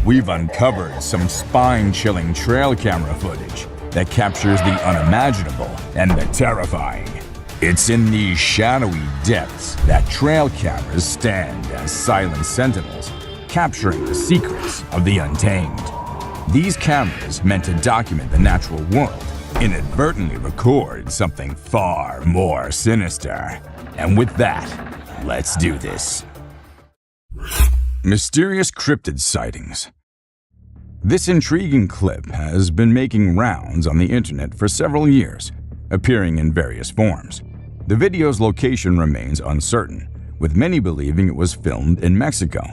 We've uncovered some spine-chilling trail camera footage that captures the unimaginable and the terrifying. It's in these shadowy depths that trail cameras stand as silent sentinels, capturing the secrets of the untamed. These cameras, meant to document the natural world, inadvertently record something far more sinister. And with that, let's do this. Mysterious cryptid sightings. This intriguing clip has been making rounds on the internet for several years, appearing in various forms. The video's location remains uncertain, with many believing it was filmed in Mexico.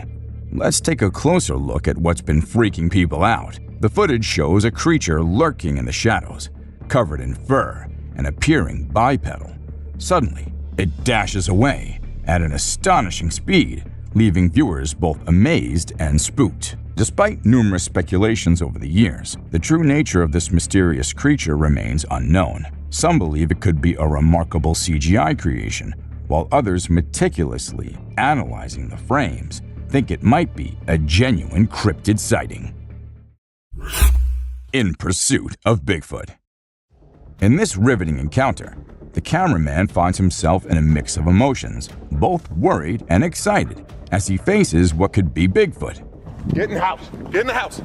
Let's take a closer look at what's been freaking people out. The footage shows a creature lurking in the shadows, covered in fur and appearing bipedal. Suddenly, it dashes away at an astonishing speed, leaving viewers both amazed and spooked. Despite numerous speculations over the years, the true nature of this mysterious creature remains unknown. Some believe it could be a remarkable CGI creation, while others, meticulously analyzing the frames, think it might be a genuine cryptid sighting. In pursuit of Bigfoot. In this riveting encounter, the cameraman finds himself in a mix of emotions, both worried and excited, as he faces what could be Bigfoot. Get in the house! Get in the house!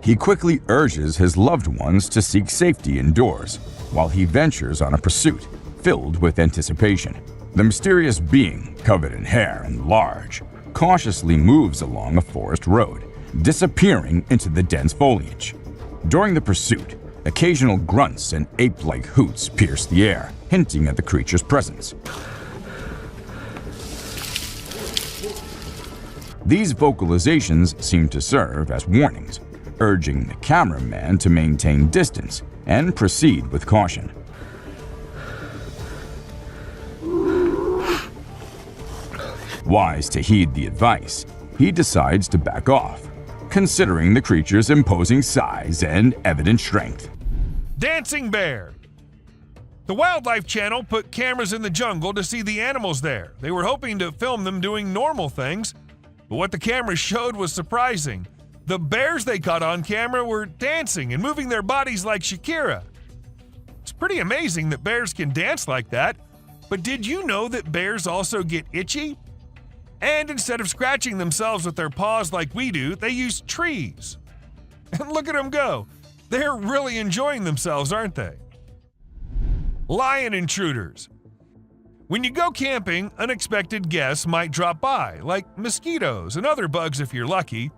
He quickly urges his loved ones to seek safety indoors, while he ventures on a pursuit filled with anticipation. The mysterious being, covered in hair and large, cautiously moves along a forest road, disappearing into the dense foliage. During the pursuit, occasional grunts and ape-like hoots pierce the air, hinting at the creature's presence. These vocalizations seem to serve as warnings, urging the cameraman to maintain distance and proceed with caution. Wise to heed the advice, he decides to back off, considering the creature's imposing size and evident strength. Dancing bear. The Wildlife Channel put cameras in the jungle to see the animals there. They were hoping to film them doing normal things, but what the cameras showed was surprising. The bears they caught on camera were dancing and moving their bodies like Shakira. It's pretty amazing that bears can dance like that, but did you know that bears also get itchy? And instead of scratching themselves with their paws like we do, they use trees. And look at them go. They're really enjoying themselves, aren't they? Lion intruders. When you go camping, unexpected guests might drop by, like mosquitoes and other bugs if you're lucky.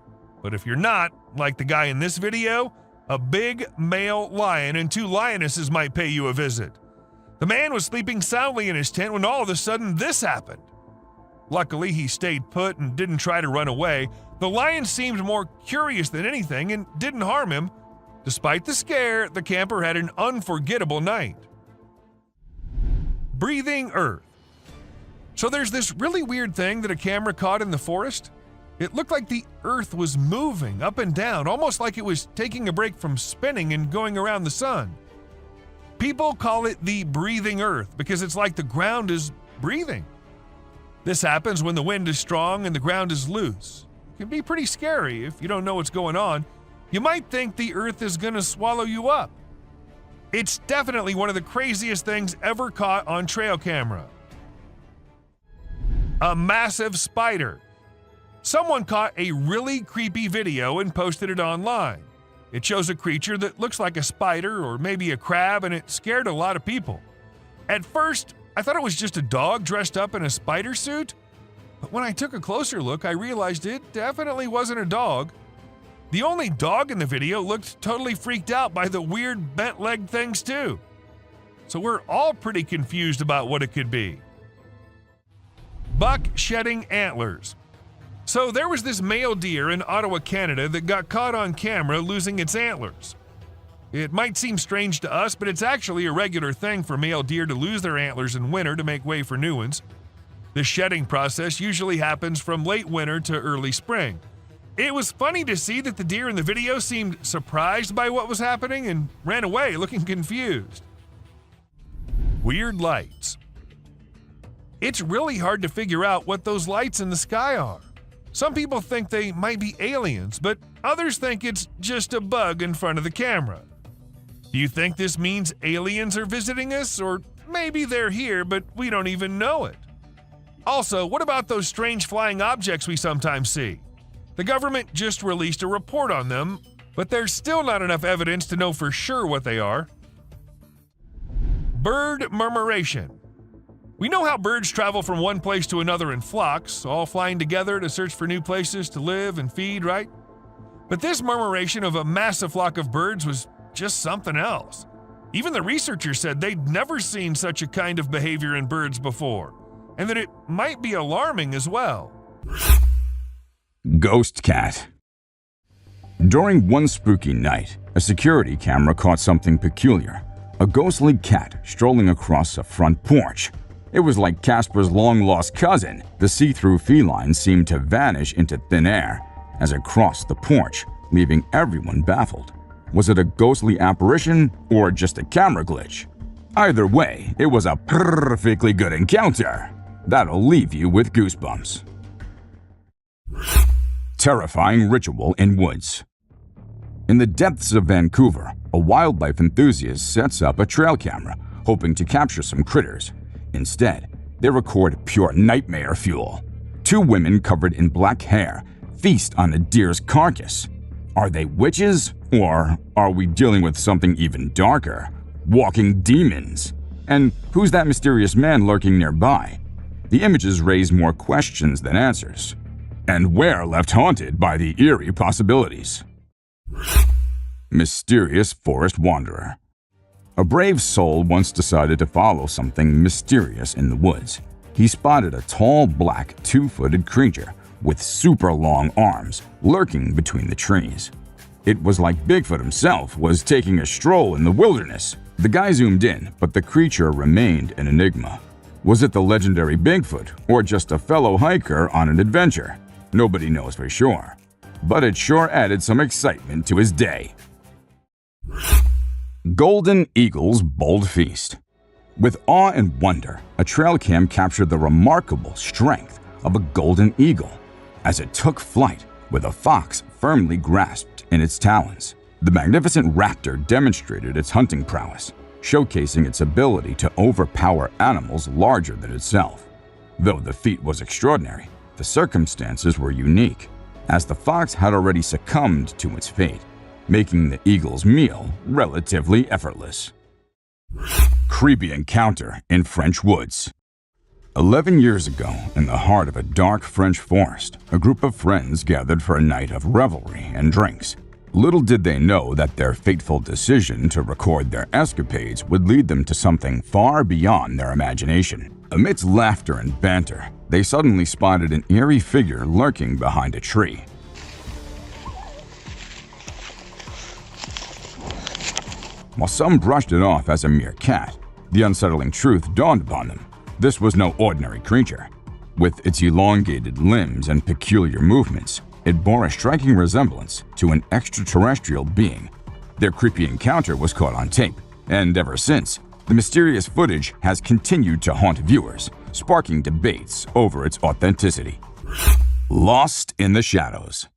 But if you're not, like the guy in this video, a big male lion and two lionesses might pay you a visit. The man was sleeping soundly in his tent when all of a sudden this happened. Luckily, he stayed put and didn't try to run away. The lion seemed more curious than anything and didn't harm him. Despite the scare, the camper had an unforgettable night. Breathing earth. So there's this really weird thing that a camera caught in the forest. It looked like the earth was moving up and down, almost like it was taking a break from spinning and going around the sun. People call it the breathing earth because it's like the ground is breathing. This happens when the wind is strong and the ground is loose. It can be pretty scary if you don't know what's going on. You might think the earth is going to swallow you up. It's definitely one of the craziest things ever caught on trail camera. A massive spider. Someone caught a really creepy video and posted it online. It shows a creature that looks like a spider or maybe a crab, and it scared a lot of people. At first, I thought it was just a dog dressed up in a spider suit, but when I took a closer look, I realized it definitely wasn't a dog. The only dog in the video looked totally freaked out by the weird bent-legged things too. So we're all pretty confused about what it could be. Buck shedding antlers. So there was this male deer in Ottawa, Canada that got caught on camera losing its antlers. It might seem strange to us, but it's actually a regular thing for male deer to lose their antlers in winter to make way for new ones. The shedding process usually happens from late winter to early spring. It was funny to see that the deer in the video seemed surprised by what was happening and ran away looking confused. Weird lights. It's really hard to figure out what those lights in the sky are. Some people think they might be aliens, but others think it's just a bug in front of the camera. Do you think this means aliens are visiting us, or maybe they're here but we don't even know it? Also, what about those strange flying objects we sometimes see? The government just released a report on them, but there's still not enough evidence to know for sure what they are. Bird murmuration. We know how birds travel from one place to another in flocks, all flying together to search for new places to live and feed, right? But this murmuration of a massive flock of birds was just something else. Even the researchers said they'd never seen such a kind of behavior in birds before, and that it might be alarming as well. Ghost cat. During one spooky night, a security camera caught something peculiar. A ghostly cat strolling across a front porch. It was like Casper's long-lost cousin. The see-through feline seemed to vanish into thin air as it crossed the porch, leaving everyone baffled. Was it a ghostly apparition or just a camera glitch? Either way, it was a perfectly good encounter. That'll leave you with goosebumps. Terrifying ritual in woods. In the depths of Vancouver, a wildlife enthusiast sets up a trail camera, hoping to capture some critters. Instead, they record pure nightmare fuel. Two women covered in black hair feast on a deer's carcass. Are they witches, or are we dealing with something even darker? Walking demons? And who's that mysterious man lurking nearby? The images raise more questions than answers. And we're left haunted by the eerie possibilities. Mysterious forest wanderer. A brave soul once decided to follow something mysterious in the woods. He spotted a tall, black, two-footed creature with super long arms lurking between the trees. It was like Bigfoot himself was taking a stroll in the wilderness. The guy zoomed in, but the creature remained an enigma. Was it the legendary Bigfoot, or just a fellow hiker on an adventure? Nobody knows for sure, but it sure added some excitement to his day. Golden Eagle's bold feast. With awe and wonder, a trail cam captured the remarkable strength of a golden eagle as it took flight with a fox firmly grasped in its talons. The magnificent raptor demonstrated its hunting prowess, showcasing its ability to overpower animals larger than itself. Though the feat was extraordinary, the circumstances were unique, as the fox had already succumbed to its fate, making the eagle's meal relatively effortless. Creepy encounter in French woods. 11 years ago, in the heart of a dark French forest, a group of friends gathered for a night of revelry and drinks. Little did they know that their fateful decision to record their escapades would lead them to something far beyond their imagination. Amidst laughter and banter, they suddenly spotted an eerie figure lurking behind a tree. While some brushed it off as a mere cat, the unsettling truth dawned upon them. This was no ordinary creature. With its elongated limbs and peculiar movements, it bore a striking resemblance to an extraterrestrial being. Their creepy encounter was caught on tape, and ever since, the mysterious footage has continued to haunt viewers, sparking debates over its authenticity. Lost in the shadows.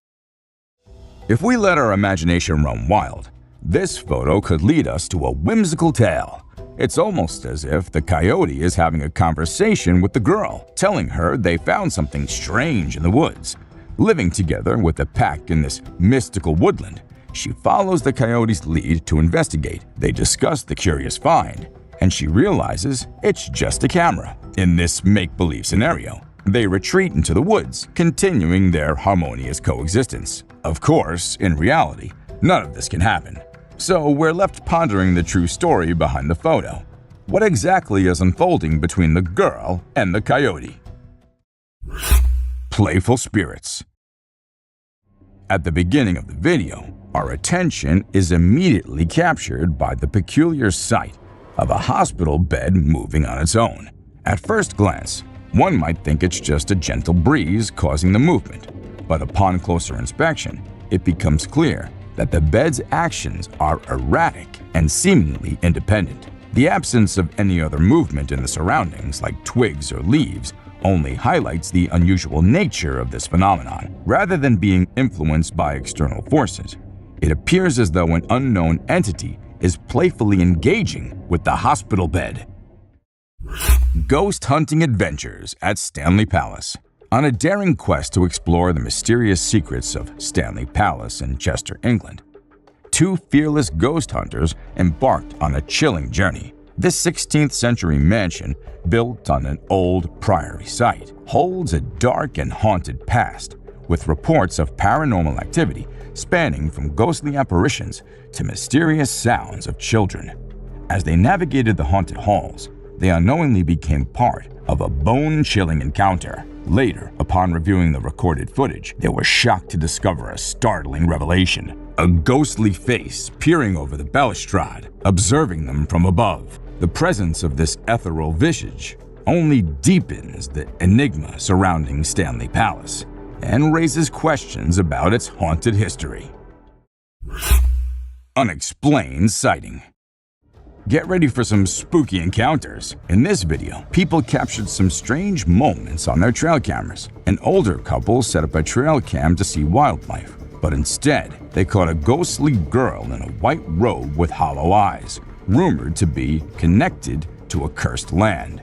If we let our imagination run wild, this photo could lead us to a whimsical tale. It's almost as if the coyote is having a conversation with the girl, telling her they found something strange in the woods. Living together with the pack in this mystical woodland, she follows the coyote's lead to investigate. They discuss the curious find, and she realizes it's just a camera. In this make-believe scenario, they retreat into the woods, continuing their harmonious coexistence. Of course, in reality, none of this can happen. So we're left pondering the true story behind the photo. What exactly is unfolding between the girl and the coyote? Playful spirits. At the beginning of the video, our attention is immediately captured by the peculiar sight of a hospital bed moving on its own. At first glance, one might think it's just a gentle breeze causing the movement, but upon closer inspection, it becomes clear that the bed's actions are erratic and seemingly independent. The absence of any other movement in the surroundings, like twigs or leaves, only highlights the unusual nature of this phenomenon. Rather than being influenced by external forces, it appears as though an unknown entity is playfully engaging with the hospital bed. Ghost hunting adventures at Stanley Palace. On a daring quest to explore the mysterious secrets of Stanley Palace in Chester, England, two fearless ghost hunters embarked on a chilling journey. This 16th century mansion, built on an old priory site, holds a dark and haunted past, with reports of paranormal activity spanning from ghostly apparitions to mysterious sounds of children. As they navigated the haunted halls, they unknowingly became part of a bone-chilling encounter. Later, upon reviewing the recorded footage, they were shocked to discover a startling revelation. A ghostly face peering over the balustrade, observing them from above. The presence of this ethereal visage only deepens the enigma surrounding Stanley Palace and raises questions about its haunted history. Unexplained sighting. Get ready for some spooky encounters. In this video, people captured some strange moments on their trail cameras. An older couple set up a trail cam to see wildlife, but instead, they caught a ghostly girl in a white robe with hollow eyes, rumored to be connected to a cursed land.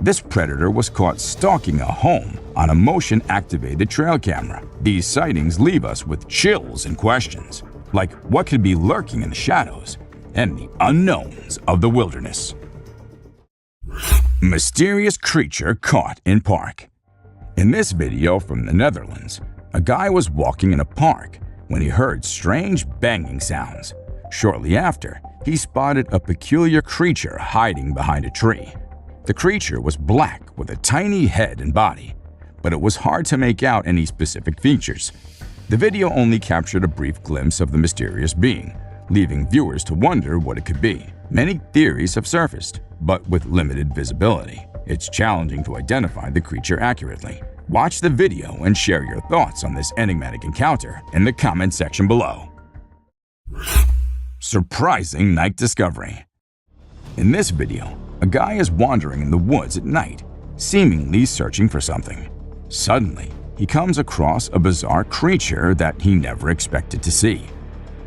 This predator was caught stalking a home on a motion-activated trail camera. These sightings leave us with chills and questions, like what could be lurking in the shadows and the unknowns of the wilderness. Mysterious creature caught in park. In this video from the Netherlands, a guy was walking in a park when he heard strange banging sounds. Shortly after, he spotted a peculiar creature hiding behind a tree. The creature was black with a tiny head and body, but it was hard to make out any specific features. The video only captured a brief glimpse of the mysterious being, leaving viewers to wonder what it could be. Many theories have surfaced, but with limited visibility. It's challenging to identify the creature accurately. Watch the video and share your thoughts on this enigmatic encounter in the comment section below. Surprising night discovery. In this video, a guy is wandering in the woods at night, seemingly searching for something. Suddenly, he comes across a bizarre creature that he never expected to see.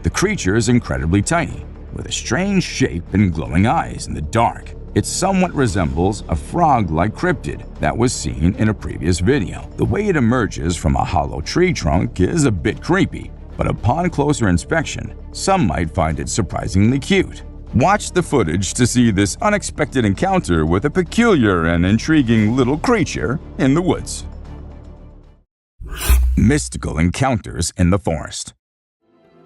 The creature is incredibly tiny, with a strange shape and glowing eyes in the dark. It somewhat resembles a frog-like cryptid that was seen in a previous video. The way it emerges from a hollow tree trunk is a bit creepy, but upon closer inspection, some might find it surprisingly cute. Watch the footage to see this unexpected encounter with a peculiar and intriguing little creature in the woods. Mystical encounters in the forest.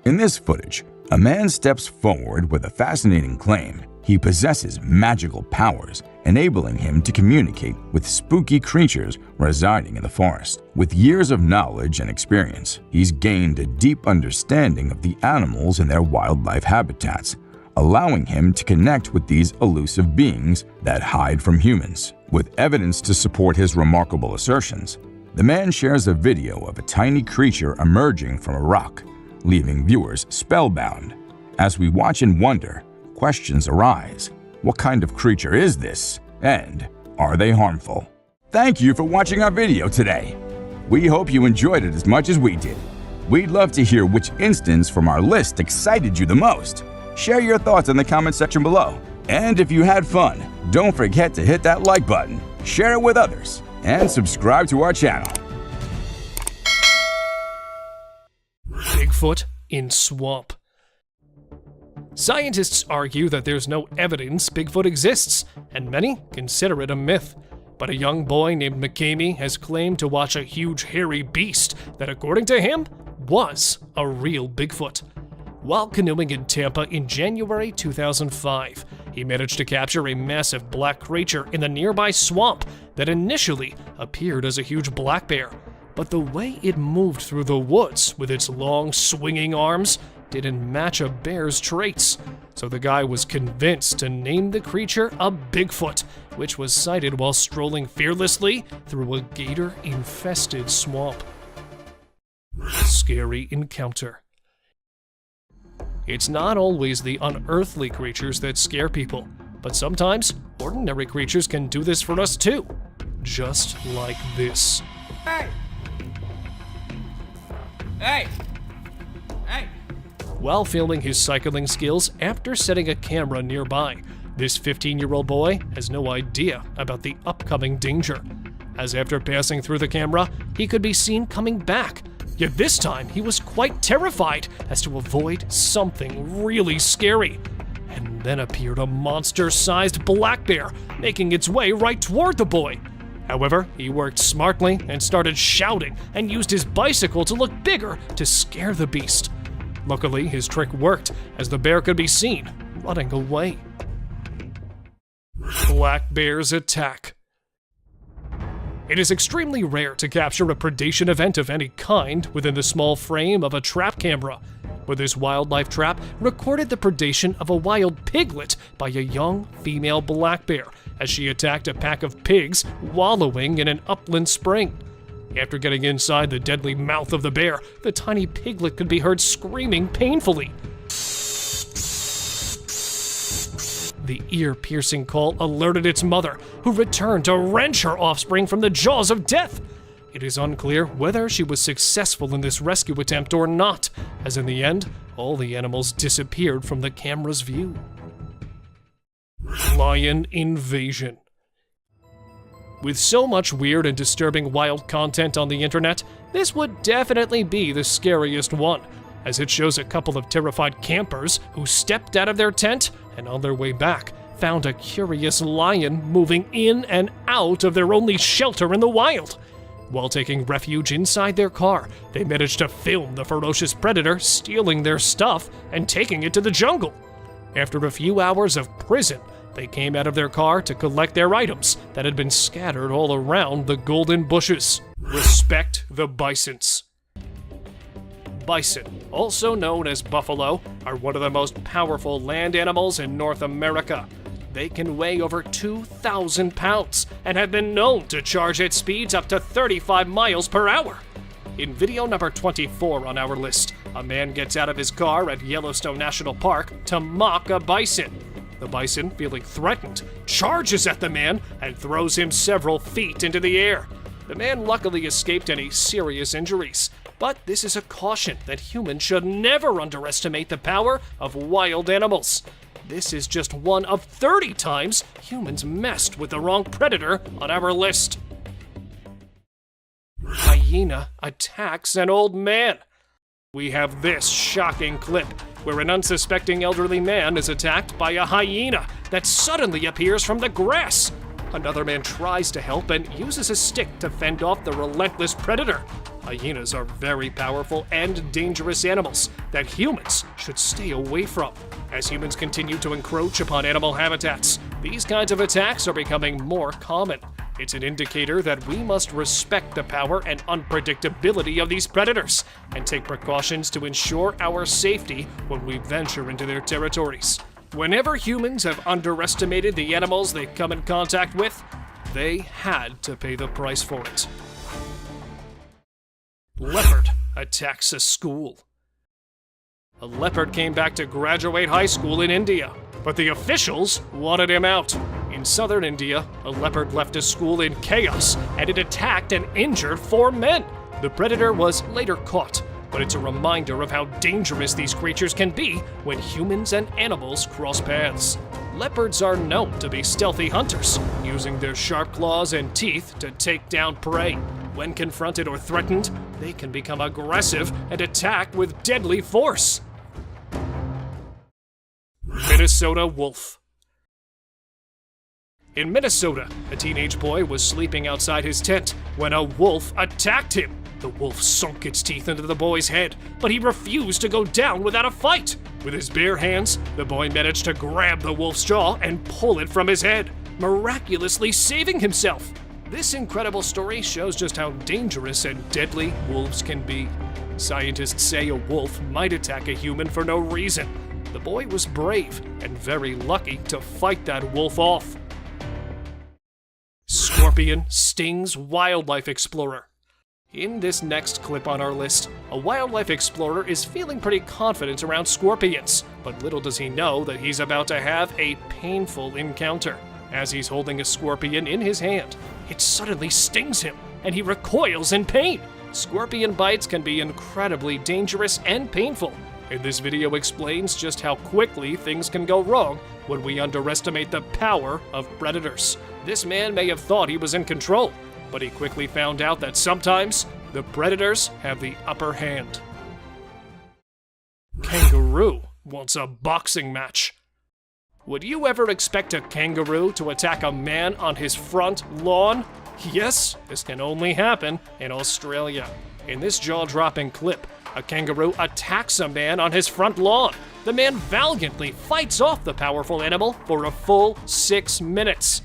In this footage, a man steps forward with a fascinating claim. He possesses magical powers, enabling him to communicate with spooky creatures residing in the forest. With years of knowledge and experience, he's gained a deep understanding of the animals and their wildlife habitats, allowing him to connect with these elusive beings that hide from humans. With evidence to support his remarkable assertions, the man shares a video of a tiny creature emerging from a rock, leaving viewers spellbound. As we watch and wonder, questions arise. What kind of creature is this? And are they harmful? Thank you for watching our video today. We hope you enjoyed it as much as we did. We'd love to hear which instance from our list excited you the most. Share your thoughts in the comment section below. And if you had fun, don't forget to hit that like button, share it with others, and subscribe to our channel. Bigfoot in swamp. Scientists argue that there's no evidence Bigfoot exists, and many consider it a myth. But a young boy named McCamey has claimed to watch a huge hairy beast that, according to him, was a real Bigfoot. While canoeing in Tampa in January 2005, he managed to capture a massive black creature in the nearby swamp that initially appeared as a huge black bear. But the way it moved through the woods with its long swinging arms didn't match a bear's traits. So the guy was convinced to name the creature a Bigfoot, which was sighted while strolling fearlessly through a gator-infested swamp. Scary encounter. It's not always the unearthly creatures that scare people, but sometimes ordinary creatures can do this for us too. just like this. Hey! Hey! Hey! While filming his cycling skills after setting a camera nearby, this 15-year-old boy has no idea about the upcoming danger, as after passing through the camera, he could be seen coming back. Yet this time, he was quite terrified as to avoid something really scary. And then appeared a monster-sized black bear, making its way right toward the boy. However, he worked smartly and started shouting and used his bicycle to look bigger to scare the beast. Luckily, his trick worked, as the bear could be seen running away. Black bear's attack. It is extremely rare to capture a predation event of any kind within the small frame of a trap camera, but this wildlife trap recorded the predation of a wild piglet by a young female black bear as she attacked a pack of pigs wallowing in an upland spring. After getting inside the deadly mouth of the bear, the tiny piglet could be heard screaming painfully. The ear-piercing call alerted its mother, who returned to wrench her offspring from the jaws of death. It is unclear whether she was successful in this rescue attempt or not, as in the end, all the animals disappeared from the camera's view. Lion invasion. With so much weird and disturbing wild content on the internet, this would definitely be the scariest one, as it shows a couple of terrified campers who stepped out of their tent and on their way back found a curious lion moving in and out of their only shelter in the wild. While taking refuge inside their car, they managed to film the ferocious predator stealing their stuff and taking it to the jungle. After a few hours of prison, they came out of their car to collect their items that had been scattered all around the golden bushes. Respect the bisons. Bison, also known as buffalo, are one of the most powerful land animals in North America. They can weigh over 2,000 pounds and have been known to charge at speeds up to 35 miles per hour. In video number 24 on our list, a man gets out of his car at Yellowstone National Park to mock a bison. The bison, feeling threatened, charges at the man and throws him several feet into the air. The man luckily escaped any serious injuries, but this is a caution that humans should never underestimate the power of wild animals. This is just one of 30 times humans messed with the wrong predator on our list. Hyena attacks an old man. We have this shocking clip where an unsuspecting elderly man is attacked by a hyena that suddenly appears from the grass. Another man tries to help and uses a stick to fend off the relentless predator. Hyenas are very powerful and dangerous animals that humans should stay away from. As humans continue to encroach upon animal habitats, these kinds of attacks are becoming more common. It's an indicator that we must respect the power and unpredictability of these predators and take precautions to ensure our safety when we venture into their territories. Whenever humans have underestimated the animals they come in contact with, they had to pay the price for it. Leopard attacks a school. A leopard came back to graduate high school in India, but the officials wanted him out. In southern India, a leopard left a school in chaos and it attacked and injured 4 men. The predator was later caught, but it's a reminder of how dangerous these creatures can be when humans and animals cross paths. Leopards are known to be stealthy hunters, using their sharp claws and teeth to take down prey. When confronted or threatened, they can become aggressive and attack with deadly force. Minnesota wolf. In Minnesota, a teenage boy was sleeping outside his tent when a wolf attacked him. The wolf sunk its teeth into the boy's head, but he refused to go down without a fight. With his bare hands, the boy managed to grab the wolf's jaw and pull it from his head, miraculously saving himself. This incredible story shows just how dangerous and deadly wolves can be. Scientists say a wolf might attack a human for no reason. The boy was brave and very lucky to fight that wolf off. Scorpion stings wildlife explorer. In this next clip on our list, a wildlife explorer is feeling pretty confident around scorpions, but little does he know that he's about to have a painful encounter. As he's holding a scorpion in his hand, it suddenly stings him, and he recoils in pain. Scorpion bites can be incredibly dangerous and painful, and this video explains just how quickly things can go wrong when we underestimate the power of predators. This man may have thought he was in control, but he quickly found out that sometimes the predators have the upper hand. Kangaroo wants a boxing match. Would you ever expect a kangaroo to attack a man on his front lawn? Yes, this can only happen in Australia. In this jaw-dropping clip, a kangaroo attacks a man on his front lawn. The man valiantly fights off the powerful animal for a full 6 minutes.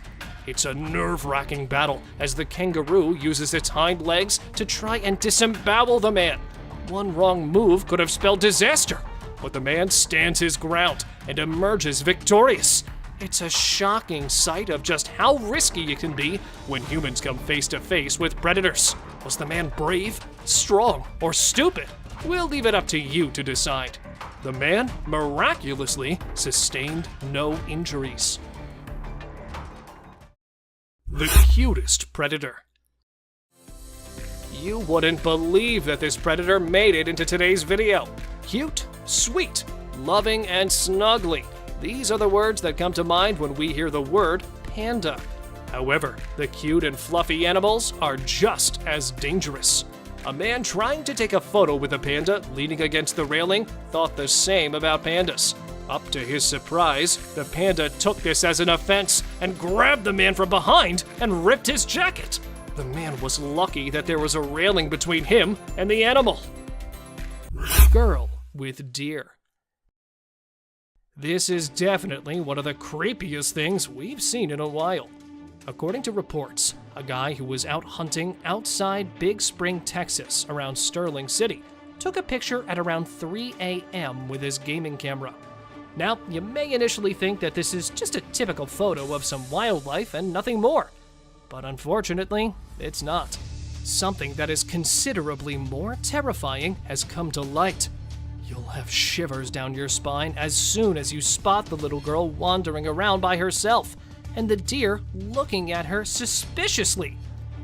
It's a nerve-wracking battle as the kangaroo uses its hind legs to try and disembowel the man. One wrong move could have spelled disaster, but the man stands his ground and emerges victorious. It's a shocking sight of just how risky it can be when humans come face to face with predators. Was the man brave, strong, or stupid? We'll leave it up to you to decide. The man miraculously sustained no injuries. The cutest predator. You wouldn't believe that this predator made it into today's video. Cute, sweet, loving, and snuggly. These are the words that come to mind when we hear the word panda. However, the cute and fluffy animals are just as dangerous. A man trying to take a photo with a panda leaning against the railing thought the same about pandas. Up to his surprise, the panda took this as an offense and grabbed the man from behind and ripped his jacket. The man was lucky that there was a railing between him and the animal. Girl with deer. This is definitely one of the creepiest things we've seen in a while. According to reports, a guy who was out hunting outside Big Spring, Texas, around Sterling City, took a picture at around 3 a.m. with his gaming camera. Now, you may initially think that this is just a typical photo of some wildlife and nothing more. But unfortunately, it's not. Something that is considerably more terrifying has come to light. You'll have shivers down your spine as soon as you spot the little girl wandering around by herself, and the deer looking at her suspiciously.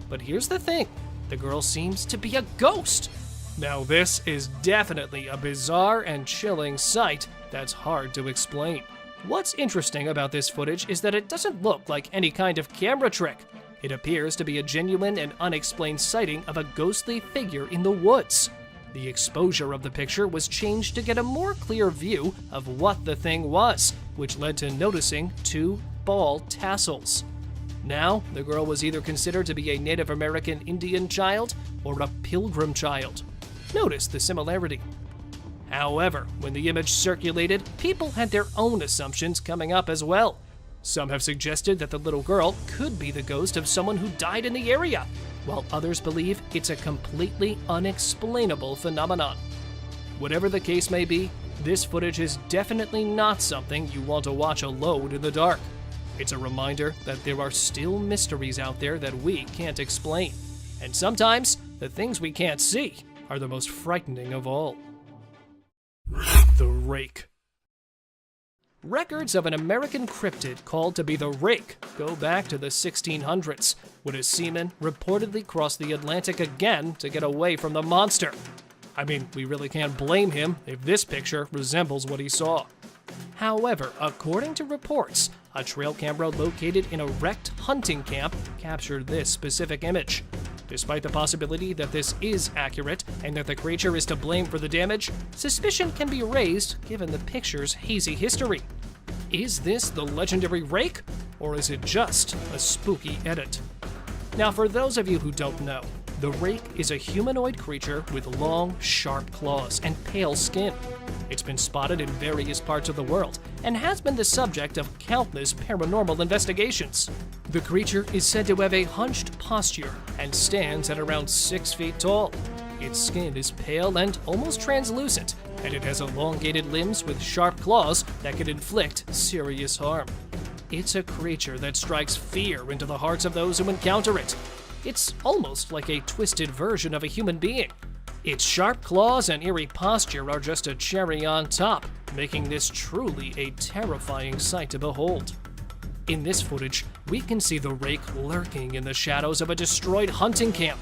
But here's the thing, the girl seems to be a ghost. Now this is definitely a bizarre and chilling sight that's hard to explain. What's interesting about this footage is that it doesn't look like any kind of camera trick. It appears to be a genuine and unexplained sighting of a ghostly figure in the woods. The exposure of the picture was changed to get a more clear view of what the thing was, which led to noticing 2 ball tassels. Now, the girl was either considered to be a Native American Indian child or a pilgrim child. Notice the similarity. However, when the image circulated, people had their own assumptions coming up as well. Some have suggested that the little girl could be the ghost of someone who died in the area, while others believe it's a completely unexplainable phenomenon. Whatever the case may be, this footage is definitely not something you want to watch alone in the dark. It's a reminder that there are still mysteries out there that we can't explain. And sometimes, the things we can't see are the most frightening of all. The Rake. Records of an American cryptid called to be the Rake go back to the 1600s, when a seaman reportedly crossed the Atlantic again to get away from the monster. I mean, we really can't blame him if this picture resembles what he saw. However, according to reports, a trail camera located in a wrecked hunting camp captured this specific image. Despite the possibility that this is accurate and that the creature is to blame for the damage, suspicion can be raised given the picture's hazy history. Is this the legendary Rake, or is it just a spooky edit? Now, for those of you who don't know, the Rake is a humanoid creature with long, sharp claws and pale skin. It's been spotted in various parts of the world and has been the subject of countless paranormal investigations. The creature is said to have a hunched posture and stands at around 6 feet tall. Its skin is pale and almost translucent, and it has elongated limbs with sharp claws that can inflict serious harm. It's a creature that strikes fear into the hearts of those who encounter it. It's almost like a twisted version of a human being. Its sharp claws and eerie posture are just a cherry on top, making this truly a terrifying sight to behold. In this footage, we can see the rake lurking in the shadows of a destroyed hunting camp.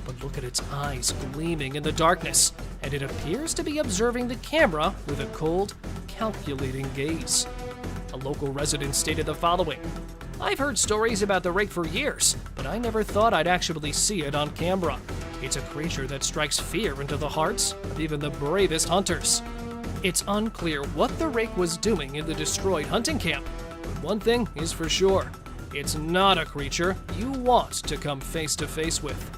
But look at its eyes gleaming in the darkness, and it appears to be observing the camera with a cold, calculating gaze. A local resident stated the following: "I've heard stories about the rake for years, but I never thought I'd actually see it on camera. It's a creature that strikes fear into the hearts of even the bravest hunters." It's unclear what the rake was doing in the destroyed hunting camp, but one thing is for sure: it's not a creature you want to come face to face with.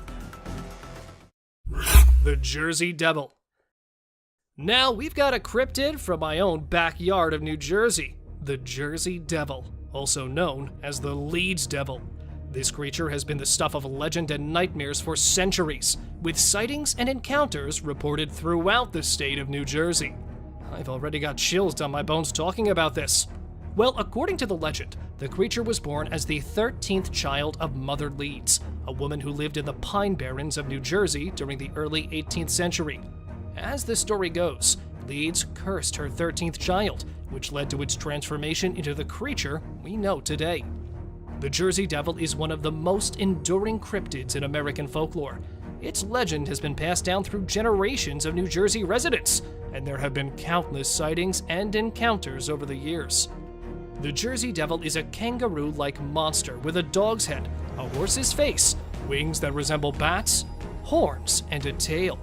The Jersey Devil. Now we've got a cryptid from my own backyard of New Jersey, the Jersey Devil, also known as the Leeds Devil. This creature has been the stuff of legend and nightmares for centuries, with sightings and encounters reported throughout the state of New Jersey. I've already got chills down my bones talking about this. Well, according to the legend, the creature was born as the 13th child of Mother Leeds, a woman who lived in the Pine Barrens of New Jersey during the early 18th century. As the story goes, Leeds cursed her 13th child, which led to its transformation into the creature we know today. The Jersey Devil is one of the most enduring cryptids in American folklore. Its legend has been passed down through generations of New Jersey residents, and there have been countless sightings and encounters over the years. The Jersey Devil is a kangaroo-like monster with a dog's head, a horse's face, wings that resemble bats, horns, and a tail.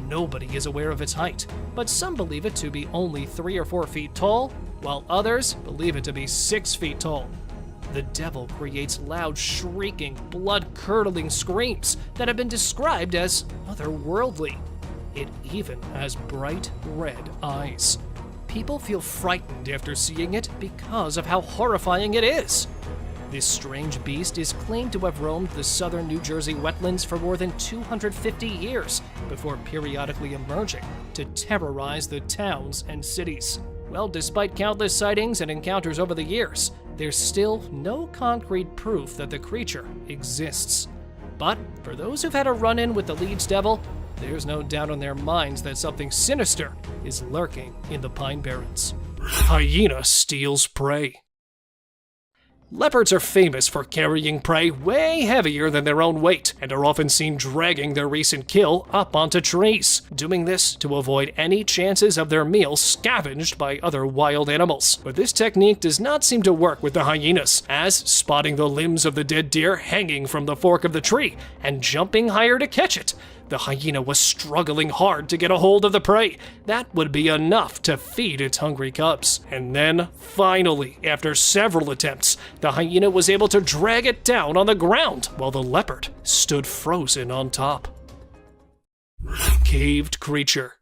Nobody is aware of its height, but some believe it to be only 3 or 4 feet tall, while others believe it to be 6 feet tall. The devil creates loud, shrieking, blood-curdling screams that have been described as otherworldly. It even has bright red eyes. People feel frightened after seeing it because of how horrifying it is. This strange beast is claimed to have roamed the southern New Jersey wetlands for more than 250 years before periodically emerging to terrorize the towns and cities. Well, despite countless sightings and encounters over the years, there's still no concrete proof that the creature exists. But for those who've had a run-in with the Leeds Devil, there's no doubt in their minds that something sinister is lurking in the Pine Barrens. Hyena steals prey. Leopards are famous for carrying prey way heavier than their own weight, and are often seen dragging their recent kill up onto trees, doing this to avoid any chances of their meal scavenged by other wild animals. But this technique does not seem to work with the hyenas, as spotting the limbs of the dead deer hanging from the fork of the tree and jumping higher to catch it, the hyena was struggling hard to get a hold of the prey. That would be enough to feed its hungry cubs. And then, finally, after several attempts, the hyena was able to drag it down on the ground while the leopard stood frozen on top. Caved creature.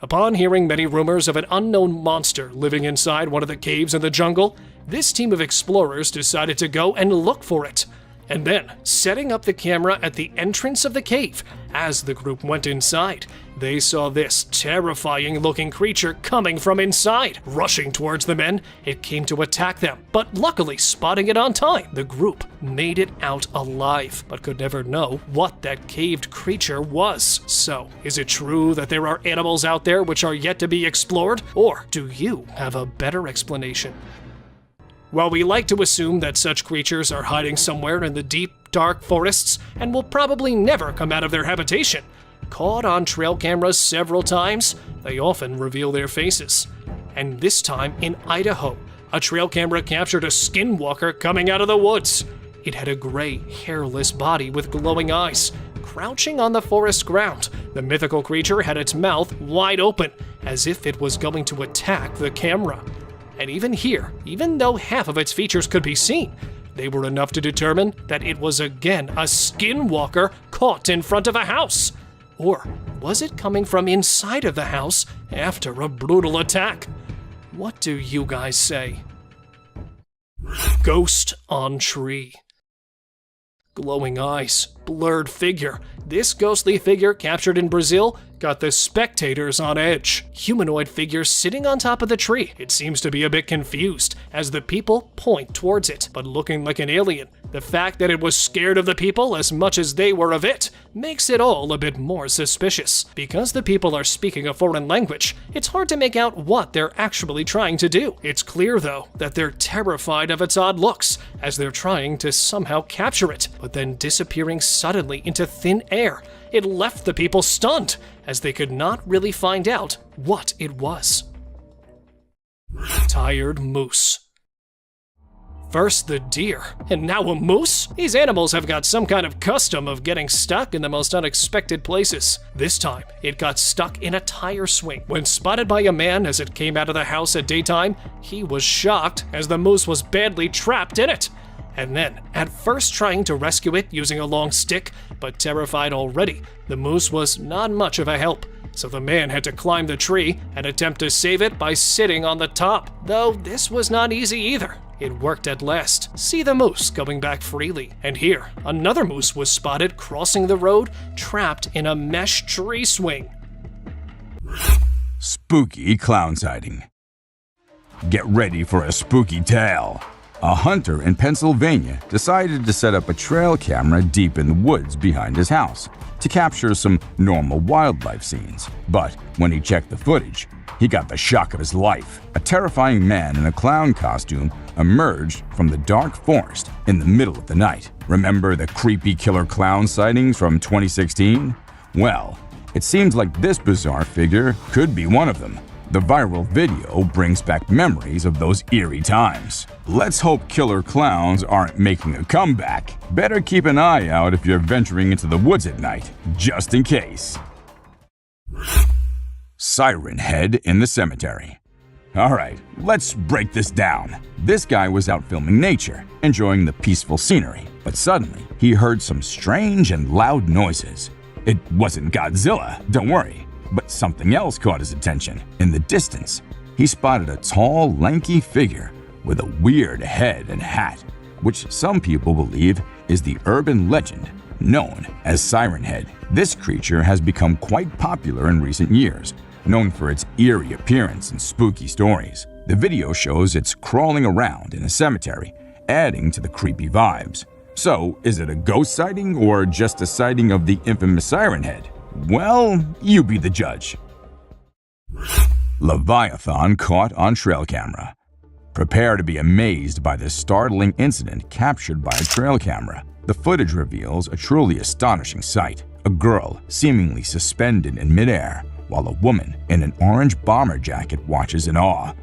Upon hearing many rumors of an unknown monster living inside one of the caves in the jungle, this team of explorers decided to go and look for it. And then, setting up the camera at the entrance of the cave, as the group went inside, they saw this terrifying-looking creature coming from inside. Rushing towards the men, it came to attack them, but luckily spotting it on time, the group made it out alive, but could never know what that caved creature was. So, is it true that there are animals out there which are yet to be explored, or do you have a better explanation? While we like to assume that such creatures are hiding somewhere in the deep, dark forests and will probably never come out of their habitation, caught on trail cameras several times, they often reveal their faces. And this time in Idaho, a trail camera captured a skinwalker coming out of the woods. It had a gray, hairless body with glowing eyes. Crouching on the forest ground, the mythical creature had its mouth wide open, as if it was going to attack the camera. And even here, even though half of its features could be seen, they were enough to determine that it was again a skinwalker caught in front of a house. Or was it coming from inside of the house after a brutal attack? What do you guys say? Ghost on tree. Glowing eyes, blurred figure. This ghostly figure, captured in Brazil, got the spectators on edge. Humanoid figure sitting on top of the tree. It seems to be a bit confused as the people point towards it, but looking like an alien. The fact that it was scared of the people as much as they were of it makes it all a bit more suspicious. Because the people are speaking a foreign language, it's hard to make out what they're actually trying to do. It's clear, though, that they're terrified of its odd looks, as they're trying to somehow capture it, but then disappearing suddenly into thin air. It left the people stunned, as they could not really find out what it was. Tired moose. First the deer, and now a moose? These animals have got some kind of custom of getting stuck in the most unexpected places. This time, it got stuck in a tire swing. When spotted by a man as it came out of the house at daytime, he was shocked as the moose was badly trapped in it. And then, at first trying to rescue it using a long stick, but terrified already, the moose was not much of a help. So the man had to climb the tree and attempt to save it by sitting on the top. Though this was not easy either. It worked at last. See the moose going back freely. And here, another moose was spotted crossing the road, trapped in a mesh tree swing. Spooky clown sighting. Get ready for a spooky tale. A hunter in Pennsylvania decided to set up a trail camera deep in the woods behind his house to capture some normal wildlife scenes. But when he checked the footage, he got the shock of his life. A terrifying man in a clown costume emerged from the dark forest in the middle of the night. Remember the creepy killer clown sightings from 2016? Well, it seems like this bizarre figure could be one of them. The viral video brings back memories of those eerie times. Let's hope killer clowns aren't making a comeback. Better keep an eye out if you're venturing into the woods at night, just in case. Siren head in the cemetery. Alright, let's break this down. This guy was out filming nature, enjoying the peaceful scenery, but suddenly he heard some strange and loud noises. It wasn't Godzilla, don't worry, but something else caught his attention. In the distance, he spotted a tall, lanky figure with a weird head and hat, which some people believe is the urban legend known as Siren Head. This creature has become quite popular in recent years, known for its eerie appearance and spooky stories. The video shows it's crawling around in a cemetery, adding to the creepy vibes. So, is it a ghost sighting or just a sighting of the infamous Siren Head? Well, you be the judge. Leviathan caught on trail camera. Prepare to be amazed by this startling incident captured by a trail camera. The footage reveals a truly astonishing sight. A girl seemingly suspended in midair, while a woman in an orange bomber jacket watches in awe.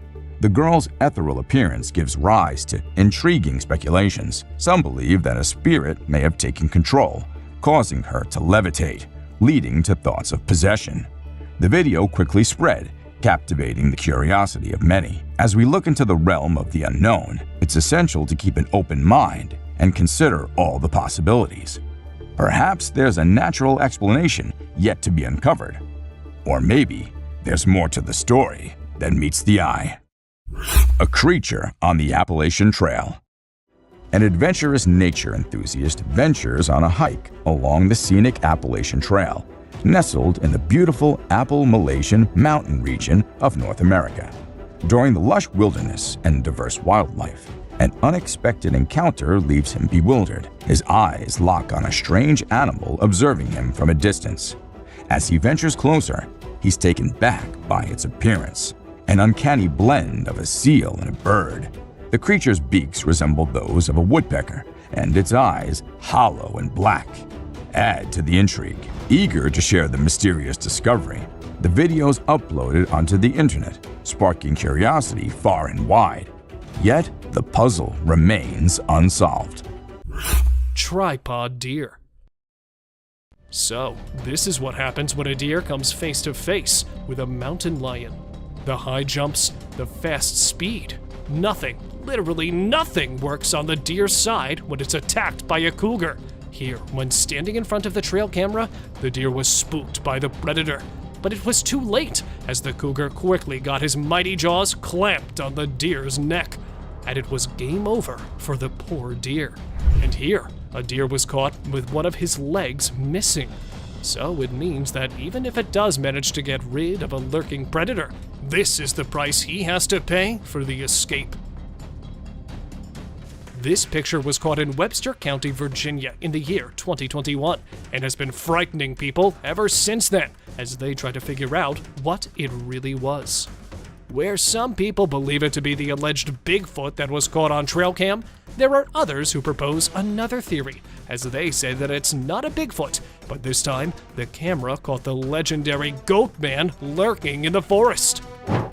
The girl's ethereal appearance gives rise to intriguing speculations. Some believe that a spirit may have taken control, causing her to levitate, leading to thoughts of possession. The video quickly spread, captivating the curiosity of many. As we look into the realm of the unknown, it's essential to keep an open mind and consider all the possibilities. Perhaps there's a natural explanation yet to be uncovered. Or maybe there's more to the story than meets the eye. A creature on the Appalachian Trail. An adventurous nature enthusiast ventures on a hike along the scenic Appalachian Trail, nestled in the beautiful Appalachian mountain region of North America. During the lush wilderness and diverse wildlife, an unexpected encounter leaves him bewildered. His eyes lock on a strange animal observing him from a distance. As he ventures closer, he's taken back by its appearance, an uncanny blend of a seal and a bird. The creature's beaks resemble those of a woodpecker, and its eyes hollow and black. Add to the intrigue. Eager to share the mysterious discovery, the video's uploaded onto the internet, sparking curiosity far and wide. Yet, the puzzle remains unsolved. Tripod deer. So, this is what happens when a deer comes face to face with a mountain lion. The high jumps, the fast speed. Nothing, literally nothing works on the deer's side when it's attacked by a cougar. Here, when standing in front of the trail camera, the deer was spooked by the predator. But it was too late, as the cougar quickly got his mighty jaws clamped on the deer's neck. and it was game over for the poor deer. And here, a deer was caught with one of his legs missing. So it means that even if it does manage to get rid of a lurking predator, this is the price he has to pay for the escape. This picture was caught in Webster County, Virginia in the year 2021 and has been frightening people ever since then as they try to figure out what it really was. Where some people believe it to be the alleged Bigfoot that was caught on trail cam, there are others who propose another theory, as they say that it's not a Bigfoot, but this time the camera caught the legendary Goat Man lurking in the forest.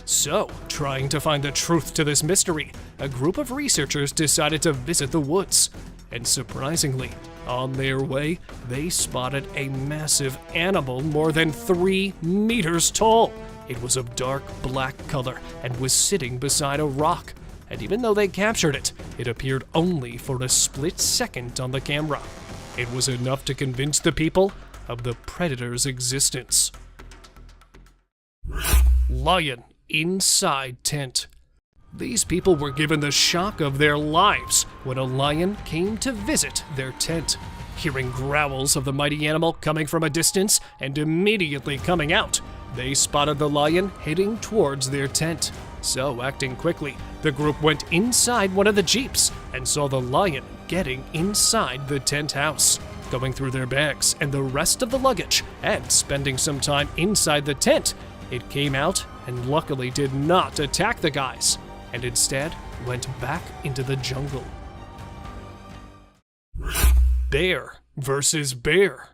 So, trying to find the truth to this mystery, a group of researchers decided to visit the woods. And surprisingly, on their way, they spotted a massive animal more than 3 meters tall. It was of dark black color and was sitting beside a rock. And even though they captured it, it appeared only for a split second on the camera. It was enough to convince the people of the predator's existence. Lion inside tent. These people were given the shock of their lives when a lion came to visit their tent. Hearing growls of the mighty animal coming from a distance and immediately coming out, they spotted the lion heading towards their tent. So, acting quickly, the group went inside one of the jeeps and saw the lion getting inside the tent house, going through their bags and the rest of the luggage, and spending some time inside the tent. It came out and luckily did not attack the guys, and instead went back into the jungle. Bear versus bear.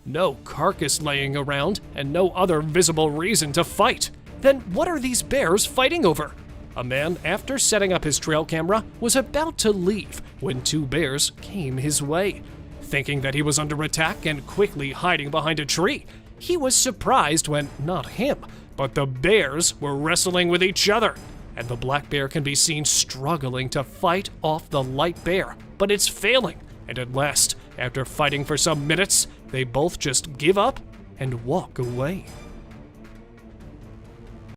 No carcass laying around and no other visible reason to fight. Then what are these bears fighting over? A man, after setting up his trail camera, was about to leave when 2 bears came his way. Thinking that he was under attack and quickly hiding behind a tree, he was surprised when not him, but the bears were wrestling with each other. And the black bear can be seen struggling to fight off the light bear, but it's failing. And at last, after fighting for some minutes, they both just give up and walk away.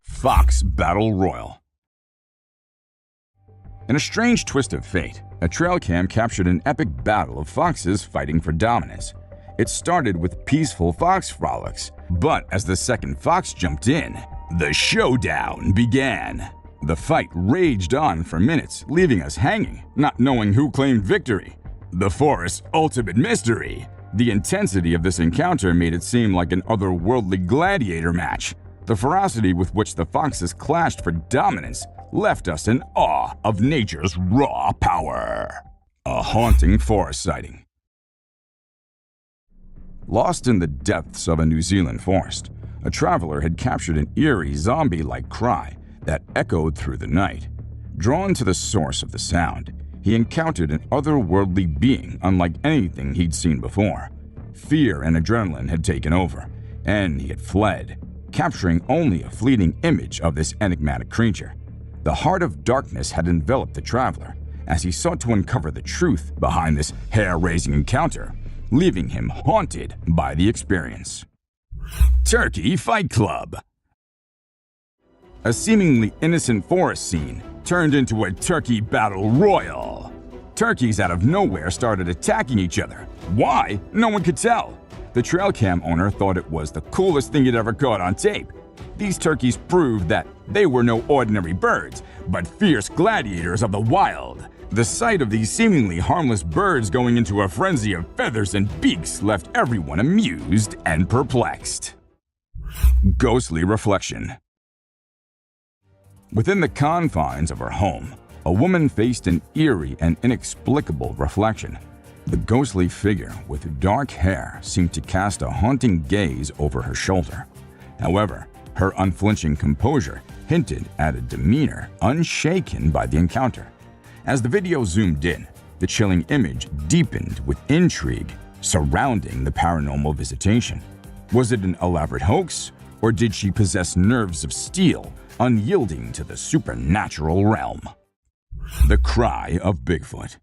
Fox Battle Royal. In a strange twist of fate, a trail cam captured an epic battle of foxes fighting for dominance. It started with peaceful fox frolics, but as the second fox jumped in, the showdown began. The fight raged on for minutes, leaving us hanging, not knowing who claimed victory. The forest's ultimate mystery. The intensity of this encounter made it seem like an otherworldly gladiator match. The ferocity with which the foxes clashed for dominance left us in awe of nature's raw power. A haunting forest sighting. Lost in the depths of a New Zealand forest, a traveler had captured an eerie zombie-like cry that echoed through the night. Drawn to the source of the sound, he encountered an otherworldly being unlike anything he'd seen before. Fear and adrenaline had taken over, and he had fled, capturing only a fleeting image of this enigmatic creature. The heart of darkness had enveloped the traveler as he sought to uncover the truth behind this hair-raising encounter, leaving him haunted by the experience. Turkey Fight Club. A seemingly innocent forest scene turned into a turkey battle royal. Turkeys out of nowhere started attacking each other. Why? No one could tell. The trail cam owner thought it was the coolest thing he'd ever caught on tape. These turkeys proved that they were no ordinary birds, but fierce gladiators of the wild. The sight of these seemingly harmless birds going into a frenzy of feathers and beaks left everyone amused and perplexed. Ghostly reflection. Within the confines of her home, a woman faced an eerie and inexplicable reflection. The ghostly figure with dark hair seemed to cast a haunting gaze over her shoulder. However, her unflinching composure hinted at a demeanor unshaken by the encounter. As the video zoomed in, the chilling image deepened with intrigue surrounding the paranormal visitation. Was it an elaborate hoax, or did she possess nerves of steel, unyielding to the supernatural realm? The Cry of Bigfoot.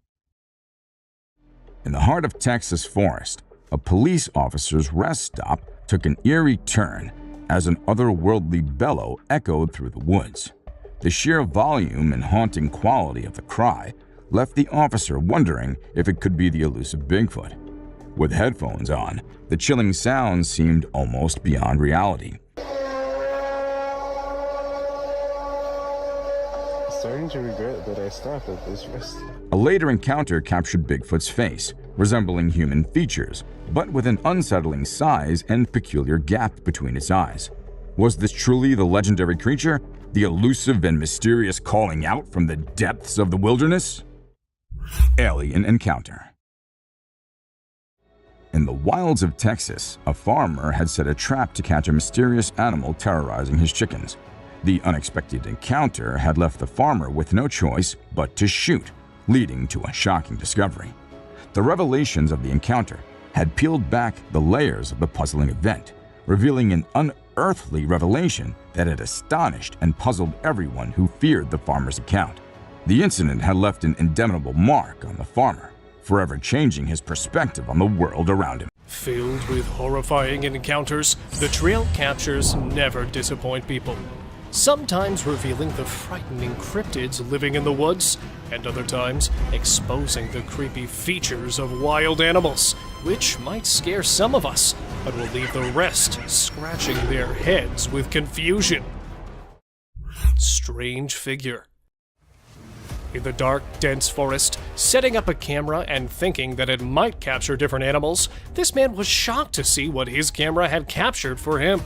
In the heart of Texas forest, a police officer's rest stop took an eerie turn as an otherworldly bellow echoed through the woods. The sheer volume and haunting quality of the cry left the officer wondering if it could be the elusive Bigfoot. With headphones on, the chilling sounds seemed almost beyond reality. Starting to regret that I stopped at this rest. A later encounter captured Bigfoot's face, resembling human features, but with an unsettling size and peculiar gap between its eyes. Was this truly the legendary creature, the elusive and mysterious calling out from the depths of the wilderness? Alien encounter. In the wilds of Texas, a farmer had set a trap to catch a mysterious animal terrorizing his chickens. The unexpected encounter had left the farmer with no choice but to shoot, leading to a shocking discovery. The revelations of the encounter had peeled back the layers of the puzzling event, revealing an unearthly revelation that had astonished and puzzled everyone who feared the farmer's account. The incident had left an indelible mark on the farmer, forever changing his perspective on the world around him. Filled with horrifying encounters, the trail captures never disappoint people. Sometimes revealing the frightening cryptids living in the woods, and other times exposing the creepy features of wild animals, which might scare some of us, but will leave the rest scratching their heads with confusion. Strange figure. In the dark, dense forest, setting up a camera and thinking that it might capture different animals, this man was shocked to see what his camera had captured for him,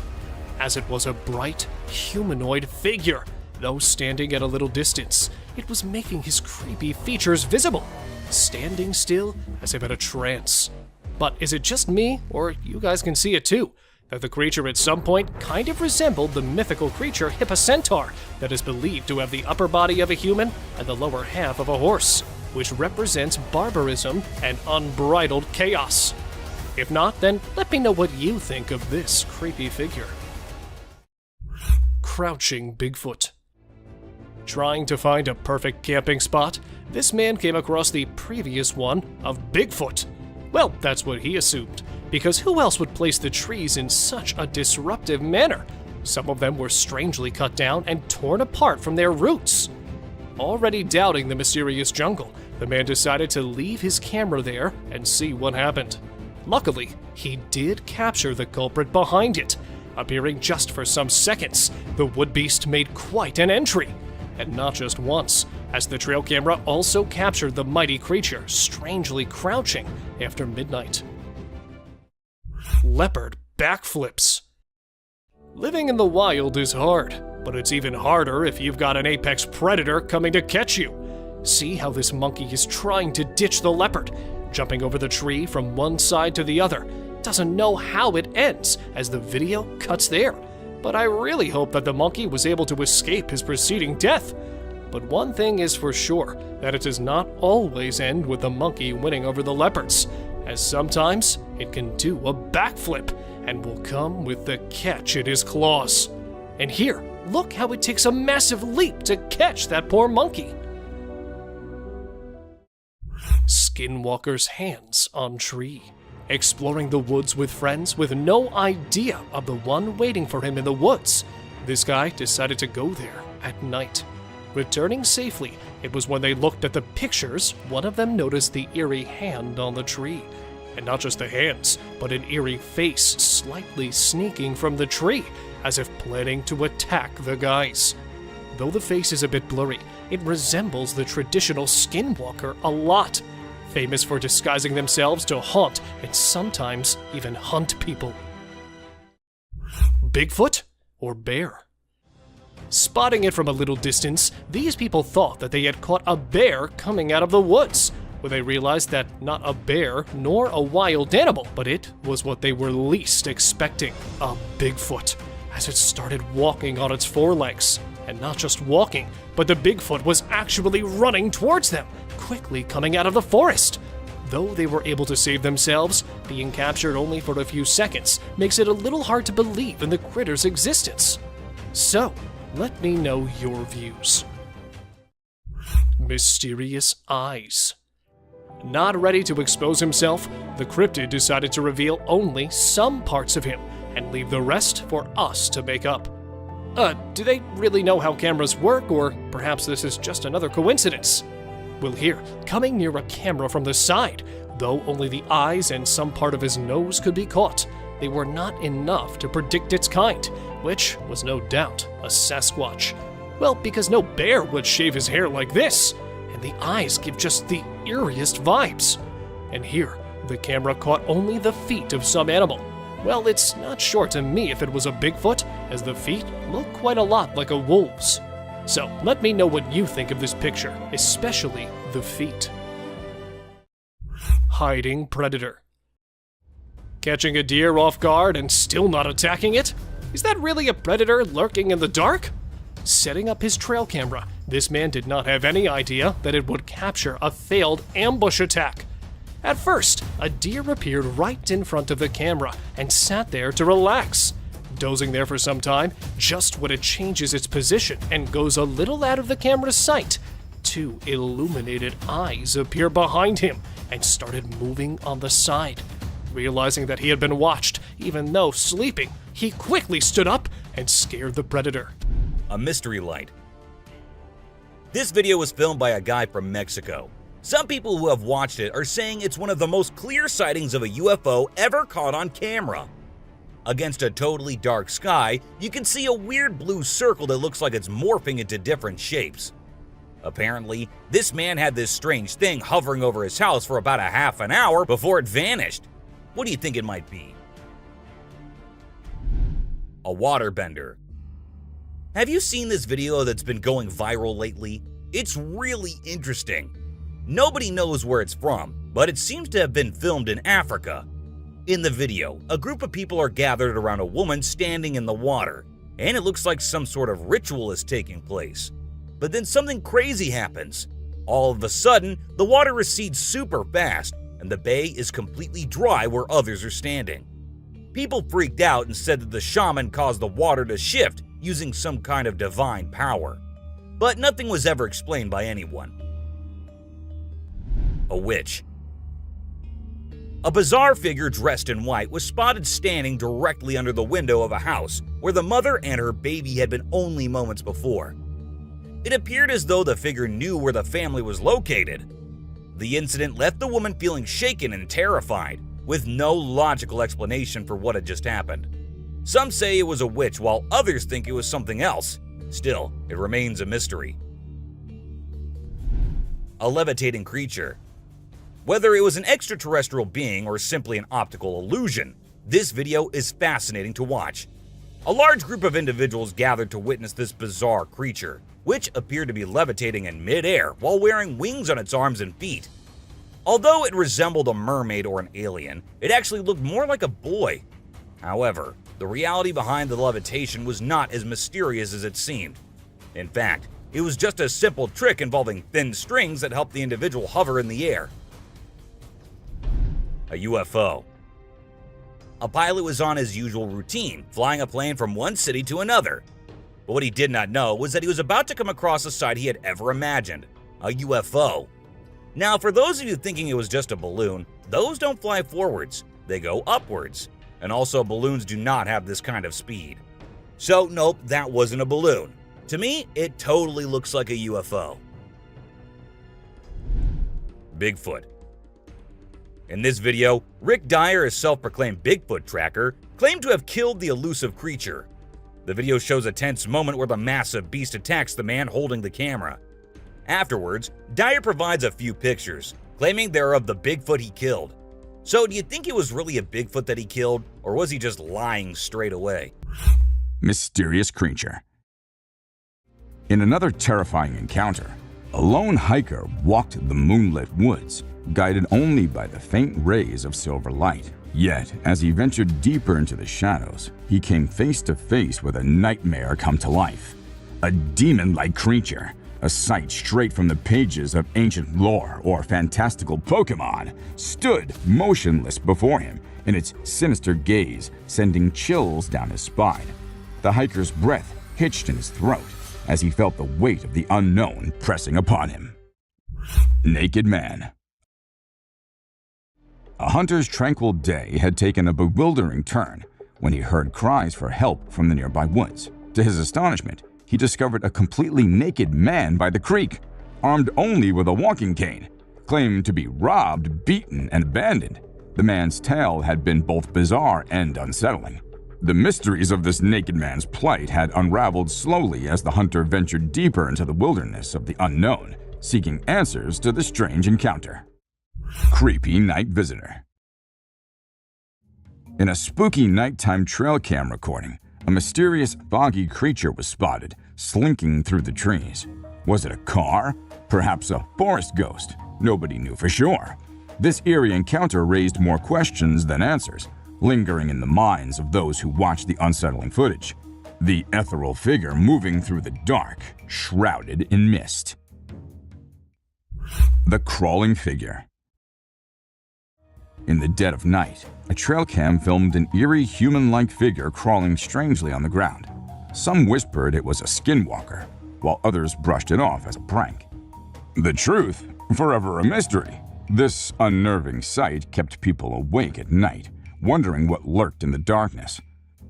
as it was a bright, humanoid figure. Though standing at a little distance, it was making his creepy features visible, standing still as if in a trance. But is it just me, or you guys can see it too, that the creature at some point kind of resembled the mythical creature Hippocentaur that is believed to have the upper body of a human and the lower half of a horse, which represents barbarism and unbridled chaos? If not, then let me know what you think of this creepy figure. Crouching Bigfoot. Trying to find a perfect camping spot, this man came across the previous one of Bigfoot. Well, that's what he assumed, because who else would place the trees in such a disruptive manner? Some of them were strangely cut down and torn apart from their roots. Already doubting the mysterious jungle, the man decided to leave his camera there and see what happened. Luckily, he did capture the culprit behind it. Appearing just for some seconds, the wood beast made quite an entry. And not just once, as the trail camera also captured the mighty creature strangely crouching after midnight. Leopard backflips. Living in the wild is hard, but it's even harder if you've got an apex predator coming to catch you. See how this monkey is trying to ditch the leopard, jumping over the tree from one side to the other. Doesn't know how it ends as the video cuts there, but I really hope that the monkey was able to escape his preceding death. But one thing is for sure, that it does not always end with the monkey winning over the leopards, as sometimes it can do a backflip and will come with the catch in his claws. And here, look how it takes a massive leap to catch that poor monkey. Skinwalker's hands on tree. Exploring the woods with friends with no idea of the one waiting for him in the woods, this guy decided to go there at night. Returning safely, it was when they looked at the pictures, one of them noticed the eerie hand on the tree. And not just the hands, but an eerie face slightly sneaking from the tree, as if planning to attack the guys. Though the face is a bit blurry, it resembles the traditional skinwalker a lot, famous for disguising themselves to haunt and sometimes even hunt people. Bigfoot or bear? Spotting it from a little distance, these people thought that they had caught a bear coming out of the woods, when they realized that not a bear nor a wild animal, but it was what they were least expecting, a Bigfoot, as it started walking on its forelegs. And not just walking, but the Bigfoot was actually running towards them, quickly coming out of the forest. Though they were able to save themselves, being captured only for a few seconds makes it a little hard to believe in the critter's existence. So, let me know your views. Mysterious eyes. Not ready to expose himself, the cryptid decided to reveal only some parts of him and leave the rest for us to make up. Do they really know how cameras work, or perhaps this is just another coincidence? Well, here, coming near a camera from the side, though only the eyes and some part of his nose could be caught, they were not enough to predict its kind, which was no doubt a Sasquatch. Well, because no bear would shave his hair like this, and the eyes give just the eeriest vibes. And here, the camera caught only the feet of some animal. Well, it's not sure to me if it was a Bigfoot, as the feet look quite a lot like a wolf's. So let me know what you think of this picture, especially the feet. Hiding predator. Catching a deer off guard and still not attacking it? Is that really a predator lurking in the dark? Setting up his trail camera, this man did not have any idea that it would capture a failed ambush attack. At first, a deer appeared right in front of the camera and sat there to relax. Dozing there for some time, just when it changes its position and goes a little out of the camera's sight, two illuminated eyes appear behind him and started moving on the side. Realizing that he had been watched, even though sleeping, he quickly stood up and scared the predator. A mystery light. This video was filmed by a guy from Mexico. Some people who have watched it are saying it's one of the most clear sightings of a UFO ever caught on camera. Against a totally dark sky, you can see a weird blue circle that looks like it's morphing into different shapes. Apparently, this man had this strange thing hovering over his house for about a half an hour before it vanished. What do you think it might be? A waterbender. Have you seen this video that's been going viral lately? It's really interesting. Nobody knows where it's from, but it seems to have been filmed in Africa. In the video, a group of people are gathered around a woman standing in the water, and it looks like some sort of ritual is taking place. But then something crazy happens. All of a sudden, the water recedes super fast, and the bay is completely dry where others are standing. People freaked out and said that the shaman caused the water to shift using some kind of divine power. But nothing was ever explained by anyone. A witch. A bizarre figure dressed in white was spotted standing directly under the window of a house where the mother and her baby had been only moments before. It appeared as though the figure knew where the family was located. The incident left the woman feeling shaken and terrified, with no logical explanation for what had just happened. Some say it was a witch, while others think it was something else. Still, it remains a mystery. A levitating creature. Whether it was an extraterrestrial being or simply an optical illusion, this video is fascinating to watch. A large group of individuals gathered to witness this bizarre creature, which appeared to be levitating in midair while wearing wings on its arms and feet. Although it resembled a mermaid or an alien, it actually looked more like a boy. However, the reality behind the levitation was not as mysterious as it seemed. In fact, it was just a simple trick involving thin strings that helped the individual hover in the air. A UFO. A pilot was on his usual routine, flying a plane from one city to another. But what he did not know was that he was about to come across a sight he had ever imagined, a UFO. Now, for those of you thinking it was just a balloon, those don't fly forwards, they go upwards. And also, balloons do not have this kind of speed. So, nope, that wasn't a balloon. To me, it totally looks like a UFO. Bigfoot. In this video, Rick Dyer, a self-proclaimed Bigfoot tracker, claimed to have killed the elusive creature. The video shows a tense moment where the massive beast attacks the man holding the camera. Afterwards, Dyer provides a few pictures, claiming they're of the Bigfoot he killed. So do you think it was really a Bigfoot that he killed, or was he just lying straight away? Mysterious creature. In another terrifying encounter, a lone hiker walked the moonlit woods, guided only by the faint rays of silver light. Yet, as he ventured deeper into the shadows, he came face to face with a nightmare come to life. A demon-like creature, a sight straight from the pages of ancient lore or fantastical Pokemon, stood motionless before him, in its sinister gaze sending chills down his spine. The hiker's breath hitched in his throat as he felt the weight of the unknown pressing upon him. Naked man. A hunter's tranquil day had taken a bewildering turn when he heard cries for help from the nearby woods. To his astonishment, he discovered a completely naked man by the creek, armed only with a walking cane, claimed to be robbed, beaten, and abandoned. The man's tale had been both bizarre and unsettling. The mysteries of this naked man's plight had unraveled slowly as the hunter ventured deeper into the wilderness of the unknown, seeking answers to the strange encounter. Creepy Night Visitor. In a spooky nighttime trail cam recording, a mysterious, foggy creature was spotted, slinking through the trees. Was it a car? Perhaps a forest ghost? Nobody knew for sure. This eerie encounter raised more questions than answers, lingering in the minds of those who watched the unsettling footage. The ethereal figure moving through the dark, shrouded in mist. The crawling figure. In the dead of night, a trail cam filmed an eerie human-like figure crawling strangely on the ground. Some whispered it was a skinwalker, while others brushed it off as a prank. The truth, forever a mystery. This unnerving sight kept people awake at night, wondering what lurked in the darkness.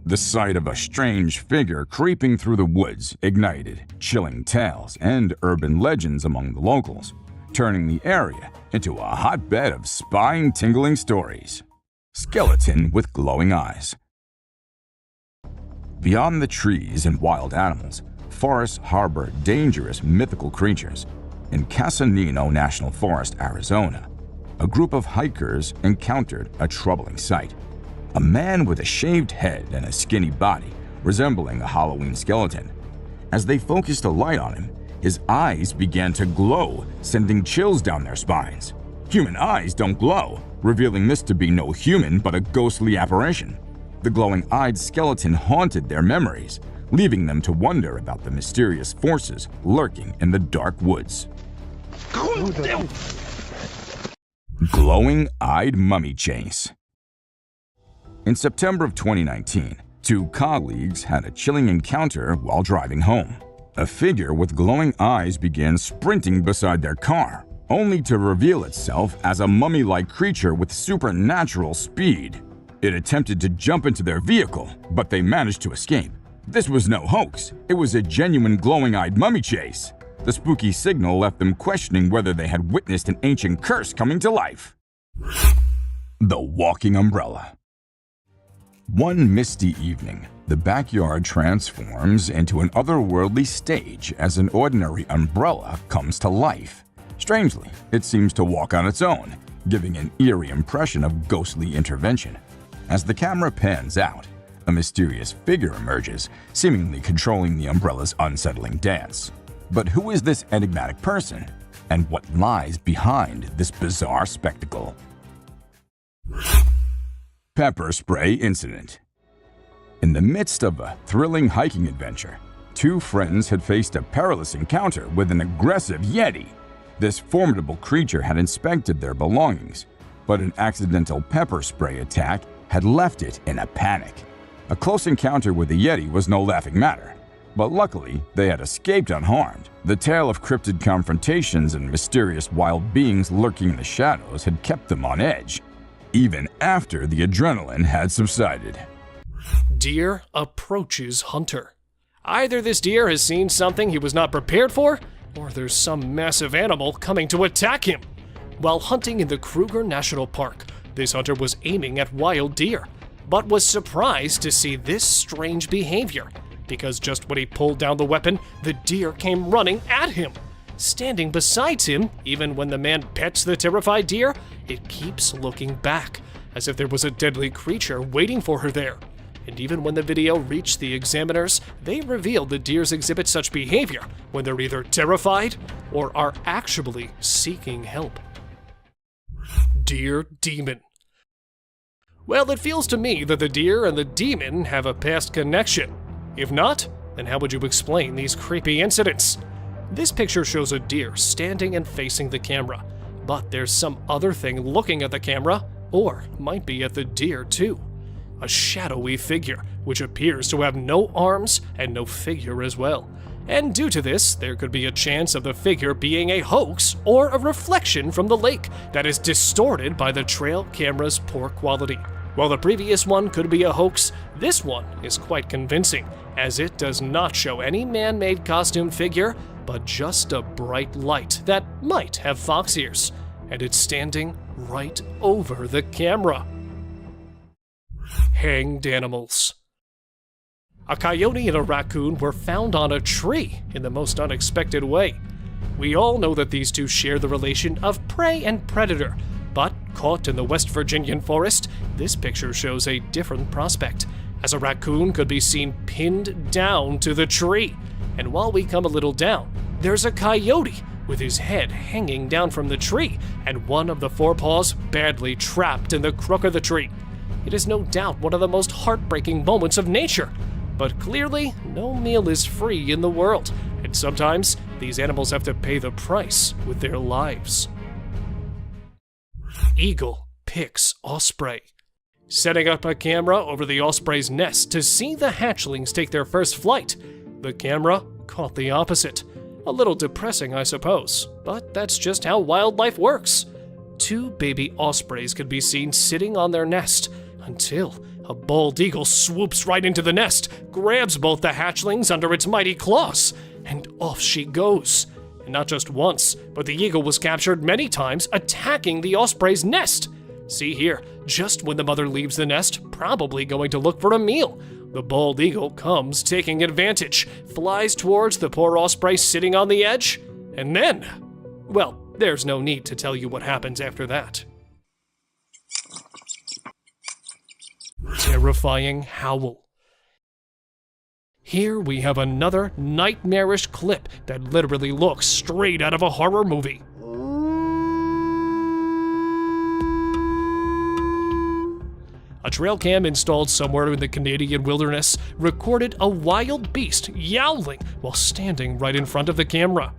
The sight of a strange figure creeping through the woods ignited chilling tales and urban legends among the locals, turning the area into a hotbed of spine-tingling stories. Skeleton with glowing eyes. Beyond the trees and wild animals, forests harbor dangerous mythical creatures. In Casanino National Forest, Arizona, a group of hikers encountered a troubling sight. A man with a shaved head and a skinny body, resembling a Halloween skeleton. As they focused a light on him, his eyes began to glow, sending chills down their spines. Human eyes don't glow, revealing this to be no human but a ghostly apparition. The glowing-eyed skeleton haunted their memories, leaving them to wonder about the mysterious forces lurking in the dark woods. Glowing-eyed mummy chase. In September of 2019, two colleagues had a chilling encounter while driving home. A figure with glowing eyes began sprinting beside their car, only to reveal itself as a mummy-like creature with supernatural speed. It attempted to jump into their vehicle, but they managed to escape. This was no hoax. It was a genuine glowing-eyed mummy chase. The spooky signal left them questioning whether they had witnessed an ancient curse coming to life. The walking umbrella. One misty evening, the backyard transforms into an otherworldly stage as an ordinary umbrella comes to life. Strangely, it seems to walk on its own, giving an eerie impression of ghostly intervention. As the camera pans out, a mysterious figure emerges, seemingly controlling the umbrella's unsettling dance. But who is this enigmatic person, and what lies behind this bizarre spectacle? Pepper spray incident. In the midst of a thrilling hiking adventure, two friends had faced a perilous encounter with an aggressive Yeti. This formidable creature had inspected their belongings, but an accidental pepper spray attack had left it in a panic. A close encounter with the Yeti was no laughing matter, but luckily they had escaped unharmed. The tale of cryptid confrontations and mysterious wild beings lurking in the shadows had kept them on edge, even after the adrenaline had subsided. Deer approaches hunter. Either this deer has seen something he was not prepared for, or there's some massive animal coming to attack him. While hunting in the Kruger National Park, this hunter was aiming at wild deer, but was surprised to see this strange behavior, because just when he pulled down the weapon, the deer came running at him. Standing beside him, even when the man pets the terrified deer, it keeps looking back, as if there was a deadly creature waiting for her there. And even when the video reached the examiners, they revealed the deers exhibit such behavior when they're either terrified or are actually seeking help. Deer Demon. Well, it feels to me that the deer and the demon have a past connection. If not, then how would you explain these creepy incidents? This picture shows a deer standing and facing the camera, but there's some other thing looking at the camera, or might be at the deer too. A shadowy figure, which appears to have no arms and no figure as well. And due to this, there could be a chance of the figure being a hoax or a reflection from the lake that is distorted by the trail camera's poor quality. While the previous one could be a hoax, this one is quite convincing, as it does not show any man-made costume figure, but just a bright light that might have fox ears, and it's standing right over the camera. Hanged animals. A coyote and a raccoon were found on a tree in the most unexpected way. We all know that these two share the relation of prey and predator, but caught in the West Virginian forest, this picture shows a different prospect, as a raccoon could be seen pinned down to the tree. And while we come a little down, there's a coyote with his head hanging down from the tree and one of the forepaws badly trapped in the crook of the tree. It is no doubt one of the most heartbreaking moments of nature. But clearly, no meal is free in the world, and sometimes these animals have to pay the price with their lives. Eagle picks osprey. Setting up a camera over the osprey's nest to see the hatchlings take their first flight, the camera caught the opposite. A little depressing, I suppose, but that's just how wildlife works. Two baby ospreys could be seen sitting on their nest until a bald eagle swoops right into the nest, grabs both the hatchlings under its mighty claws, and off she goes. And not just once, but the eagle was captured many times attacking the osprey's nest. See here, just when the mother leaves the nest, probably going to look for a meal, the bald eagle comes taking advantage, flies towards the poor osprey sitting on the edge, and then, well, there's no need to tell you what happens after that. Terrifying howl. Here we have another nightmarish clip that literally looks straight out of a horror movie. A trail cam installed somewhere in the Canadian wilderness recorded a wild beast yowling while standing right in front of the camera.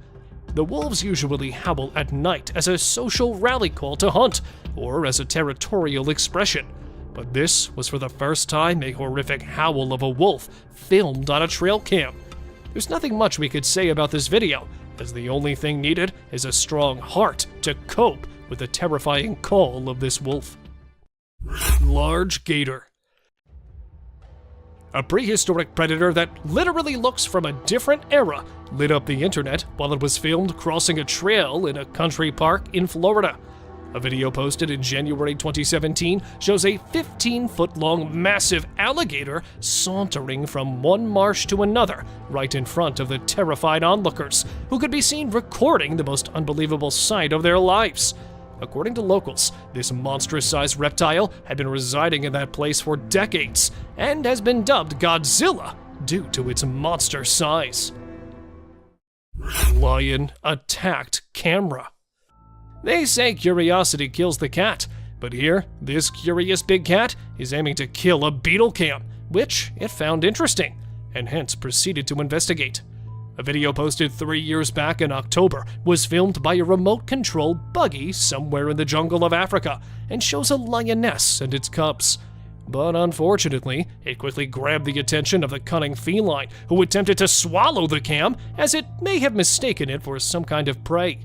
The wolves usually howl at night as a social rally call to hunt, or as a territorial expression. But this was for the first time a horrific howl of a wolf filmed on a trail cam. There's nothing much we could say about this video, as the only thing needed is a strong heart to cope with the terrifying call of this wolf. Large gator. A prehistoric predator that literally looks from a different era lit up the internet while it was filmed crossing a trail in a country park in Florida. A video posted in January 2017 shows a 15-foot-long massive alligator sauntering from one marsh to another right in front of the terrified onlookers, who could be seen recording the most unbelievable sight of their lives. According to locals, this monstrous-sized reptile had been residing in that place for decades and has been dubbed Godzilla due to its monster size. Lion attacked camera. They say curiosity kills the cat, but here, this curious big cat is aiming to kill a beetle cam, which it found interesting, and hence proceeded to investigate. A video posted 3 years back in October was filmed by a remote-controlled buggy somewhere in the jungle of Africa and shows a lioness and its cubs. But unfortunately, it quickly grabbed the attention of the cunning feline, who attempted to swallow the cam as it may have mistaken it for some kind of prey.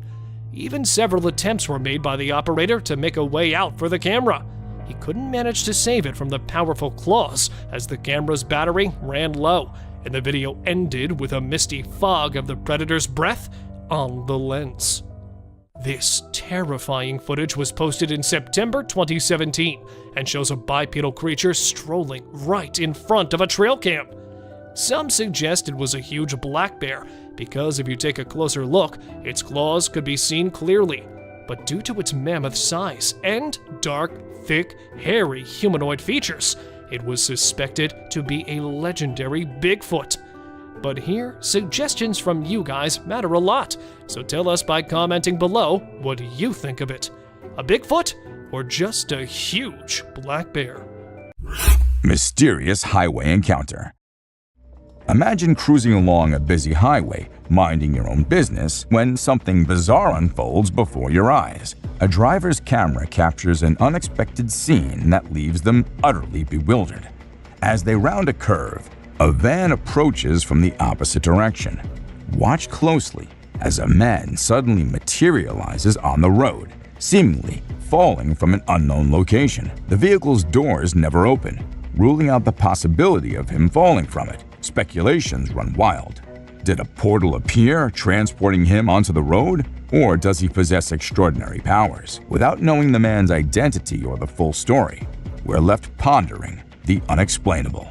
Even several attempts were made by the operator to make a way out for the camera. He couldn't manage to save it from the powerful claws as the camera's battery ran low, and the video ended with a misty fog of the predator's breath on the lens. This terrifying footage was posted in September 2017 and shows a bipedal creature strolling right in front of a trail cam. Some suggest it was a huge black bear, because if you take a closer look, its claws could be seen clearly. But due to its mammoth size and dark, thick, hairy humanoid features, it was suspected to be a legendary Bigfoot. But here, suggestions from you guys matter a lot, so tell us by commenting below what you think of it. A Bigfoot or just a huge black bear? Mysterious highway encounter. Imagine cruising along a busy highway, minding your own business, when something bizarre unfolds before your eyes. A driver's camera captures an unexpected scene that leaves them utterly bewildered. As they round a curve, a van approaches from the opposite direction. Watch closely as a man suddenly materializes on the road, seemingly falling from an unknown location. The vehicle's doors never open, ruling out the possibility of him falling from it. Speculations run wild. Did a portal appear, transporting him onto the road? Or does he possess extraordinary powers? Without knowing the man's identity or the full story, we're left pondering the unexplainable.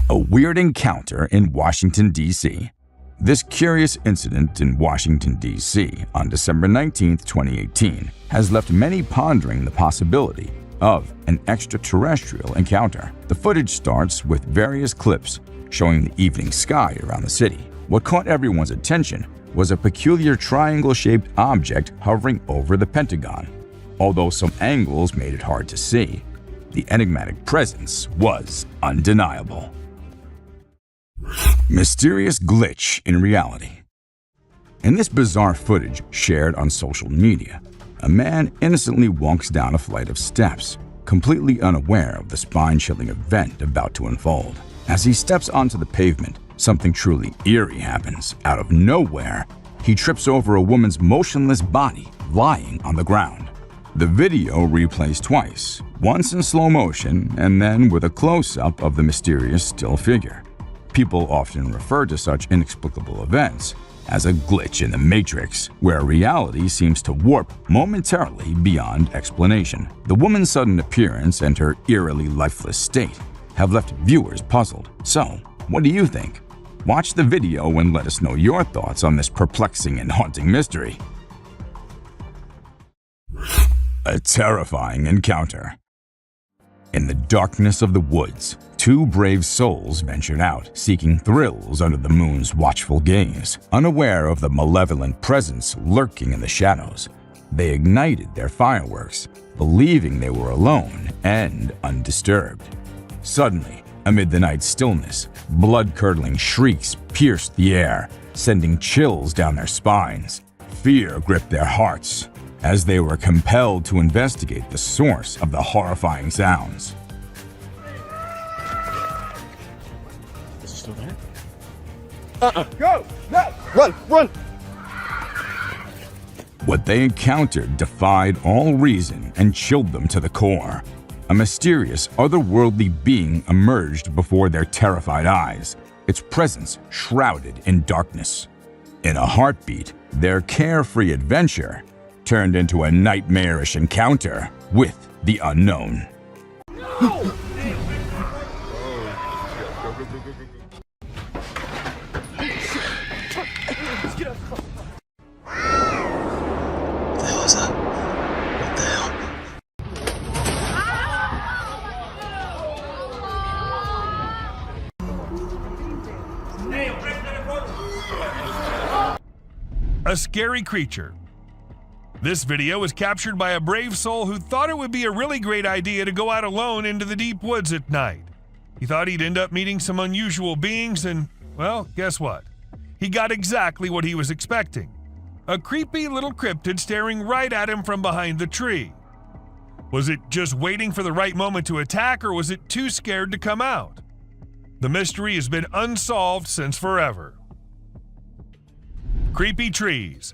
A weird encounter in Washington, D.C. This curious incident in Washington, D.C. on December 19, 2018 has left many pondering the possibility of an extraterrestrial encounter. The footage starts with various clips showing the evening sky around the city. What caught everyone's attention was a peculiar triangle-shaped object hovering over the Pentagon. Although some angles made it hard to see, the enigmatic presence was undeniable. Mysterious glitch in reality. In this bizarre footage shared on social media, a man innocently walks down a flight of steps, completely unaware of the spine-chilling event about to unfold. As he steps onto the pavement, something truly eerie happens. Out of nowhere, he trips over a woman's motionless body lying on the ground. The video replays twice, once in slow motion and then with a close-up of the mysterious still figure. People often refer to such inexplicable events as a glitch in the matrix, where reality seems to warp momentarily beyond explanation. The woman's sudden appearance and her eerily lifeless state have left viewers puzzled. So, what do you think? Watch the video and let us know your thoughts on this perplexing and haunting mystery. A terrifying encounter. In the darkness of the woods, two brave souls ventured out, seeking thrills under the moon's watchful gaze. Unaware of the malevolent presence lurking in the shadows, they ignited their fireworks, believing they were alone and undisturbed. Suddenly, amid the night's stillness, blood-curdling shrieks pierced the air, sending chills down their spines. Fear gripped their hearts as they were compelled to investigate the source of the horrifying sounds. Is it still there? Go! No! Run! Run! What they encountered defied all reason and chilled them to the core. A mysterious, otherworldly being emerged before their terrified eyes, its presence shrouded in darkness. In a heartbeat, their carefree adventure turned into a nightmarish encounter with the unknown. A scary creature. This video was captured by a brave soul who thought it would be a really great idea to go out alone into the deep woods at night. He thought he'd end up meeting some unusual beings and, well, guess what? He got exactly what he was expecting. A creepy little cryptid staring right at him from behind the tree. Was it just waiting for the right moment to attack, or was it too scared to come out? The mystery has been unsolved since forever. Creepy trees.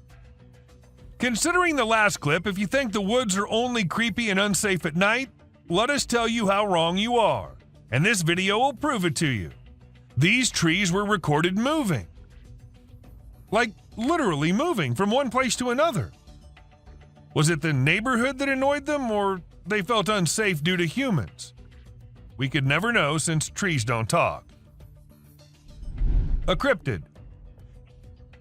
Considering the last clip, if you think the woods are only creepy and unsafe at night, let us tell you how wrong you are, and this video will prove it to you. These trees were recorded moving. Like, literally moving from one place to another. Was it the neighborhood that annoyed them, or they felt unsafe due to humans? We could never know since trees don't talk. A cryptid.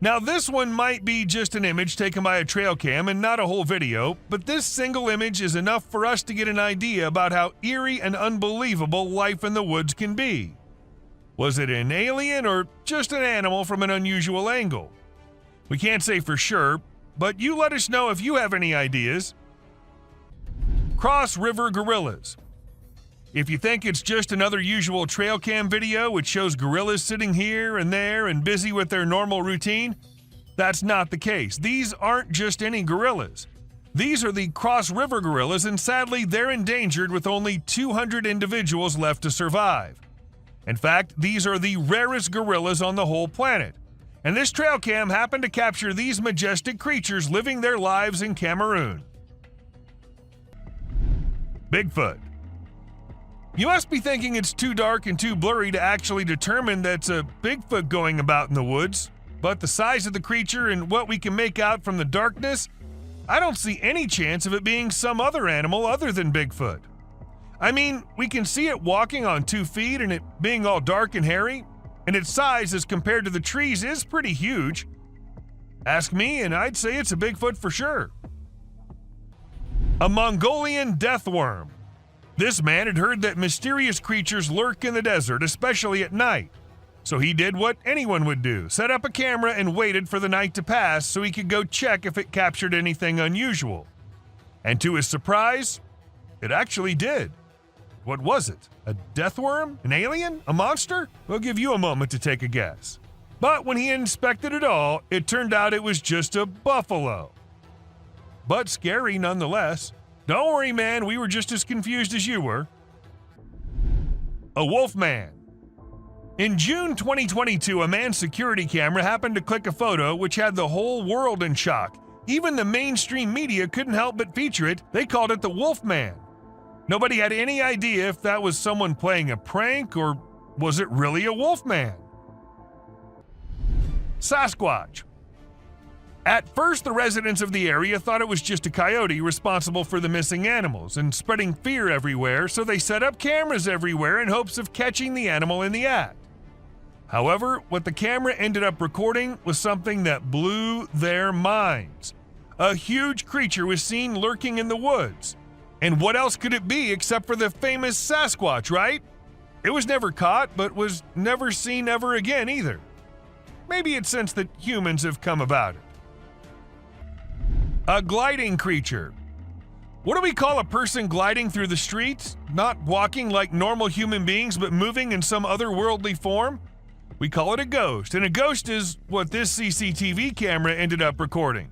Now this one might be just an image taken by a trail cam and not a whole video, but this single image is enough for us to get an idea about how eerie and unbelievable life in the woods can be. Was it an alien or just an animal from an unusual angle? We can't say for sure, but you let us know if you have any ideas. Cross River Gorillas. If you think it's just another usual trail cam video which shows gorillas sitting here and there and busy with their normal routine, that's not the case. These aren't just any gorillas. These are the Cross River gorillas, and sadly they're endangered with only 200 individuals left to survive. In fact, these are the rarest gorillas on the whole planet, and this trail cam happened to capture these majestic creatures living their lives in Cameroon. Bigfoot. You must be thinking it's too dark and too blurry to actually determine that's a Bigfoot going about in the woods, but the size of the creature and what we can make out from the darkness, I don't see any chance of it being some other animal other than Bigfoot. I mean, we can see it walking on 2 feet and it being all dark and hairy, and its size as compared to the trees is pretty huge. Ask me and I'd say it's a Bigfoot for sure. A Mongolian death worm. This man had heard that mysterious creatures lurk in the desert, especially at night. So he did what anyone would do, set up a camera and waited for the night to pass so he could go check if it captured anything unusual. And to his surprise, it actually did. What was it? A death worm? An alien? A monster? We'll give you a moment to take a guess. But when he inspected it all, it turned out it was just a buffalo. But scary nonetheless. Don't worry, man, we were just as confused as you were. A wolf man. In June 2022, a man's security camera happened to click a photo which had the whole world in shock. Even the mainstream media couldn't help but feature it. They called it the Wolf Man. Nobody had any idea if that was someone playing a prank or was it really a wolf man. Sasquatch. At first, the residents of the area thought it was just a coyote responsible for the missing animals and spreading fear everywhere, so they set up cameras everywhere in hopes of catching the animal in the act. However, what the camera ended up recording was something that blew their minds. A huge creature was seen lurking in the woods. And what else could it be except for the famous Sasquatch, right? It was never caught, but was never seen ever again either. Maybe it's since that humans have come about it. A gliding creature. What do we call a person gliding through the streets? Not walking like normal human beings, but moving in some otherworldly form? We call it a ghost, and a ghost is what this CCTV camera ended up recording.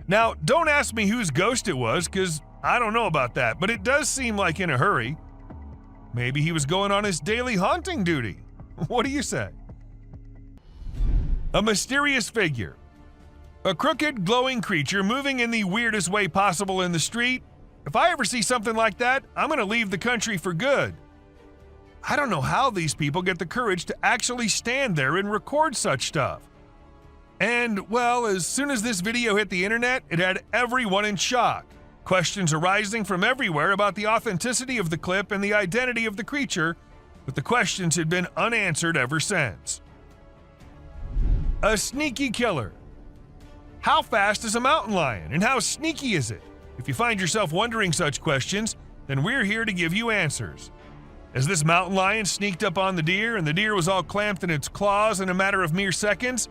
Now, don't ask me whose ghost it was, because I don't know about that, but it does seem like in a hurry. Maybe he was going on his daily haunting duty. What do you say? A mysterious figure. A crooked, glowing creature moving in the weirdest way possible in the street. If I ever see something like that, I'm going to leave the country for good. I don't know how these people get the courage to actually stand there and record such stuff. And, well, as soon as this video hit the internet, it had everyone in shock. Questions arising from everywhere about the authenticity of the clip and the identity of the creature, but the questions had been unanswered ever since. A sneaky killer. How fast is a mountain lion, and how sneaky is it? If you find yourself wondering such questions, then we're here to give you answers. As this mountain lion sneaked up on the deer, and the deer was all clamped in its claws in a matter of mere seconds,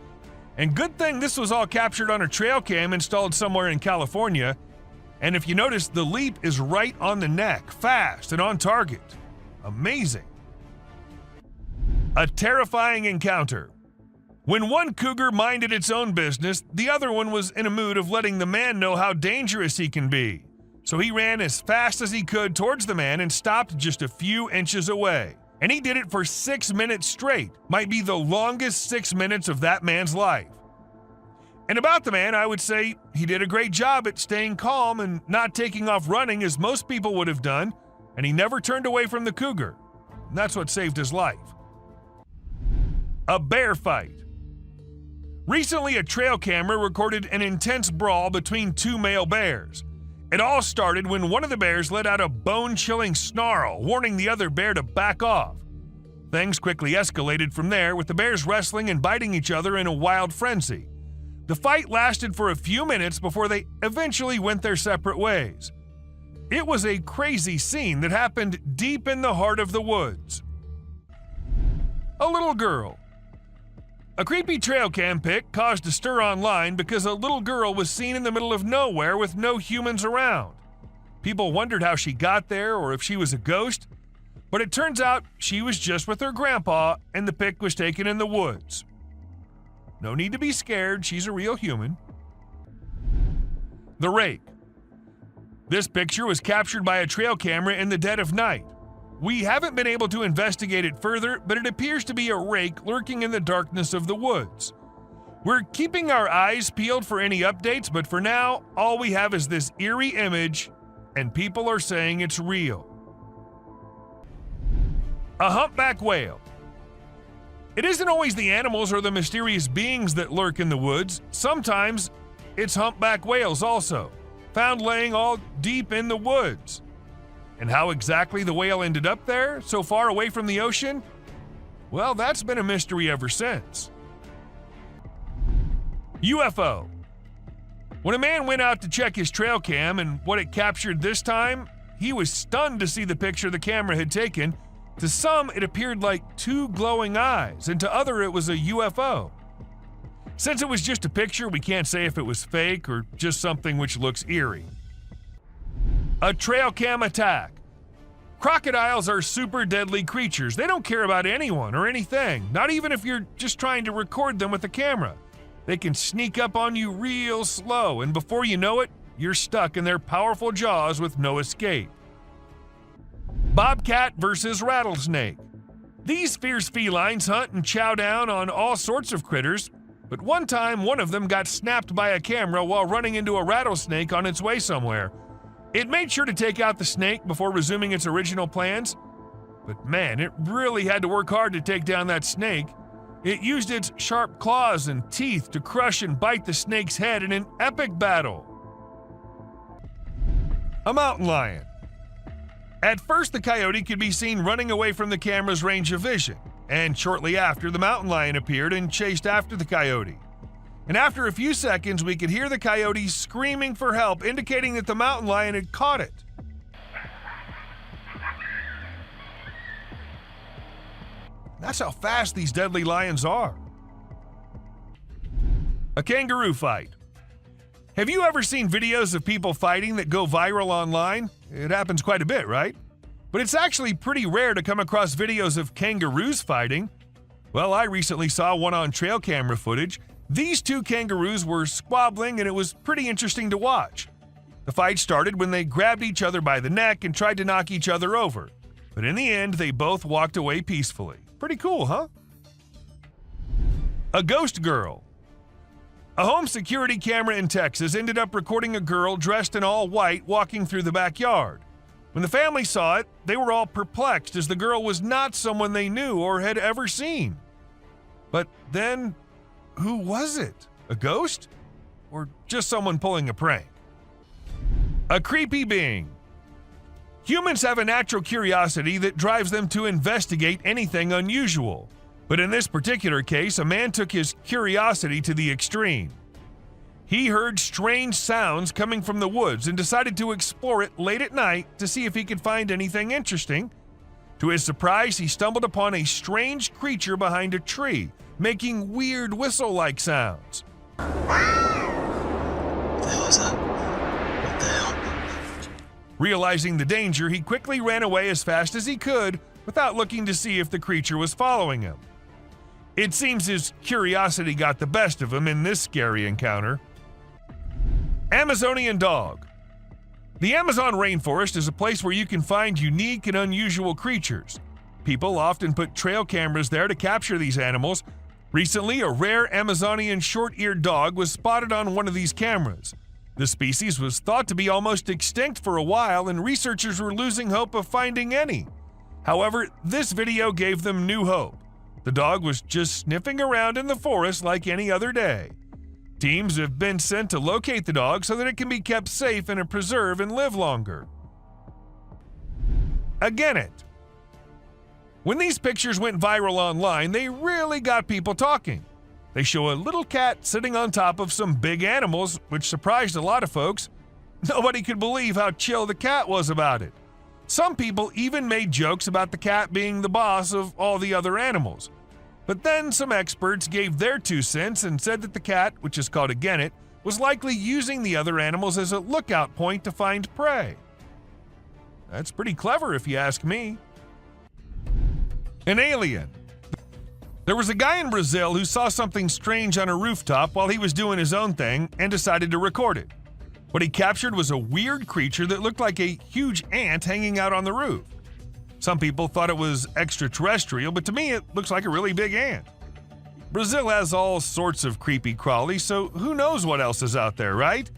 and good thing this was all captured on a trail cam installed somewhere in California, and if you notice, the leap is right on the neck, fast and on target. Amazing. A terrifying encounter. When one cougar minded its own business, the other one was in a mood of letting the man know how dangerous he can be. So he ran as fast as he could towards the man and stopped just a few inches away. And he did it for 6 minutes straight. Might be the longest 6 minutes of that man's life. And about the man, I would say he did a great job at staying calm and not taking off running as most people would have done, and he never turned away from the cougar. And that's what saved his life. A bear fight. Recently, a trail camera recorded an intense brawl between 2 male bears. It all started when one of the bears let out a bone-chilling snarl, warning the other bear to back off. Things quickly escalated from there, with the bears wrestling and biting each other in a wild frenzy. The fight lasted for a few minutes before they eventually went their separate ways. It was a crazy scene that happened deep in the heart of the woods. A little girl. A creepy trail cam pic caused a stir online because a little girl was seen in the middle of nowhere with no humans around. People wondered how she got there or if she was a ghost, but it turns out she was just with her grandpa and the pic was taken in the woods. No need to be scared, she's a real human. The rake. This picture was captured by a trail camera in the dead of night. We haven't been able to investigate it further, but it appears to be a rake lurking in the darkness of the woods. We're keeping our eyes peeled for any updates, but for now, all we have is this eerie image, and people are saying it's real. A humpback whale. It isn't always the animals or the mysterious beings that lurk in the woods. Sometimes it's humpback whales also, found laying all deep in the woods. And how exactly the whale ended up there, so far away from the ocean? Well, that's been a mystery ever since. UFO. When a man went out to check his trail cam and what it captured this time, he was stunned to see the picture the camera had taken. To some, it appeared like two glowing eyes, and to others, it was a UFO. Since it was just a picture, we can't say if it was fake or just something which looks eerie. A trail cam attack. Crocodiles are super deadly creatures. They don't care about anyone or anything, not even if you're just trying to record them with a camera. They can sneak up on you real slow, and before you know it, you're stuck in their powerful jaws with no escape. Bobcat versus rattlesnake. These fierce felines hunt and chow down on all sorts of critters, but one time one of them got snapped by a camera while running into a rattlesnake on its way somewhere. It made sure to take out the snake before resuming its original plans, but man, it really had to work hard to take down that snake. It used its sharp claws and teeth to crush and bite the snake's head in an epic battle. A mountain lion. At first, the coyote could be seen running away from the camera's range of vision, and shortly after, the mountain lion appeared and chased after the coyote. And after a few seconds, we could hear the coyote screaming for help, indicating that the mountain lion had caught it. That's how fast these deadly lions are. A kangaroo fight. Have you ever seen videos of people fighting that go viral online? It happens quite a bit, right? But it's actually pretty rare to come across videos of kangaroos fighting. Well, I recently saw one on trail camera footage. These two kangaroos were squabbling and it was pretty interesting to watch. The fight started when they grabbed each other by the neck and tried to knock each other over. But in the end, they both walked away peacefully. Pretty cool, huh? A ghost girl. A home security camera in Texas ended up recording a girl dressed in all white walking through the backyard. When the family saw it, they were all perplexed as the girl was not someone they knew or had ever seen. But then, who was it? A ghost? Or just someone pulling a prank? A creepy being. Humans have a natural curiosity that drives them to investigate anything unusual. But in this particular case, a man took his curiosity to the extreme. He heard strange sounds coming from the woods and decided to explore it late at night to see if he could find anything interesting. To his surprise, he stumbled upon a strange creature behind a tree, making weird whistle-like sounds. What the hell is that? What the hell? Realizing the danger, he quickly ran away as fast as he could without looking to see if the creature was following him. It seems his curiosity got the best of him in this scary encounter. Amazonian dog. The Amazon rainforest is a place where you can find unique and unusual creatures. People often put trail cameras there to capture these animals. Recently, a rare Amazonian short-eared dog was spotted on one of these cameras. The species was thought to be almost extinct for a while, and researchers were losing hope of finding any. However, this video gave them new hope. The dog was just sniffing around in the forest like any other day. Teams have been sent to locate the dog so that it can be kept safe in a preserve and live longer. A genet. When these pictures went viral online, they really got people talking. They show a little cat sitting on top of some big animals, which surprised a lot of folks. Nobody could believe how chill the cat was about it. Some people even made jokes about the cat being the boss of all the other animals. But then some experts gave their 2 cents and said that the cat, which is called a genet, was likely using the other animals as a lookout point to find prey. That's pretty clever if you ask me. An alien. There was a guy in Brazil who saw something strange on a rooftop while he was doing his own thing and decided to record it. What he captured was a weird creature that looked like a huge ant hanging out on the roof. Some people thought it was extraterrestrial, but to me it looks like a really big ant. Brazil has all sorts of creepy crawlies, so who knows what else is out there, right?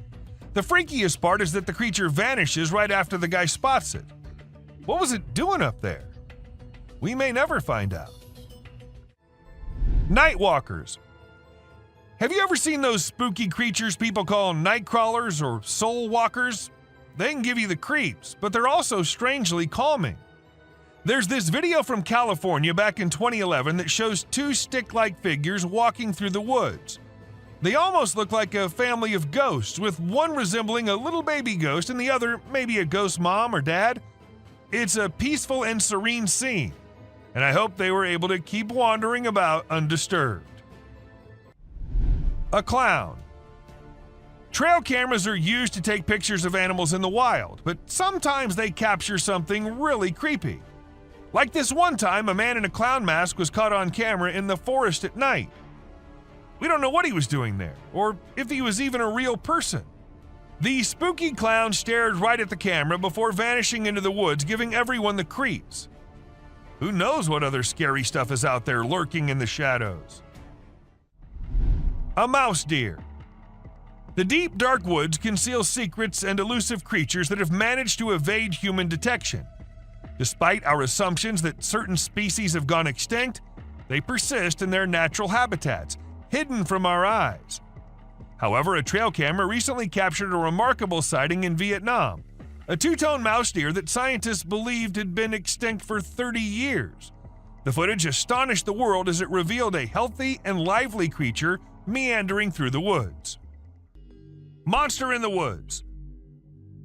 The freakiest part is that the creature vanishes right after the guy spots it. What was it doing up there? We may never find out. Night walkers. Have you ever seen those spooky creatures people call night crawlers or soul walkers? They can give you the creeps, but they're also strangely calming. There's this video from California back in 2011 that shows two stick-like figures walking through the woods. They almost look like a family of ghosts, with one resembling a little baby ghost and the other maybe a ghost mom or dad. It's a peaceful and serene scene, and I hope they were able to keep wandering about undisturbed. A clown. Trail cameras are used to take pictures of animals in the wild, but sometimes they capture something really creepy. Like this one time, a man in a clown mask was caught on camera in the forest at night. We don't know what he was doing there, or if he was even a real person. The spooky clown stared right at the camera before vanishing into the woods, giving everyone the creeps. Who knows what other scary stuff is out there lurking in the shadows? A mouse deer. The deep, dark woods conceal secrets and elusive creatures that have managed to evade human detection. Despite our assumptions that certain species have gone extinct, they persist in their natural habitats, hidden from our eyes. However, a trail camera recently captured a remarkable sighting in Vietnam, a two-tone mouse deer that scientists believed had been extinct for 30 years. The footage astonished the world as it revealed a healthy and lively creature meandering through the woods. Monster in the woods.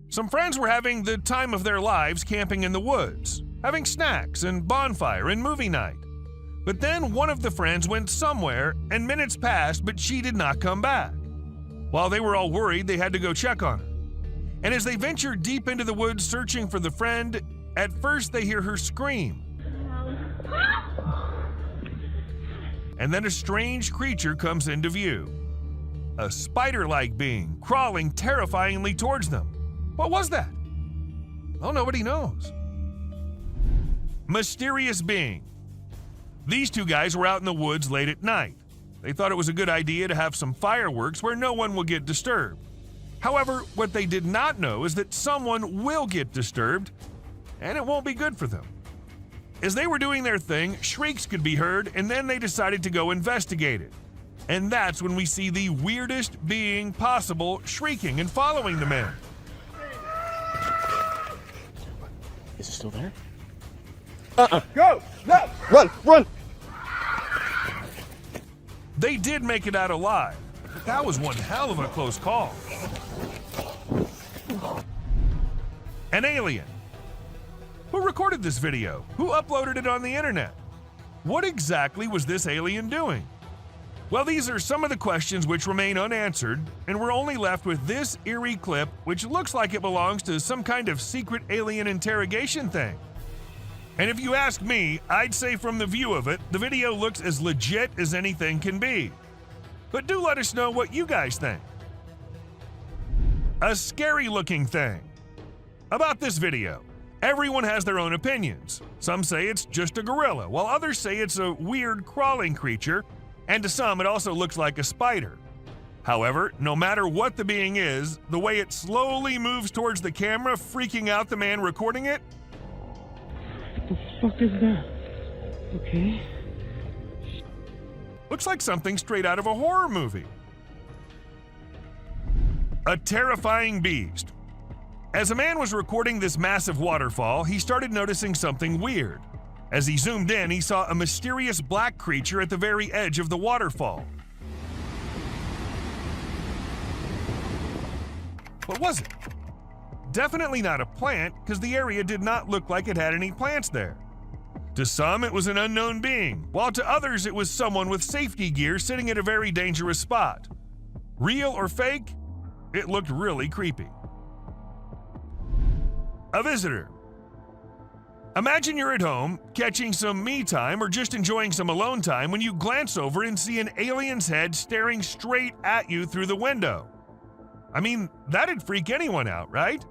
Some friends were having the time of their lives camping in the woods, having snacks and bonfire and movie night. But then one of the friends went somewhere and minutes passed, but she did not come back. While they were all worried, they had to go check on her. And as they ventured deep into the woods searching for the friend, at first they hear her scream. And then a strange creature comes into view. A spider-like being crawling terrifyingly towards them. What was that? Well, nobody knows. Mysterious being. These two guys were out in the woods late at night. They thought it was a good idea to have some fireworks where no one will get disturbed. However, what they did not know is that someone will get disturbed, and it won't be good for them. As they were doing their thing, shrieks could be heard, and then they decided to go investigate it. And that's when we see the weirdest being possible shrieking and following the men. Is it still there? Go! No! Run! Run! They did make it out alive, but that was one hell of a close call. An alien. Who recorded this video? Who uploaded it on the internet? What exactly was this alien doing? Well, these are some of the questions which remain unanswered, and we're only left with this eerie clip, which looks like it belongs to some kind of secret alien interrogation thing. And if you ask me, I'd say from the view of it, the video looks as legit as anything can be. But do let us know what you guys think. A scary looking thing. About this video, everyone has their own opinions. Some say it's just a gorilla, while others say it's a weird crawling creature, and to some it also looks like a spider. However, no matter what the being is, the way it slowly moves towards the camera, freaking out the man recording it, What the fuck is that? Okay. looks like something straight out of a horror movie. A terrifying beast. As a man was recording this massive waterfall, he started noticing something weird. As he zoomed in, he saw a mysterious black creature at the very edge of the waterfall. What was it? Definitely not a plant, because the area did not look like it had any plants there. To some, it was an unknown being, while to others it was someone with safety gear sitting at a very dangerous spot. Real or fake? It looked really creepy. A visitor. Imagine you're at home, catching some me time or just enjoying some alone time when you glance over and see an alien's head staring straight at you through the window. I mean, that'd freak anyone out, right?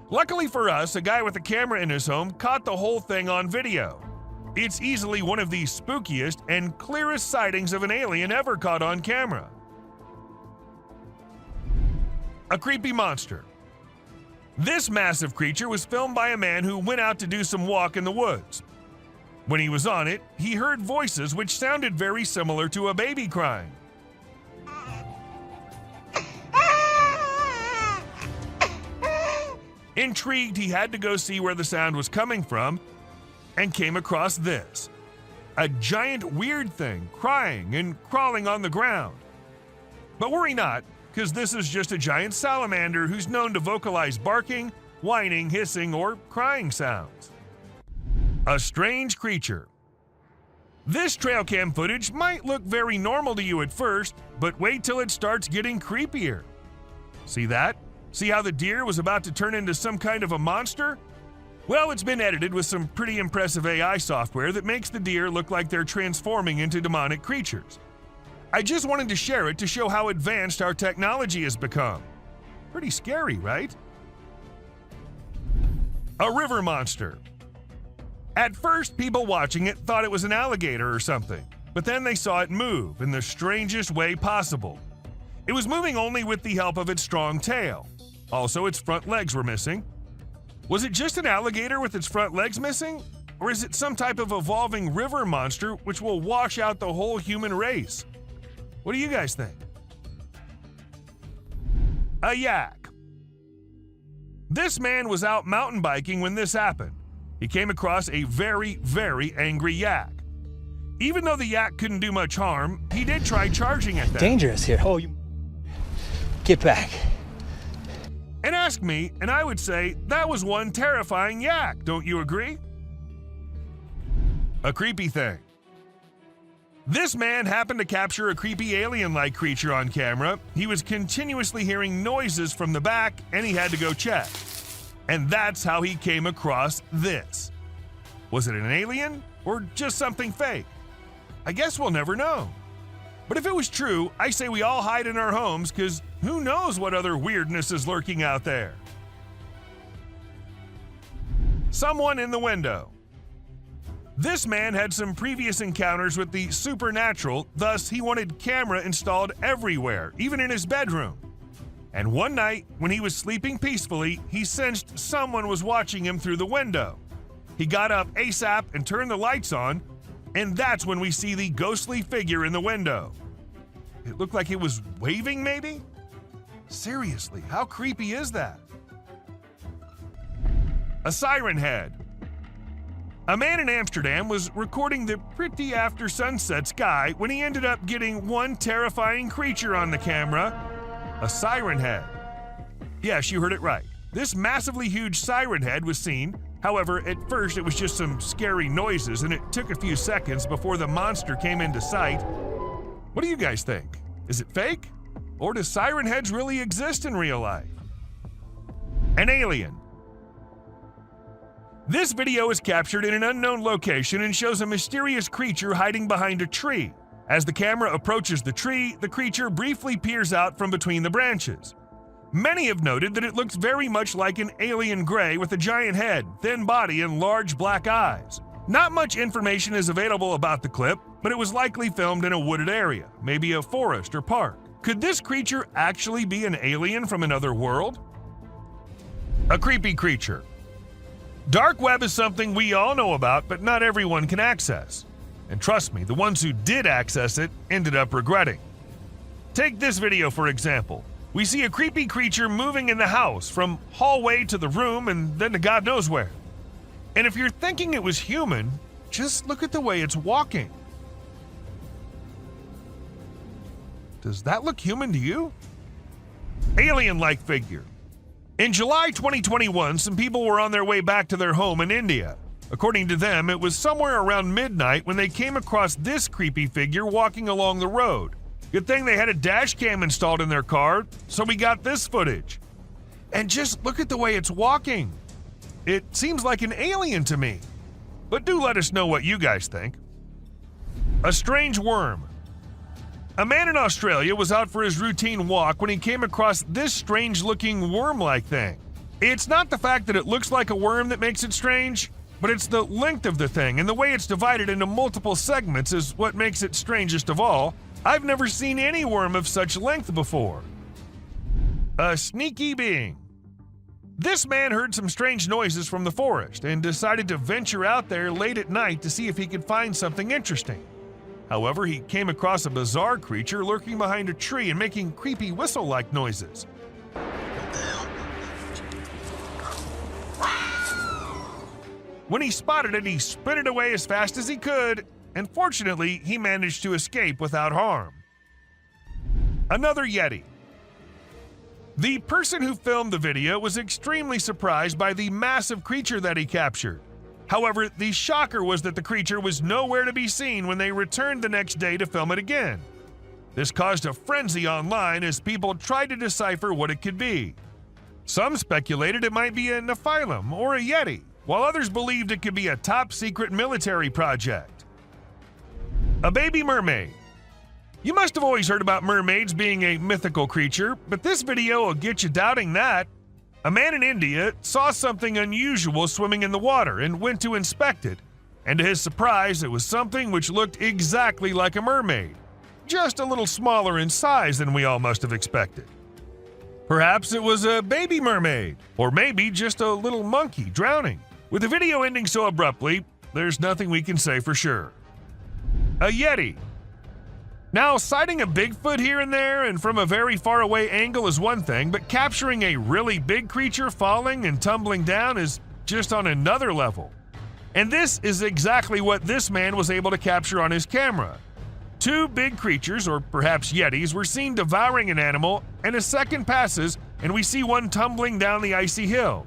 Luckily for us, a guy with a camera in his home caught the whole thing on video. It's easily one of the spookiest and clearest sightings of an alien ever caught on camera. A creepy monster. This massive creature was filmed by a man who went out to do some walk in the woods. When he was on it, he heard voices which sounded very similar to a baby crying. Intrigued, he had to go see where the sound was coming from and came across this. A giant weird thing crying and crawling on the ground. But worry not, because this is just a giant salamander who's known to vocalize barking, whining, hissing, or crying sounds. A strange creature. This trail cam footage might look very normal to you at first, but wait till it starts getting creepier. See that? See how the deer was about to turn into some kind of a monster? Well, it's been edited with some pretty impressive AI software that makes the deer look like they're transforming into demonic creatures. I just wanted to share it to show how advanced our technology has become. Pretty scary, right? A river monster. At first, people watching it thought it was an alligator or something, but then they saw it move in the strangest way possible. It was moving only with the help of its strong tail. Also, its front legs were missing. Was it just an alligator with its front legs missing? Or is it some type of evolving river monster which will wash out the whole human race? What do you guys think? A yak. This man was out mountain biking when this happened. He came across a very, very angry yak. Even though the yak couldn't do much harm, he did try charging at them. Dangerous here. Oh, you. Get back. And ask me, and I would say that was one terrifying yak, don't you agree? A creepy thing. This man happened to capture a creepy alien-like creature on camera. He was continuously hearing noises from the back, and he had to go check. And that's how he came across this. Was it an alien or just something fake? I guess we'll never know. But if it was true, I say we all hide in our homes because who knows what other weirdness is lurking out there. Someone in the window. This man had some previous encounters with the supernatural, thus he wanted camera installed everywhere, even in his bedroom. And one night, when he was sleeping peacefully, he sensed someone was watching him through the window. He got up ASAP and turned the lights on, and that's when we see the ghostly figure in the window. It looked like it was waving, maybe? Seriously, how creepy is that? A siren head. A man in Amsterdam was recording the pretty after sunset sky when he ended up getting one terrifying creature on the camera. A siren head. Yes, you heard it right. This massively huge siren head was seen. However, at first it was just some scary noises and it took a few seconds before the monster came into sight. What do you guys think? Is it fake? Or do siren heads really exist in real life? An alien. This video is captured in an unknown location and shows a mysterious creature hiding behind a tree. As the camera approaches the tree, the creature briefly peers out from between the branches. Many have noted that it looks very much like an alien gray with a giant head, thin body, and large black eyes. Not much information is available about the clip, but it was likely filmed in a wooded area, maybe a forest or park. Could this creature actually be an alien from another world? A creepy creature. Dark web is something we all know about, but not everyone can access. And trust me, the ones who did access it ended up regretting. Take this video for example. We see a creepy creature moving in the house from hallway to the room and then to God knows where. And if you're thinking it was human, just look at the way it's walking. Does that look human to you? Alien-like figure. In July 2021, some people were on their way back to their home in India. According to them, it was somewhere around midnight when they came across this creepy figure walking along the road. Good thing they had a dash cam installed in their car, so we got this footage. And just look at the way it's walking. It seems like an alien to me. But do let us know what you guys think. A strange worm. A man in Australia was out for his routine walk when he came across this strange-looking worm-like thing. It's not the fact that it looks like a worm that makes it strange, but it's the length of the thing and the way it's divided into multiple segments is what makes it strangest of all. I've never seen any worm of such length before. A sneaky being. This man heard some strange noises from the forest and decided to venture out there late at night to see if he could find something interesting. However, he came across a bizarre creature lurking behind a tree and making creepy whistle-like noises. When he spotted it, he sprinted away as fast as he could, and fortunately, he managed to escape without harm. Another Yeti. The person who filmed the video was extremely surprised by the massive creature that he captured. However, the shocker was that the creature was nowhere to be seen when they returned the next day to film it again. This caused a frenzy online as people tried to decipher what it could be. Some speculated it might be a Nephilim or a Yeti, while others believed it could be a top-secret military project. A baby mermaid. You must have always heard about mermaids being a mythical creature, but this video will get you doubting that. A man in India saw something unusual swimming in the water and went to inspect it, and to his surprise, it was something which looked exactly like a mermaid, just a little smaller in size than we all must have expected. Perhaps it was a baby mermaid, or maybe just a little monkey drowning. With the video ending so abruptly, there's nothing we can say for sure. A Yeti. Now, sighting a Bigfoot here and there and from a very far away angle is one thing, but capturing a really big creature falling and tumbling down is just on another level. And this is exactly what this man was able to capture on his camera. Two big creatures, or perhaps Yetis, were seen devouring an animal, and a second passes and we see one tumbling down the icy hill.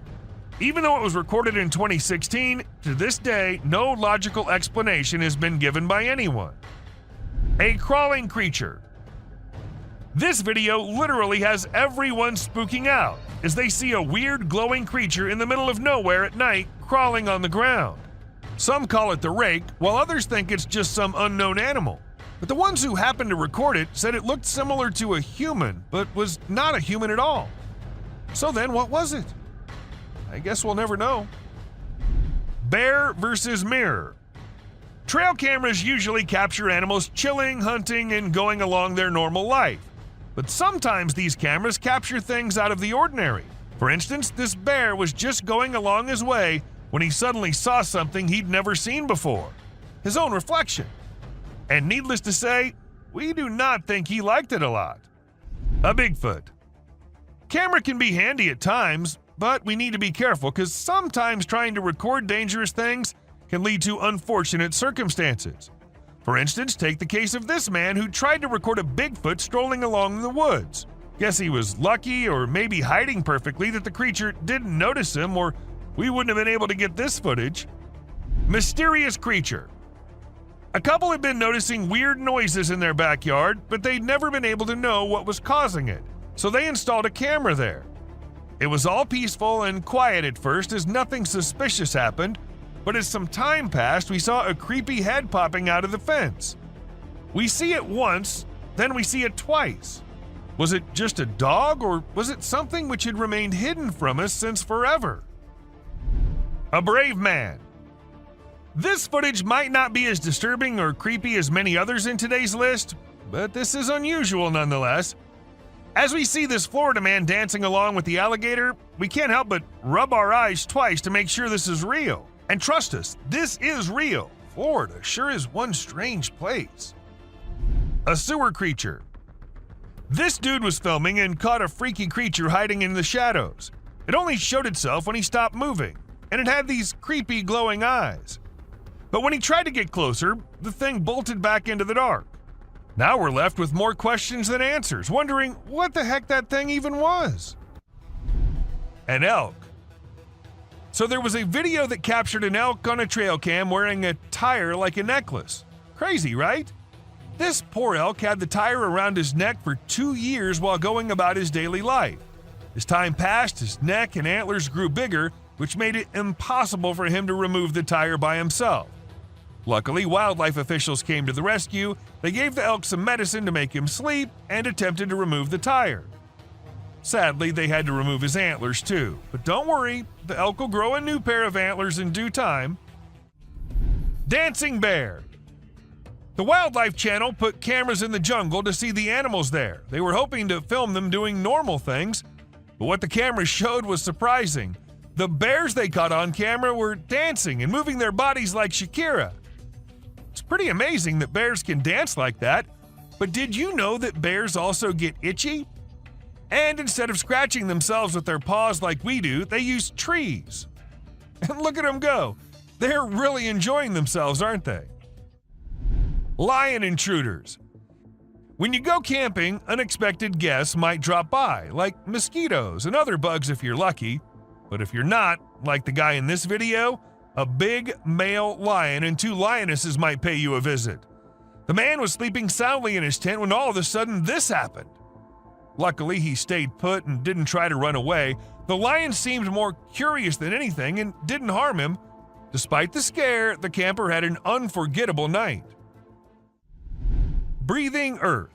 Even though it was recorded in 2016, to this day, no logical explanation has been given by anyone. A crawling creature. This video literally has everyone spooking out as they see a weird glowing creature in the middle of nowhere at night crawling on the ground. Some call it the rake, while others think it's just some unknown animal. But the ones who happened to record it said it looked similar to a human, but was not a human at all. So then what was it? I guess we'll never know. Bear versus mirror. Trail cameras usually capture animals chilling, hunting, and going along their normal life. But sometimes these cameras capture things out of the ordinary. For instance, this bear was just going along his way when he suddenly saw something he'd never seen before. His own reflection. And needless to say, we do not think he liked it a lot. A Bigfoot. Camera can be handy at times, but we need to be careful because sometimes trying to record dangerous things can lead to unfortunate circumstances. For instance, take the case of this man who tried to record a Bigfoot strolling along in the woods. Guess he was lucky or maybe hiding perfectly that the creature didn't notice him, or we wouldn't have been able to get this footage. Mysterious creature. A couple had been noticing weird noises in their backyard, but they'd never been able to know what was causing it, so they installed a camera there. It was all peaceful and quiet at first as nothing suspicious happened, but as some time passed, we saw a creepy head popping out of the fence. We see it once, then we see it twice. Was it just a dog, or was it something which had remained hidden from us since forever? A brave man. This footage might not be as disturbing or creepy as many others in today's list, but this is unusual nonetheless. As we see this Florida man dancing along with the alligator, we can't help but rub our eyes twice to make sure this is real. And trust us, this is real. Florida sure is one strange place. A sewer creature. This dude was filming and caught a freaky creature hiding in the shadows. It only showed itself when he stopped moving, and it had these creepy glowing eyes. But when he tried to get closer, the thing bolted back into the dark. Now we're left with more questions than answers, wondering what the heck that thing even was. An elk. So there was a video that captured an elk on a trail cam wearing a tire like a necklace. Crazy, right? This poor elk had the tire around his neck for 2 years while going about his daily life. As time passed, his neck and antlers grew bigger, which made it impossible for him to remove the tire by himself. Luckily, wildlife officials came to the rescue. They gave the elk some medicine to make him sleep and attempted to remove the tire. Sadly, they had to remove his antlers too. But don't worry, the elk will grow a new pair of antlers in due time. Dancing bear. The Wildlife Channel put cameras in the jungle to see the animals there. They were hoping to film them doing normal things, But what the camera showed was surprising. The bears they caught on camera were dancing and moving their bodies like Shakira. It's pretty amazing that bears can dance like that, but did you know that bears also get itchy? And instead of scratching themselves with their paws like we do, they use trees. And look at them go. They're really enjoying themselves, aren't they? Lion intruders. When you go camping, unexpected guests might drop by, like mosquitoes and other bugs if you're lucky. But if you're not, like the guy in this video, a big male lion and 2 lionesses might pay you a visit. The man was sleeping soundly in his tent when all of a sudden this happened. Luckily, he stayed put and didn't try to run away. The lion seemed more curious than anything and didn't harm him. Despite the scare, the camper had an unforgettable night. Breathing earth.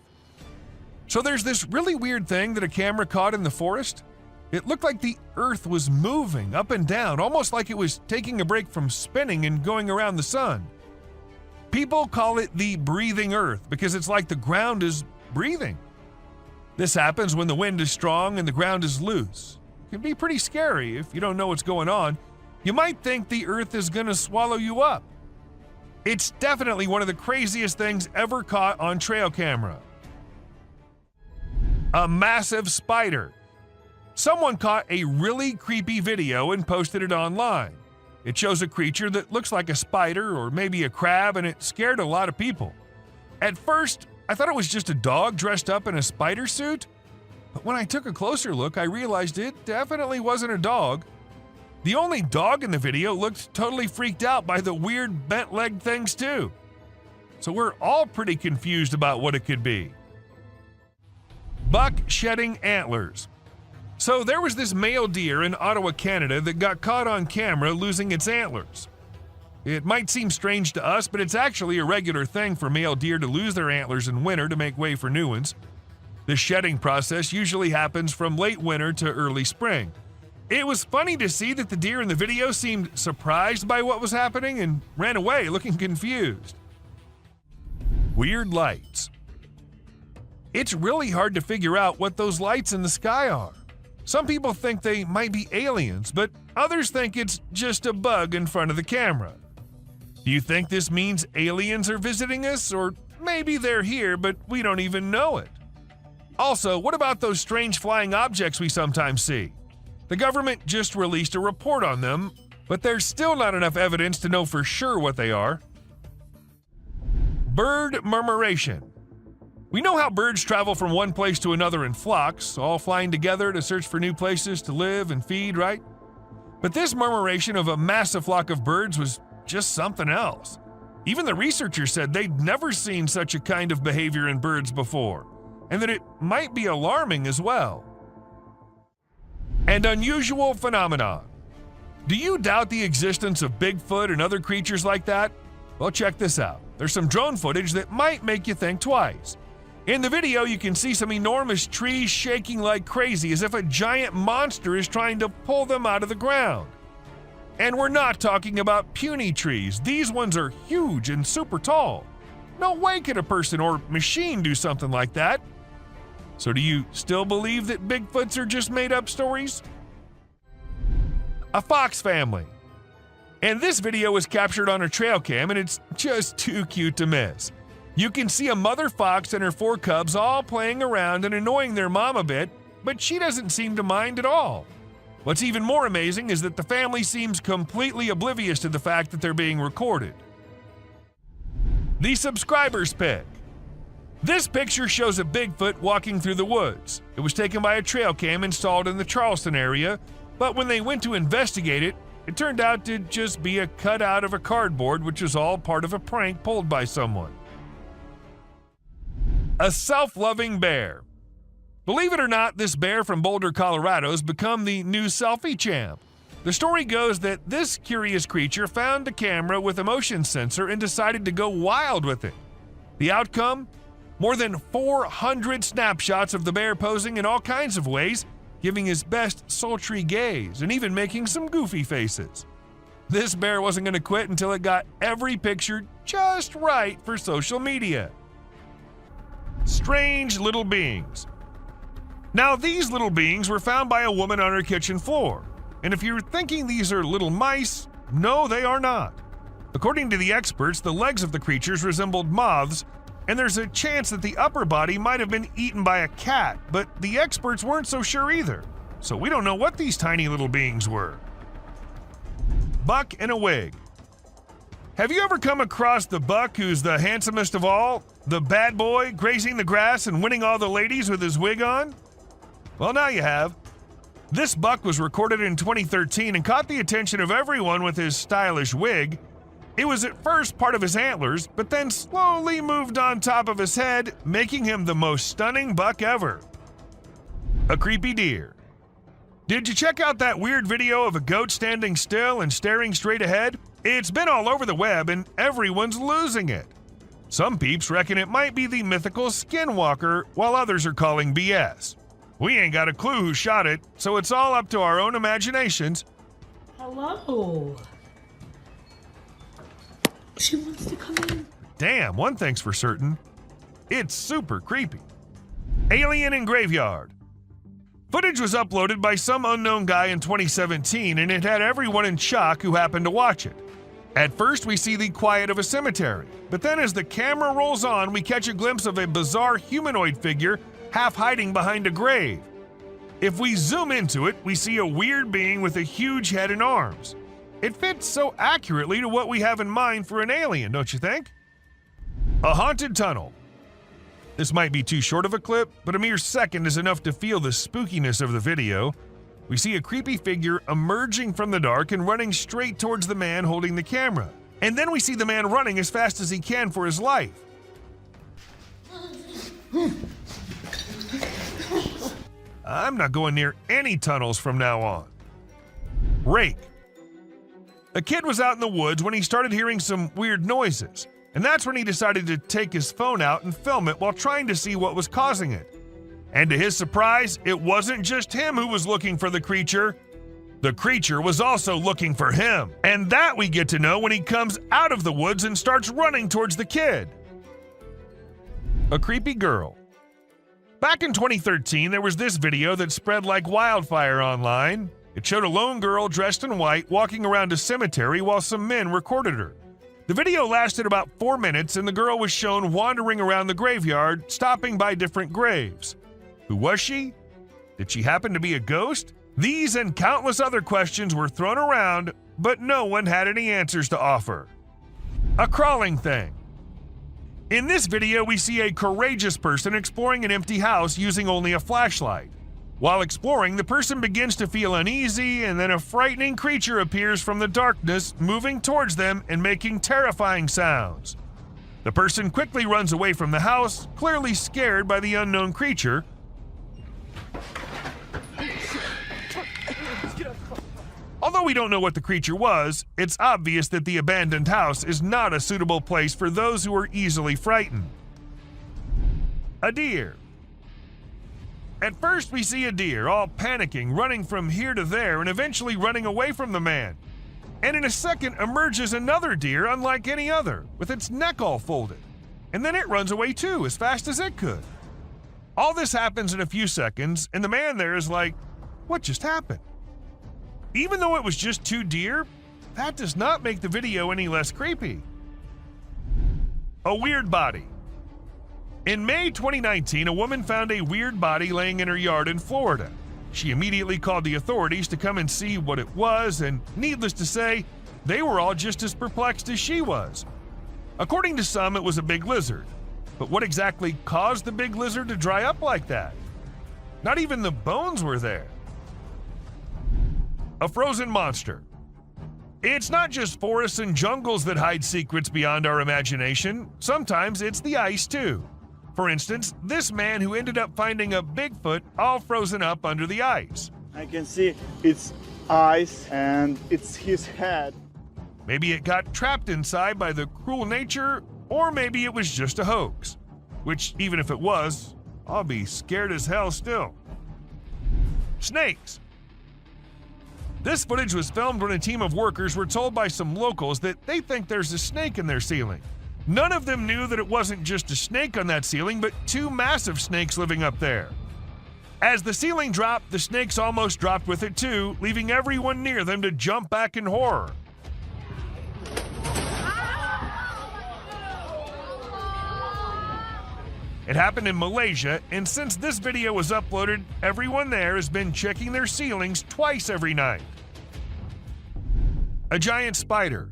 So there's this really weird thing that a camera caught in the forest. It looked like the earth was moving up and down, almost like it was taking a break from spinning and going around the sun. People call it the breathing earth because it's like the ground is breathing. This happens when the wind is strong and the ground is loose. It can be pretty scary if you don't know what's going on. You might think the earth is going to swallow you up. It's definitely one of the craziest things ever caught on trail camera. A massive spider. Someone caught a really creepy video and posted it online. It shows a creature that looks like a spider or maybe a crab, and it scared a lot of people. At first, I thought it was just a dog dressed up in a spider suit, but when I took a closer look, I realized it definitely wasn't a dog. The only dog in the video looked totally freaked out by the weird bent-legged things too. So we're all pretty confused about what it could be. Buck shedding antlers. So there was this male deer in Ottawa, Canada that got caught on camera losing its antlers. It might seem strange to us, but it's actually a regular thing for male deer to lose their antlers in winter to make way for new ones. The shedding process usually happens from late winter to early spring. It was funny to see that the deer in the video seemed surprised by what was happening and ran away looking confused. Weird lights. It's really hard to figure out what those lights in the sky are. Some people think they might be aliens, but others think it's just a bug in front of the camera. Do you think this means aliens are visiting us, or maybe they're here but we don't even know it? Also, what about those strange flying objects we sometimes see? The government just released a report on them, but there's still not enough evidence to know for sure what they are. Bird murmuration. We know how birds travel from one place to another in flocks, all flying together to search for new places to live and feed, right? But this murmuration of a massive flock of birds was just something else. Even the researchers said they'd never seen such a kind of behavior in birds before, and that it might be alarming as well. And unusual phenomenon. Do you doubt the existence of Bigfoot and other creatures like that? Well, check this out. There's some drone footage that might make you think twice. In the video, you can see some enormous trees shaking like crazy as if a giant monster is trying to pull them out of the ground. And we're not talking about puny trees. These ones are huge and super tall. No way could a person or machine do something like that. So do you still believe that Bigfoots are just made-up stories? A fox family. And this video was captured on a trail cam, and it's just too cute to miss. You can see a mother fox and her 4 cubs all playing around and annoying their mom a bit, but she doesn't seem to mind at all. What's even more amazing is that the family seems completely oblivious to the fact that they're being recorded. The subscriber's pick. This picture shows a Bigfoot walking through the woods. It was taken by a trail cam installed in the Charleston area, but when they went to investigate it, it turned out to just be a cutout of a cardboard, which was all part of a prank pulled by someone. A self-loving bear. Believe it or not, this bear from Boulder, Colorado has become the new selfie champ. The story goes that this curious creature found a camera with a motion sensor and decided to go wild with it. The outcome? More than 400 snapshots of the bear posing in all kinds of ways, giving his best sultry gaze and even making some goofy faces. This bear wasn't going to quit until it got every picture just right for social media. Strange little beings. Now, these little beings were found by a woman on her kitchen floor. And if you're thinking these are little mice, no, they are not. According to the experts, the legs of the creatures resembled moths, and there's a chance that the upper body might have been eaten by a cat, but the experts weren't so sure either. So we don't know what these tiny little beings were. Buck in a wig. Have you ever come across the buck who's the handsomest of all? The bad boy grazing the grass and winning all the ladies with his wig on? Well, now you have. This buck was recorded in 2013 and caught the attention of everyone with his stylish wig. It was at first part of his antlers, but then slowly moved on top of his head, making him the most stunning buck ever. A creepy deer. Did you check out that weird video of a goat standing still and staring straight ahead? It's been all over the web and everyone's losing it. Some peeps reckon it might be the mythical skinwalker, while others are calling BS. We ain't got a clue who shot it, so it's all up to our own imaginations. Hello. She wants to come in. Damn, one thing's for certain. It's super creepy. Alien in graveyard. Footage was uploaded by some unknown guy in 2017, and it had everyone in shock who happened to watch it. At first, we see the quiet of a cemetery, but then as the camera rolls on, we catch a glimpse of a bizarre humanoid figure half hiding behind a grave. If we zoom into it, we see a weird being with a huge head and arms. It fits so accurately to what we have in mind for an alien, don't you think? A haunted tunnel. This might be too short of a clip, but a mere second is enough to feel the spookiness of the video. We see a creepy figure emerging from the dark and running straight towards the man holding the camera. And then we see the man running as fast as he can for his life. I'm not going near any tunnels from now on. Rake. A kid was out in the woods when he started hearing some weird noises, and that's when he decided to take his phone out and film it while trying to see what was causing it. And to his surprise, it wasn't just him who was looking for the creature. The creature was also looking for him, and that we get to know when he comes out of the woods and starts running towards the kid. A creepy girl. Back in 2013, there was this video that spread like wildfire online. It showed a lone girl dressed in white walking around a cemetery while some men recorded her. The video lasted about 4 minutes, and the girl was shown wandering around the graveyard, stopping by different graves. Who was she? Did she happen to be a ghost? These and countless other questions were thrown around, but no one had any answers to offer. A crawling thing. In this video, we see a courageous person exploring an empty house using only a flashlight. While exploring, the person begins to feel uneasy, and then a frightening creature appears from the darkness, moving towards them and making terrifying sounds. The person quickly runs away from the house, clearly scared by the unknown creature. Although we don't know what the creature was, it's obvious that the abandoned house is not a suitable place for those who are easily frightened. A deer. At first, we see a deer all panicking, running from here to there, and eventually running away from the man. And in a second emerges another deer unlike any other, with its neck all folded. And then it runs away too, as fast as it could. All this happens in a few seconds, and the man there is like, what just happened? Even though it was just 2 deer, that does not make the video any less creepy. A weird body. In May 2019, a woman found a weird body laying in her yard in Florida. She immediately called the authorities to come and see what it was, and needless to say, they were all just as perplexed as she was. According to some, it was a big lizard. But what exactly caused the big lizard to dry up like that? Not even the bones were there. A frozen monster. It's not just forests and jungles that hide secrets beyond our imagination. Sometimes it's the ice, too. For instance, this man who ended up finding a Bigfoot all frozen up under the ice. I can see its eyes and it's his head. Maybe it got trapped inside by the cruel nature, or maybe it was just a hoax. Which, even if it was, I'll be scared as hell still. Snakes. This footage was filmed when a team of workers were told by some locals that they think there's a snake in their ceiling. None of them knew that it wasn't just a snake on that ceiling, but 2 massive snakes living up there. As the ceiling dropped, the snakes almost dropped with it too, leaving everyone near them to jump back in horror. It happened in Malaysia, and since this video was uploaded, everyone there has been checking their ceilings twice every night. A giant spider.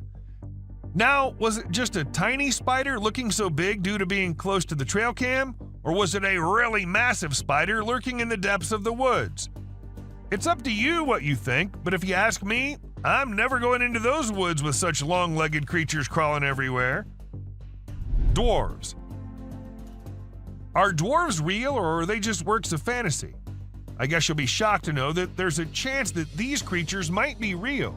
Now, was it just a tiny spider looking so big due to being close to the trail cam? Or was it a really massive spider lurking in the depths of the woods? It's up to you what you think, but if you ask me, I'm never going into those woods with such long-legged creatures crawling everywhere. Dwarves. Are dwarves real, or are they just works of fantasy? I guess you'll be shocked to know that there's a chance that these creatures might be real.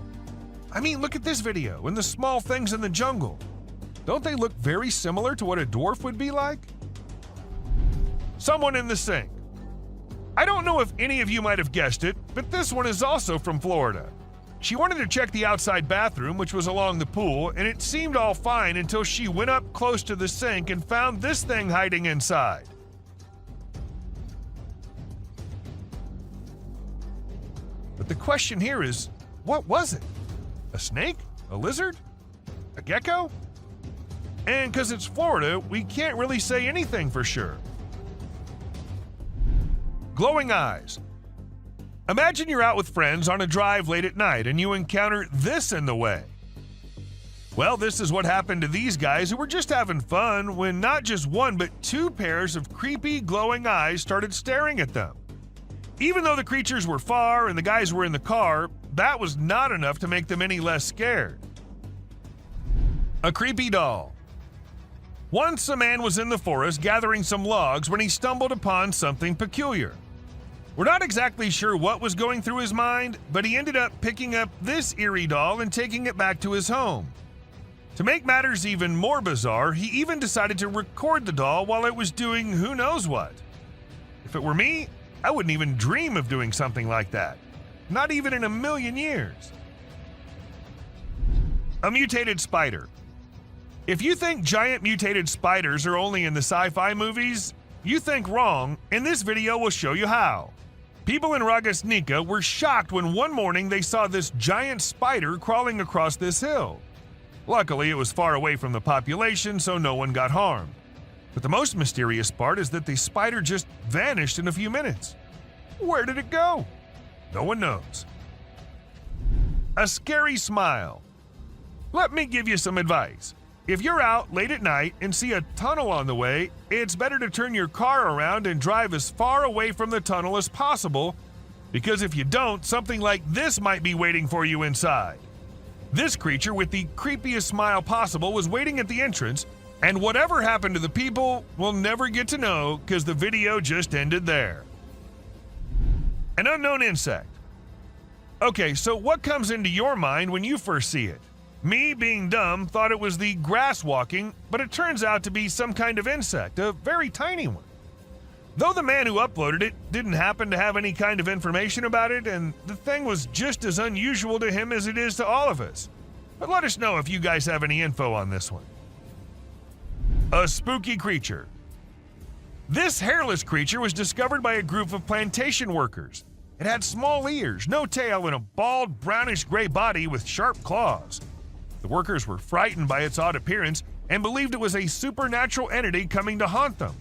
I mean, look at this video and the small things in the jungle. Don't they look very similar to what a dwarf would be like? Someone in the sink. I don't know if any of you might have guessed it, but this one is also from Florida. She wanted to check the outside bathroom, which was along the pool, and it seemed all fine until she went up close to the sink and found this thing hiding inside. But the question here is, what was it? A snake? A lizard? A gecko? And because it's Florida, we can't really say anything for sure. Glowing eyes. Imagine you're out with friends on a drive late at night and you encounter this in the way. Well, this is what happened to these guys who were just having fun when not just one but two pairs of creepy glowing eyes started staring at them. Even though the creatures were far and the guys were in the car, that was not enough to make them any less scared. A creepy doll. Once a man was in the forest gathering some logs when he stumbled upon something peculiar. We're not exactly sure what was going through his mind, but he ended up picking up this eerie doll and taking it back to his home. To make matters even more bizarre, he even decided to record the doll while it was doing who knows what. If it were me, I wouldn't even dream of doing something like that. Not even in a million years. A mutated spider. If you think giant mutated spiders are only in the sci-fi movies, you think wrong, and this video will show you how. People in Ragasnika were shocked when one morning they saw this giant spider crawling across this hill. Luckily, it was far away from the population, so no one got harmed. But the most mysterious part is that the spider just vanished in a few minutes. Where did it go? No one knows. A scary smile. Let me give you some advice. If you're out late at night and see a tunnel on the way, it's better to turn your car around and drive as far away from the tunnel as possible, because if you don't, something like this might be waiting for you inside. This creature with the creepiest smile possible was waiting at the entrance, and whatever happened to the people, we'll never get to know because the video just ended there. An unknown insect. Okay, so what comes into your mind when you first see it? Me, being dumb, thought it was the grass walking, but it turns out to be some kind of insect, a very tiny one. Though the man who uploaded it didn't happen to have any kind of information about it, and the thing was just as unusual to him as it is to all of us. But let us know if you guys have any info on this one. A spooky creature. This hairless creature was discovered by a group of plantation workers. It had small ears, no tail, and a bald, brownish-gray body with sharp claws. The workers were frightened by its odd appearance and believed it was a supernatural entity coming to haunt them.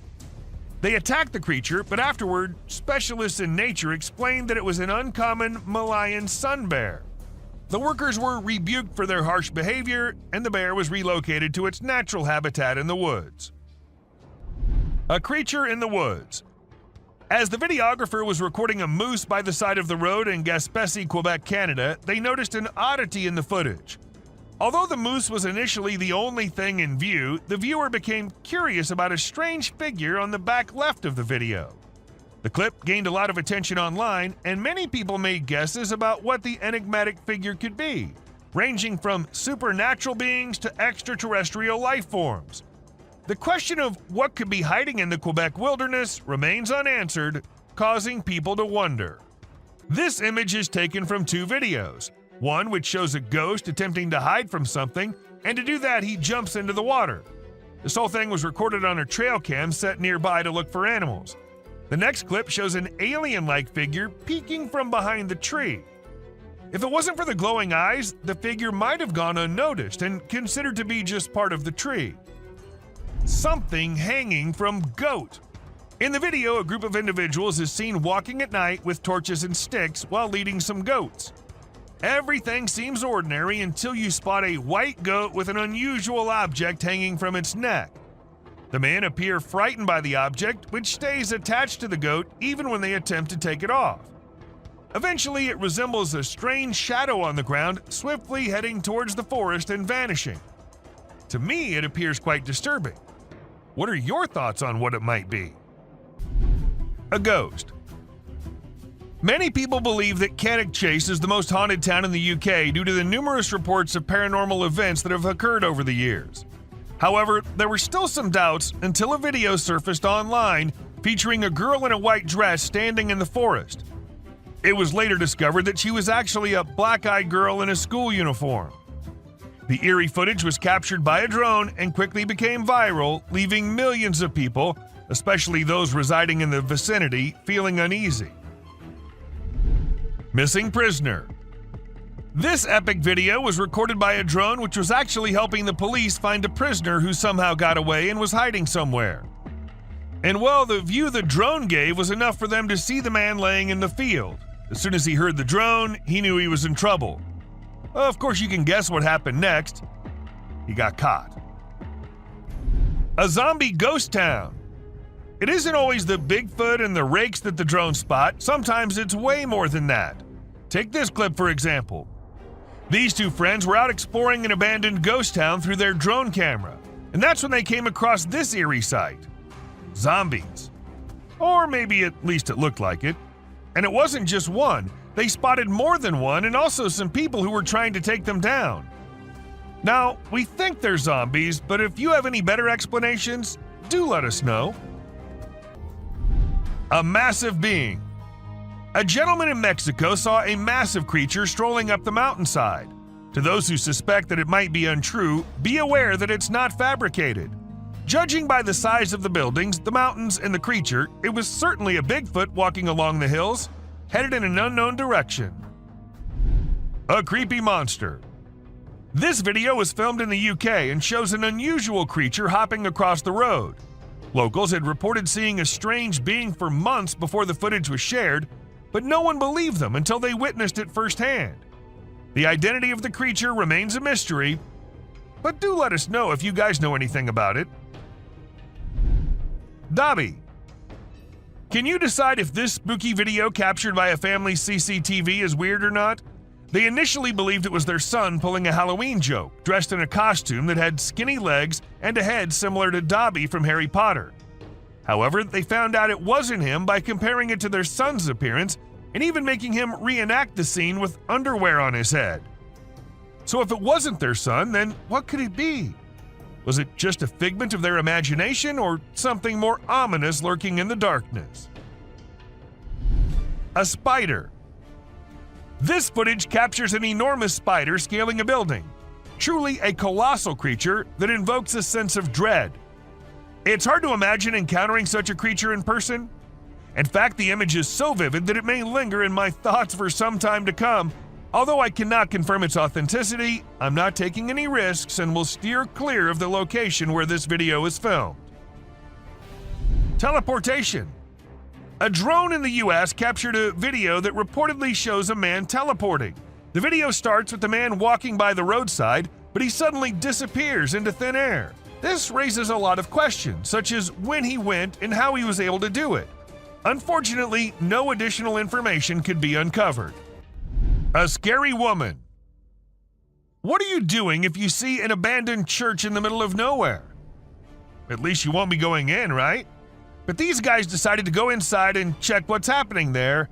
They attacked the creature, but afterward, specialists in nature explained that it was an uncommon Malayan sun bear. The workers were rebuked for their harsh behavior, and the bear was relocated to its natural habitat in the woods. A creature in the woods. As the videographer was recording a moose by the side of the road in Gaspésie, Quebec, Canada, they noticed an oddity in the footage. Although the moose was initially the only thing in view, the viewer became curious about a strange figure on the back left of the video. The clip gained a lot of attention online, and many people made guesses about what the enigmatic figure could be, ranging from supernatural beings to extraterrestrial life forms. The question of what could be hiding in the Quebec wilderness remains unanswered, causing people to wonder. This image is taken from two videos. One which shows a ghost attempting to hide from something, and to do that he jumps into the water. This whole thing was recorded on a trail cam set nearby to look for animals. The next clip shows an alien-like figure peeking from behind the tree. If it wasn't for the glowing eyes, the figure might have gone unnoticed and considered to be just part of the tree. Something hanging from goat. In the video, a group of individuals is seen walking at night with torches and sticks while leading some goats. Everything seems ordinary until you spot a white goat with an unusual object hanging from its neck. The men appear frightened by the object, which stays attached to the goat even when they attempt to take it off. Eventually, it resembles a strange shadow on the ground, swiftly heading towards the forest and vanishing. To me, it appears quite disturbing. What are your thoughts on what it might be? A ghost. Many people believe that Cannock Chase is the most haunted town in the UK due to the numerous reports of paranormal events that have occurred over the years. However, there were still some doubts until a video surfaced online featuring a girl in a white dress standing in the forest. It was later discovered that she was actually a black-eyed girl in a school uniform. The eerie footage was captured by a drone and quickly became viral, leaving millions of people, especially those residing in the vicinity, feeling uneasy. Missing prisoner. This epic video was recorded by a drone which was actually helping the police find a prisoner who somehow got away and was hiding somewhere. And well, the view the drone gave was enough for them to see the man laying in the field. As soon as he heard the drone, he knew he was in trouble. Of course, you can guess what happened next. He got caught. A zombie ghost town. It isn't always the Bigfoot and the rakes that the drones spot. Sometimes it's way more than that. Take this clip for example. These two friends were out exploring an abandoned ghost town through their drone camera, and that's when they came across this eerie sight. Zombies. Or maybe at least it looked like it. And it wasn't just one. They spotted more than one and also some people who were trying to take them down. Now, we think they're zombies, but if you have any better explanations, do let us know. A massive being. A gentleman in Mexico saw a massive creature strolling up the mountainside. To those who suspect that it might be untrue, be aware that it's not fabricated. Judging by the size of the buildings, the mountains, and the creature, it was certainly a Bigfoot walking along the hills, headed in an unknown direction. A creepy monster. This video was filmed in the UK and shows an unusual creature hopping across the road. Locals had reported seeing a strange being for months before the footage was shared, but no one believed them until they witnessed it firsthand. The identity of the creature remains a mystery, but do let us know if you guys know anything about it. Dobby. Can you decide if this spooky video captured by a family's CCTV is weird or not? They initially believed it was their son pulling a Halloween joke, dressed in a costume that had skinny legs and a head similar to Dobby from Harry Potter. However, they found out it wasn't him by comparing it to their son's appearance and even making him reenact the scene with underwear on his head. So if it wasn't their son, then what could it be? Was it just a figment of their imagination or something more ominous lurking in the darkness? A spider. This footage captures an enormous spider scaling a building. Truly a colossal creature that invokes a sense of dread. It's hard to imagine encountering such a creature in person. In fact, the image is so vivid that it may linger in my thoughts for some time to come. Although I cannot confirm its authenticity, I'm not taking any risks and will steer clear of the location where this video is filmed. Teleportation. A drone in the US captured a video that reportedly shows a man teleporting. The video starts with the man walking by the roadside, but he suddenly disappears into thin air. This raises a lot of questions, such as when he went and how he was able to do it. Unfortunately, no additional information could be uncovered. A scary woman. What are you doing if you see an abandoned church in the middle of nowhere? At least you won't be going in, right? But these guys decided to go inside and check what's happening there.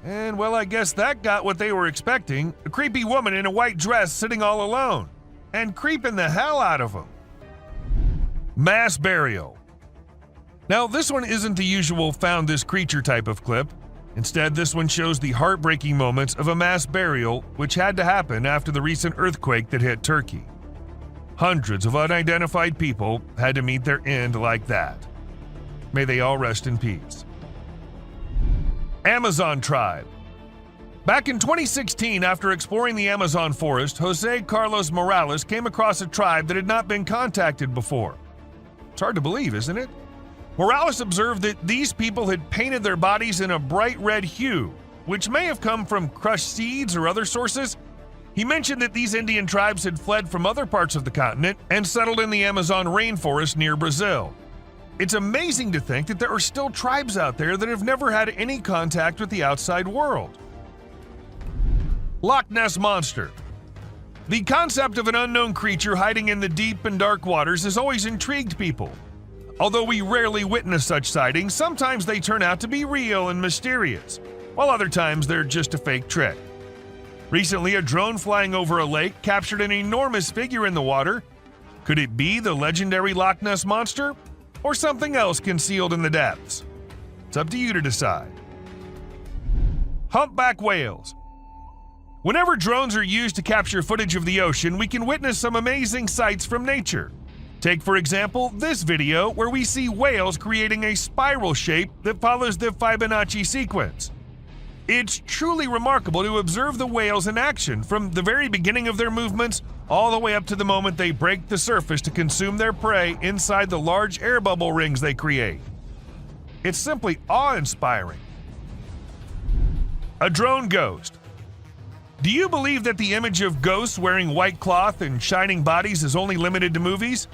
And well, I guess that got what they were expecting. A creepy woman in a white dress sitting all alone. And creeping the hell out of them. Mass burial. Now, this one isn't the usual found this creature type of clip. Instead, this one shows the heartbreaking moments of a mass burial which had to happen after the recent earthquake that hit Turkey. Hundreds of unidentified people had to meet their end like that. May they all rest in peace. Amazon tribe. Back in 2016, after exploring the Amazon forest, Jose Carlos Morales came across a tribe that had not been contacted before. It's hard to believe, isn't it? Morales observed that these people had painted their bodies in a bright red hue, which may have come from crushed seeds or other sources. He mentioned that these Indian tribes had fled from other parts of the continent and settled in the Amazon rainforest near Brazil. It's amazing to think that there are still tribes out there that have never had any contact with the outside world. Loch Ness Monster. The concept of an unknown creature hiding in the deep and dark waters has always intrigued people. Although we rarely witness such sightings, sometimes they turn out to be real and mysterious, while other times they're just a fake trick. Recently, a drone flying over a lake captured an enormous figure in the water. Could it be the legendary Loch Ness Monster, or something else concealed in the depths? It's up to you to decide. Humpback whales. Whenever drones are used to capture footage of the ocean, we can witness some amazing sights from nature. Take, for example, this video where we see whales creating a spiral shape that follows the Fibonacci sequence. It's truly remarkable to observe the whales in action from the very beginning of their movements all the way up to the moment they break the surface to consume their prey inside the large air bubble rings they create. It's simply awe-inspiring. A drone ghost. Do you believe that the image of ghosts wearing white cloth and shining bodies is only limited to movies?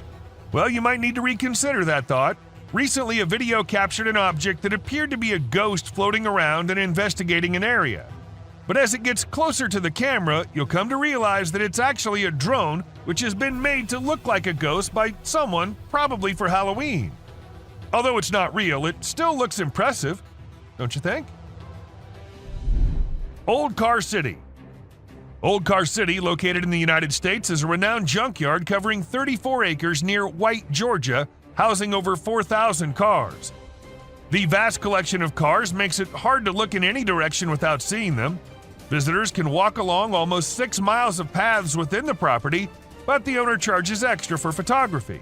Well, you might need to reconsider that thought. Recently, a video captured an object that appeared to be a ghost floating around and investigating an area. But as it gets closer to the camera, you'll come to realize that it's actually a drone which has been made to look like a ghost by someone, probably for Halloween. Although it's not real, it still looks impressive, don't you think? Old Car City. Old Car City, located in the United States, is a renowned junkyard covering 34 acres near White, Georgia, housing over 4,000 cars. The vast collection of cars makes it hard to look in any direction without seeing them. Visitors can walk along almost 6 miles of paths within the property, but the owner charges extra for photography.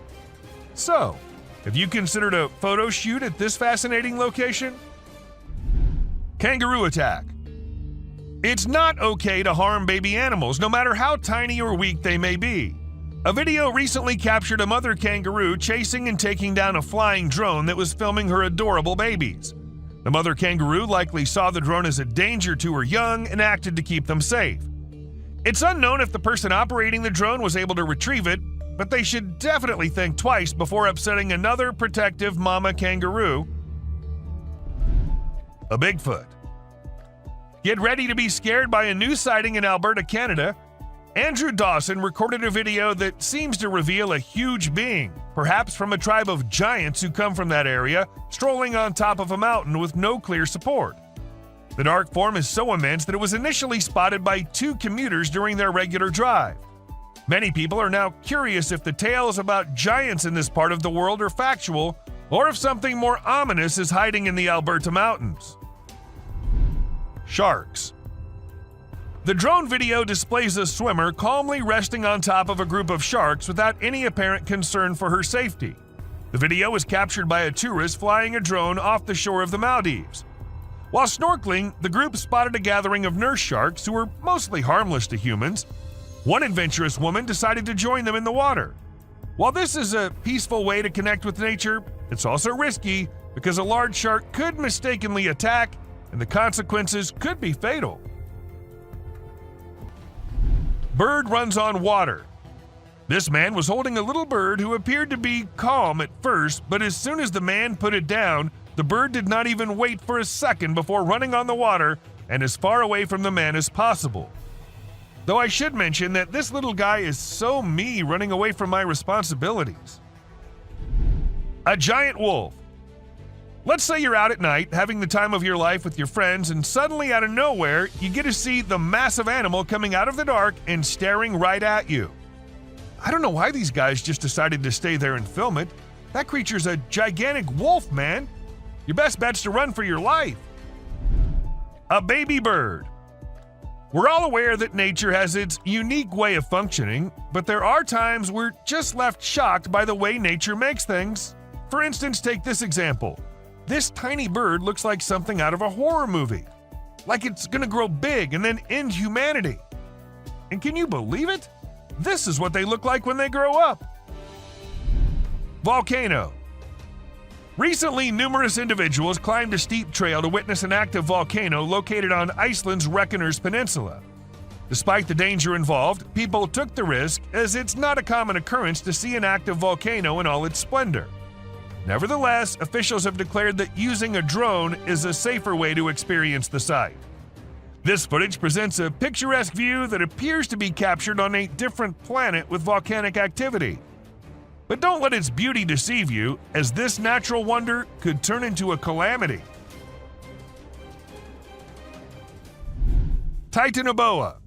So, have you considered a photo shoot at this fascinating location? Kangaroo attack. It's not okay to harm baby animals, no matter how tiny or weak they may be. A video recently captured a mother kangaroo chasing and taking down a flying drone that was filming her adorable babies. The mother kangaroo likely saw the drone as a danger to her young and acted to keep them safe. It's unknown if the person operating the drone was able to retrieve it, but they should definitely think twice before upsetting another protective mama kangaroo. A Bigfoot. Get ready to be scared by a new sighting in Alberta, Canada. Andrew Dawson recorded a video that seems to reveal a huge being, perhaps from a tribe of giants who come from that area, strolling on top of a mountain with no clear support. The dark form is so immense that it was initially spotted by 2 commuters during their regular drive. Many people are now curious if the tales about giants in this part of the world are factual, or if something more ominous is hiding in the Alberta mountains. Sharks. The drone video displays a swimmer calmly resting on top of a group of sharks without any apparent concern for her safety. The video was captured by a tourist flying a drone off the shore of the Maldives. While snorkeling, the group spotted a gathering of nurse sharks who were mostly harmless to humans. One adventurous woman decided to join them in the water. While this is a peaceful way to connect with nature, it's also risky because a large shark could mistakenly attack and the consequences could be fatal. Bird runs on water. This man was holding a little bird who appeared to be calm at first, but as soon as the man put it down, the bird did not even wait for a second before running on the water and as far away from the man as possible. Though I should mention that this little guy is so me running away from my responsibilities. A giant wolf. Let's say you're out at night having the time of your life with your friends, and suddenly out of nowhere you get to see the massive animal coming out of the dark and staring right at you. I don't know why these guys just decided to stay there and film it. That creature's a gigantic wolf, man. Your best bet's to run for your life. A baby bird. We're all aware that nature has its unique way of functioning, but there are times we're just left shocked by the way nature makes things. For instance, take this example. This tiny bird looks like something out of a horror movie. Like it's gonna grow big and then end humanity. And can you believe it? This is what they look like when they grow up. Volcano. Recently, numerous individuals climbed a steep trail to witness an active volcano located on Iceland's Reykjanes Peninsula. Despite the danger involved, people took the risk as it's not a common occurrence to see an active volcano in all its splendor. Nevertheless, officials have declared that using a drone is a safer way to experience the site. This footage presents a picturesque view that appears to be captured on a different planet with volcanic activity. But don't let its beauty deceive you, as this natural wonder could turn into a calamity. Titanoboa.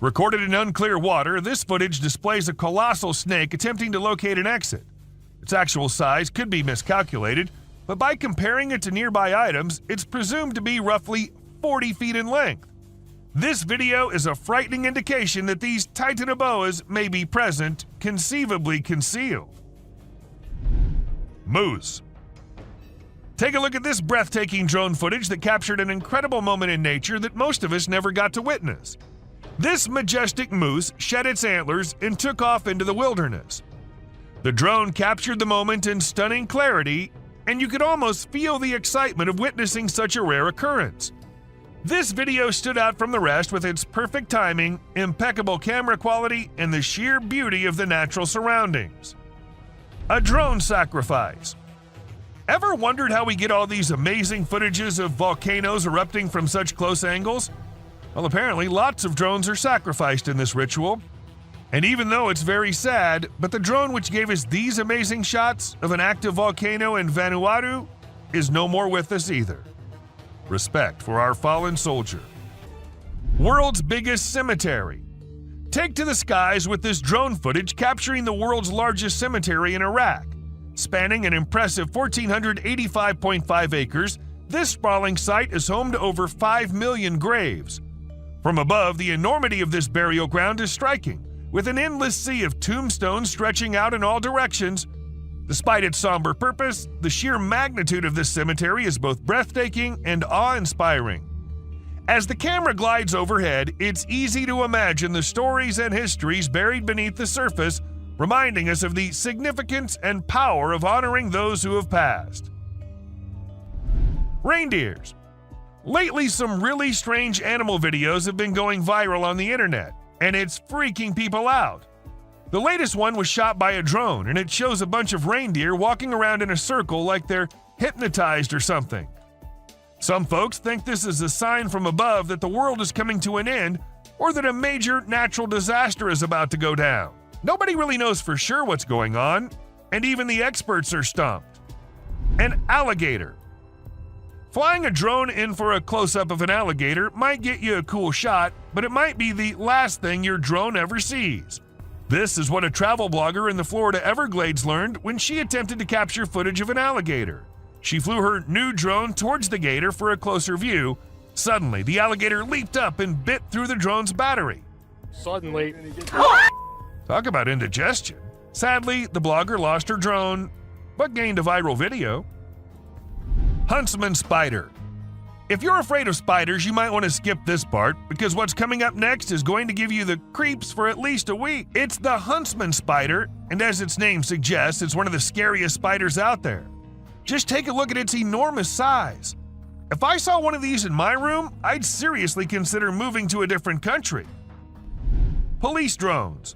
Recorded in unclear water, this footage displays a colossal snake attempting to locate an exit. Its actual size could be miscalculated, but by comparing it to nearby items, it's presumed to be roughly 40 feet in length. This video is a frightening indication that these Titanoboas may be present, conceivably concealed. Moose. Take a look at this breathtaking drone footage that captured an incredible moment in nature that most of us never got to witness. This majestic moose shed its antlers and took off into the wilderness. The drone captured the moment in stunning clarity, and you could almost feel the excitement of witnessing such a rare occurrence. This video stood out from the rest with its perfect timing, impeccable camera quality, and the sheer beauty of the natural surroundings. A drone sacrifice. Ever wondered how we get all these amazing footages of volcanoes erupting from such close angles? Well, apparently lots of drones are sacrificed in this ritual. And even though it's very sad, but the drone which gave us these amazing shots of an active volcano in Vanuatu is no more with us either. Respect for our fallen soldier. World's biggest cemetery. Take to the skies with this drone footage capturing the world's largest cemetery in Iraq. Spanning an impressive 1,485.5 acres, this sprawling site is home to over 5 million graves. From above, the enormity of this burial ground is striking, with an endless sea of tombstones stretching out in all directions. Despite its somber purpose, the sheer magnitude of this cemetery is both breathtaking and awe-inspiring. As the camera glides overhead, it's easy to imagine the stories and histories buried beneath the surface, reminding us of the significance and power of honoring those who have passed. Reindeers. Lately, some really strange animal videos have been going viral on the internet, and it's freaking people out. The latest one was shot by a drone, and it shows a bunch of reindeer walking around in a circle like they're hypnotized or something. Some folks think this is a sign from above that the world is coming to an end, or that a major natural disaster is about to go down. Nobody really knows for sure what's going on, and even the experts are stumped. An alligator. Flying a drone in for a close-up of an alligator might get you a cool shot, but it might be the last thing your drone ever sees. This is what a travel blogger in the Florida Everglades learned when she attempted to capture footage of an alligator. She flew her new drone towards the gator for a closer view. Suddenly, the alligator leaped up and bit through the drone's battery. Suddenly. Talk about indigestion. Sadly, the blogger lost her drone, but gained a viral video. Huntsman spider. If you're afraid of spiders, you might want to skip this part, because what's coming up next is going to give you the creeps for at least a week. It's the huntsman spider, and as its name suggests, it's one of the scariest spiders out there. Just take a look at its enormous size. If I saw one of these in my room, I'd seriously consider moving to a different country. Police drones.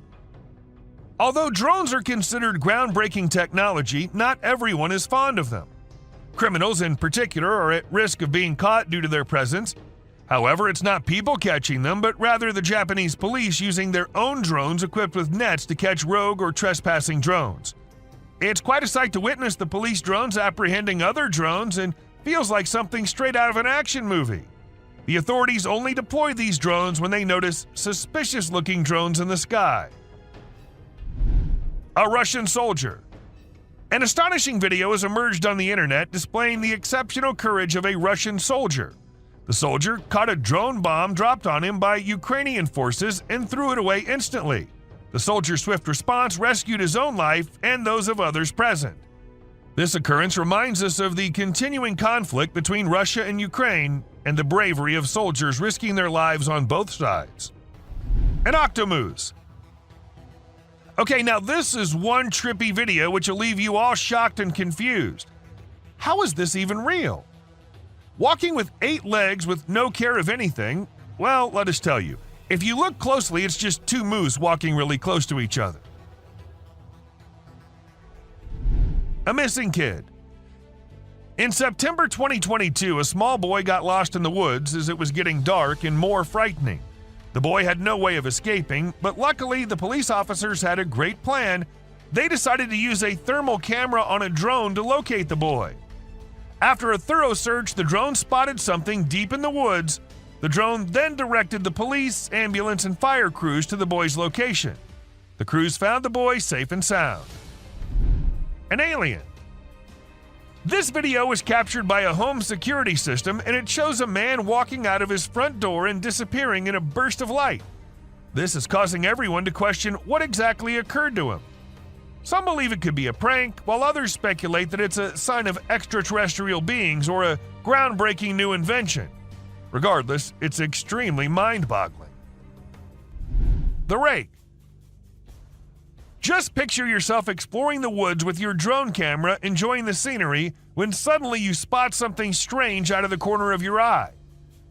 Although drones are considered groundbreaking technology, not everyone is fond of them. Criminals in particular are at risk of being caught due to their presence. However, it's not people catching them, but rather the Japanese police using their own drones equipped with nets to catch rogue or trespassing drones. It's quite a sight to witness the police drones apprehending other drones, and feels like something straight out of an action movie. The authorities only deploy these drones when they notice suspicious-looking drones in the sky. A Russian soldier. An astonishing video has emerged on the internet displaying the exceptional courage of a Russian soldier. The soldier caught a drone bomb dropped on him by Ukrainian forces and threw it away instantly. The soldier's swift response rescued his own life and those of others present. This occurrence reminds us of the continuing conflict between Russia and Ukraine and the bravery of soldiers risking their lives on both sides. An octomoose. Okay, now this is one trippy video which will leave you all shocked and confused. How is this even real? Walking with 8 legs with no care of anything? Well, let us tell you. If you look closely, it's just 2 moose walking really close to each other. A missing kid. In September 2022, a small boy got lost in the woods as it was getting dark and more frightening. The boy had no way of escaping, but luckily the police officers had a great plan. They decided to use a thermal camera on a drone to locate the boy. After a thorough search, the drone spotted something deep in the woods. The drone then directed the police, ambulance, and fire crews to the boy's location. The crews found the boy safe and sound. An alien. This video was captured by a home security system, and it shows a man walking out of his front door and disappearing in a burst of light. This is causing everyone to question what exactly occurred to him. Some believe it could be a prank, while others speculate that it's a sign of extraterrestrial beings or a groundbreaking new invention. Regardless, it's extremely mind-boggling. The rake. Just picture yourself exploring the woods with your drone camera, enjoying the scenery, when suddenly you spot something strange out of the corner of your eye.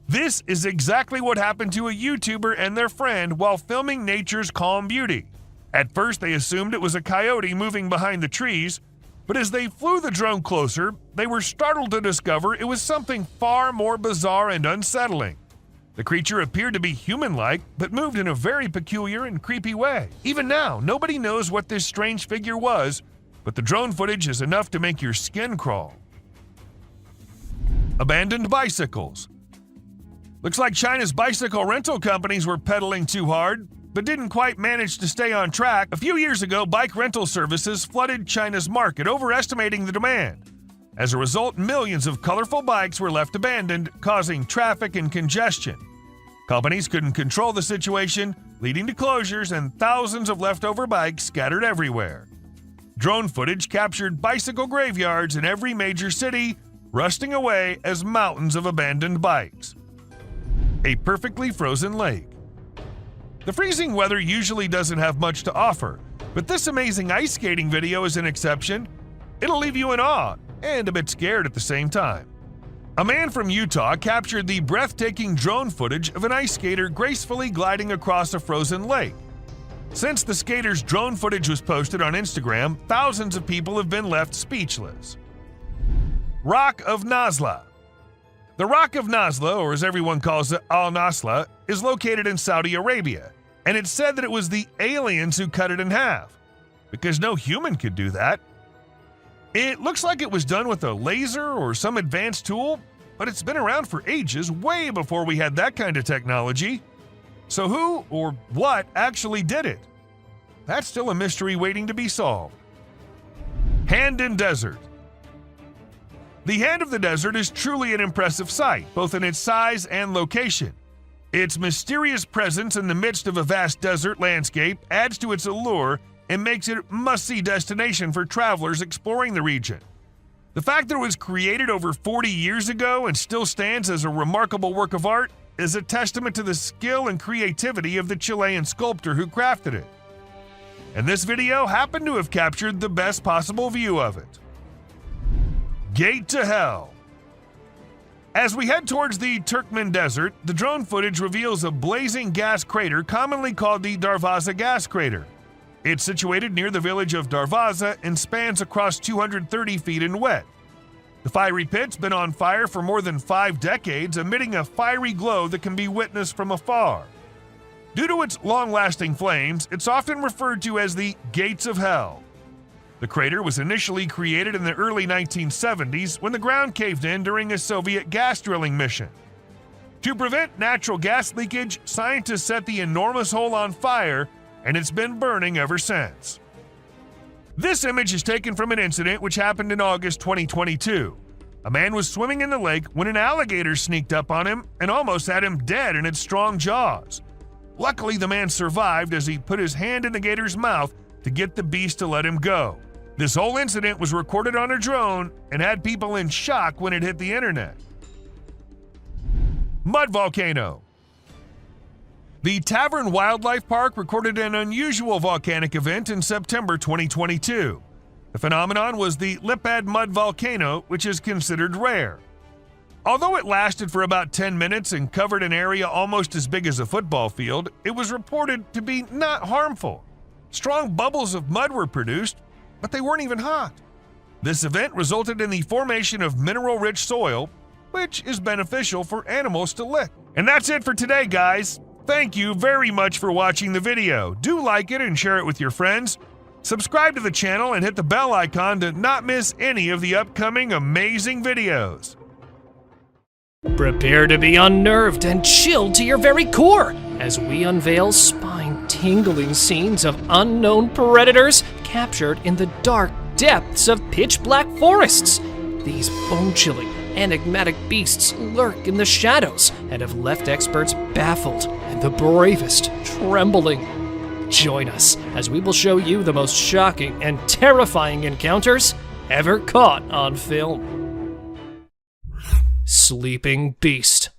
This is exactly what happened to a YouTuber and their friend while filming nature's calm beauty. At first, they assumed it was a coyote moving behind the trees, but as they flew the drone closer, they were startled to discover it was something far more bizarre and unsettling. The creature appeared to be human-like, but moved in a very peculiar and creepy way. Even now, nobody knows what this strange figure was, but the drone footage is enough to make your skin crawl. Abandoned bicycles. Looks like China's bicycle rental companies were pedaling too hard, but didn't quite manage to stay on track. A few years ago, bike rental services flooded China's market, overestimating the demand. As a result, millions of colorful bikes were left abandoned, causing traffic and congestion. Companies couldn't control the situation, leading to closures and thousands of leftover bikes scattered everywhere. Drone footage captured bicycle graveyards in every major city, rusting away as mountains of abandoned bikes. A perfectly frozen lake. The freezing weather usually doesn't have much to offer, but this amazing ice skating video is an exception. It'll leave you in awe and a bit scared at the same time. A man from Utah captured the breathtaking drone footage of an ice skater gracefully gliding across a frozen lake. Since the skater's drone footage was posted on Instagram, thousands of people have been left speechless. Rock of Nazla. The Rock of Nazla, or as everyone calls it, Al-Nasla, is located in Saudi Arabia, and it's said that it was the aliens who cut it in half, because no human could do that. It looks like it was done with a laser or some advanced tool, but it's been around for ages, way before we had that kind of technology. So who or what actually did it? That's still a mystery waiting to be solved. Hand in Desert. The Hand of the Desert is truly an impressive sight, both in its size and location. Its mysterious presence in the midst of a vast desert landscape adds to its allure and makes it a must-see destination for travelers exploring the region. The fact that it was created over 40 years ago and still stands as a remarkable work of art is a testament to the skill and creativity of the Chilean sculptor who crafted it. And this video happened to have captured the best possible view of it. Gate to Hell. As we head towards the Turkmen Desert, the drone footage reveals a blazing gas crater commonly called the Darvaza gas crater. It's situated near the village of Darvaza and spans across 230 feet in width. The fiery pit's been on fire for more than 5 decades, emitting a fiery glow that can be witnessed from afar. Due to its long-lasting flames, it's often referred to as the Gates of Hell. The crater was initially created in the early 1970s when the ground caved in during a Soviet gas drilling mission. To prevent natural gas leakage, scientists set the enormous hole on fire, and it's been burning ever since. This image is taken from an incident which happened in August 2022. A man was swimming in the lake when an alligator sneaked up on him and almost had him dead in its strong jaws. Luckily, the man survived as he put his hand in the gator's mouth to get the beast to let him go. This whole incident was recorded on a drone and had people in shock when it hit the internet. Mud volcano. The Tavern Wildlife Park recorded an unusual volcanic event in September 2022. The phenomenon was the Lipad mud volcano, which is considered rare. Although it lasted for about 10 minutes and covered an area almost as big as a football field, it was reported to be not harmful. Strong bubbles of mud were produced, but they weren't even hot. This event resulted in the formation of mineral-rich soil, which is beneficial for animals to lick. And that's it for today, guys. Thank you very much for watching the video. Do like it and share it with your friends. Subscribe to the channel and hit the bell icon to not miss any of the upcoming amazing videos. Prepare to be unnerved and chilled to your very core as we unveil spine-tingling scenes of unknown predators captured in the dark depths of pitch-black forests. These bone-chilling, enigmatic beasts lurk in the shadows and have left experts baffled and the bravest trembling. Join us as we will show you the most shocking and terrifying encounters ever caught on film. Sleeping Beast.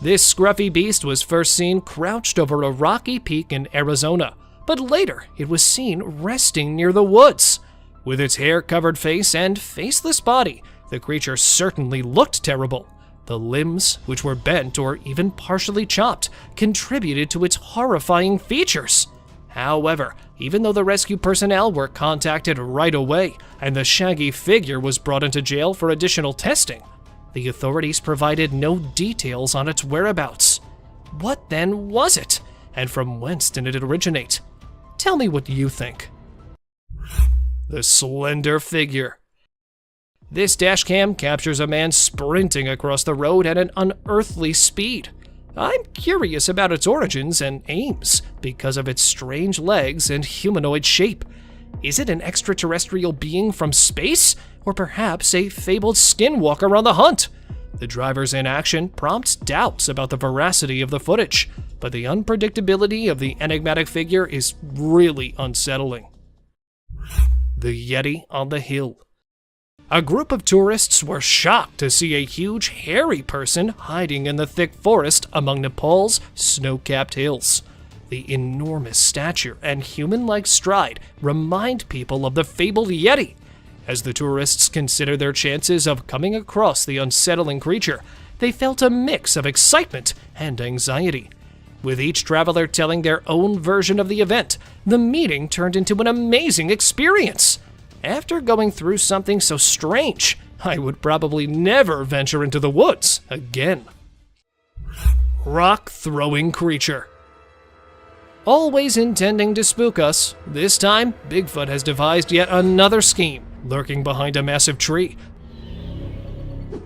This scruffy beast was first seen crouched over a rocky peak in Arizona, but later it was seen resting near the woods. With its hair-covered face and faceless body, the creature certainly looked terrible. The limbs, which were bent or even partially chopped, contributed to its horrifying features. However, even though the rescue personnel were contacted right away and the shaggy figure was brought into jail for additional testing, the authorities provided no details on its whereabouts. What then was it? And from whence did it originate? Tell me what you think. The slender figure. This dashcam captures a man sprinting across the road at an unearthly speed. I'm curious about its origins and aims because of its strange legs and humanoid shape. Is it an extraterrestrial being from space, or perhaps a fabled skinwalker on the hunt? The driver's inaction prompts doubts about the veracity of the footage, but the unpredictability of the enigmatic figure is really unsettling. The Yeti on the Hill. A group of tourists were shocked to see a huge, hairy person hiding in the thick forest among Nepal's snow-capped hills. The enormous stature and human-like stride remind people of the fabled Yeti. As the tourists considered their chances of coming across the unsettling creature, they felt a mix of excitement and anxiety. With each traveler telling their own version of the event, the meeting turned into an amazing experience. After going through something so strange, I would probably never venture into the woods again. Rock-throwing creature. Always intending to spook us, this time Bigfoot has devised yet another scheme, lurking behind a massive tree.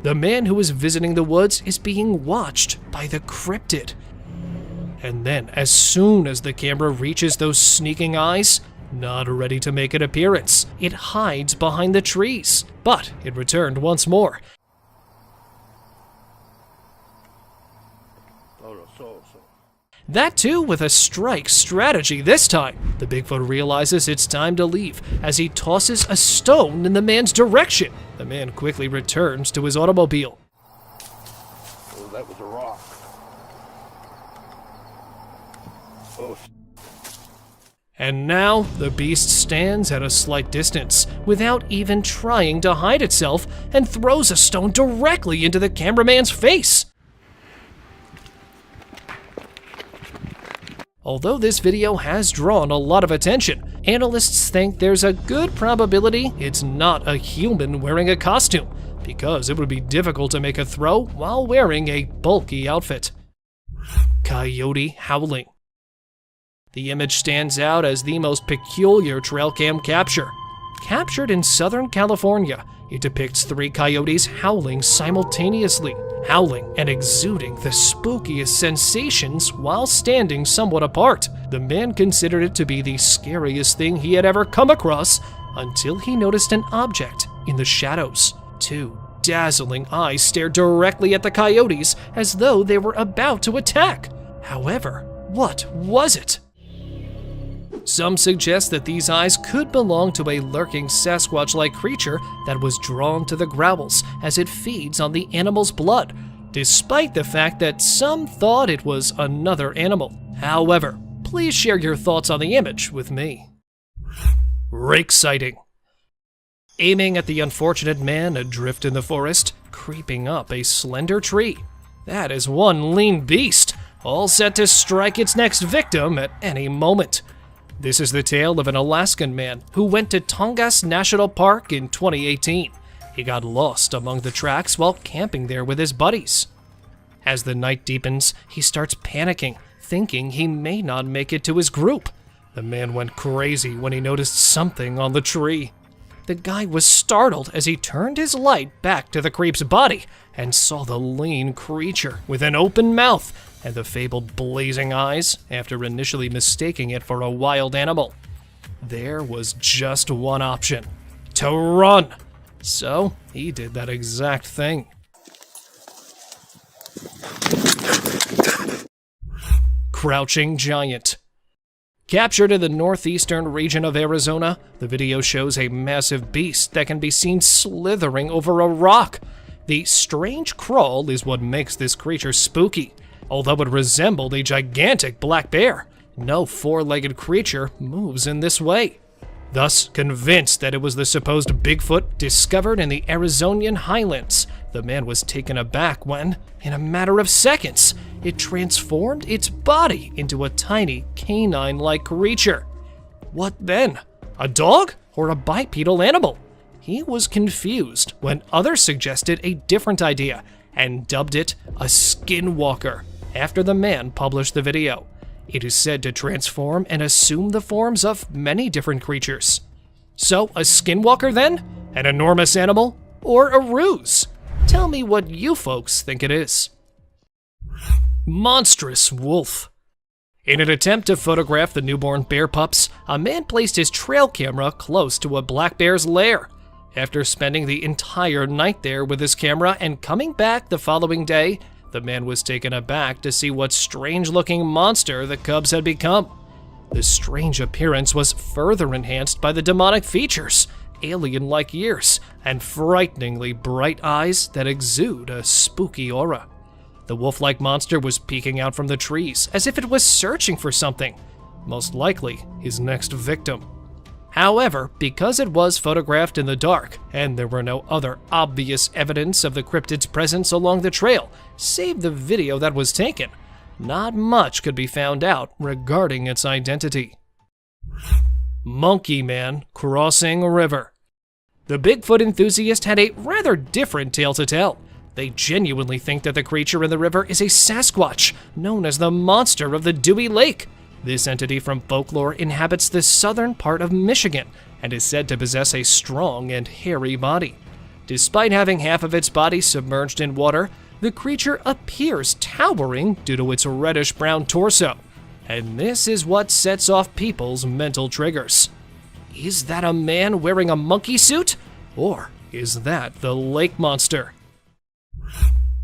The man who is visiting the woods is being watched by the cryptid. And then, as soon as the camera reaches those sneaking eyes, not ready to make an appearance, it hides behind the trees. But it returned once more. That too with a strike strategy this time. The Bigfoot realizes it's time to leave as he tosses a stone in the man's direction. The man quickly returns to his automobile. Oh, that was a rock. Oh. And now the beast stands at a slight distance without even trying to hide itself and throws a stone directly into the cameraman's face. Although this video has drawn a lot of attention, analysts think there's a good probability it's not a human wearing a costume, because it would be difficult to make a throw while wearing a bulky outfit. Coyote howling. The image stands out as the most peculiar trail cam capture. Captured in Southern California, it depicts 3 coyotes howling simultaneously, howling and exuding the spookiest sensations while standing somewhat apart. The man considered it to be the scariest thing he had ever come across until he noticed an object in the shadows. 2 dazzling eyes stared directly at the coyotes as though they were about to attack. However, what was it? Some suggest that these eyes could belong to a lurking Sasquatch-like creature that was drawn to the growls as it feeds on the animal's blood, despite the fact that some thought it was another animal. However, please share your thoughts on the image with me. Rake sighting. Aiming at the unfortunate man adrift in the forest, creeping up a slender tree. That is one lean beast, all set to strike its next victim at any moment. This is the tale of an Alaskan man who went to Tongass National Park in 2018. He got lost among the tracks while camping there with his buddies. As the night deepens, he starts panicking, thinking he may not make it to his group. The man went crazy when he noticed something on the tree. The guy was startled as he turned his light back to the creep's body and saw the lean creature with an open mouth and the fabled blazing eyes after initially mistaking it for a wild animal. There was just one option: to run. So he did that exact thing. Crouching giant. Captured in the northeastern region of Arizona, the video shows a massive beast that can be seen slithering over a rock. The strange crawl is what makes this creature spooky. Although it resembled a gigantic black bear, no four-legged creature moves in this way. Thus, convinced that it was the supposed Bigfoot discovered in the Arizonian highlands, the man was taken aback when, in a matter of seconds, it transformed its body into a tiny canine-like creature. What then? A dog or a bipedal animal? He was confused when others suggested a different idea and dubbed it a skinwalker after the man published the video. It is said to transform and assume the forms of many different creatures. So, a skinwalker then? An enormous animal? Or a ruse? Tell me what you folks think it is. Monstrous wolf. In an attempt to photograph the newborn bear pups, a man placed his trail camera close to a black bear's lair. After spending the entire night there with his camera and coming back the following day, the man was taken aback to see what strange-looking monster the cubs had become. The strange appearance was further enhanced by the demonic features, alien-like ears, and frighteningly bright eyes that exude a spooky aura. The wolf-like monster was peeking out from the trees as if it was searching for something, most likely his next victim. However, because it was photographed in the dark, and there were no other obvious evidence of the cryptid's presence along the trail, save the video that was taken, not much could be found out regarding its identity. Monkey Man crossing a river. The Bigfoot enthusiast had a rather different tale to tell. They genuinely think that the creature in the river is a Sasquatch, known as the monster of the Dewey Lake. This entity from folklore inhabits the southern part of Michigan and is said to possess a strong and hairy body. Despite having half of its body submerged in water, the creature appears towering due to its reddish-brown torso. And this is what sets off people's mental triggers. Is that a man wearing a monkey suit? Or is that the lake monster?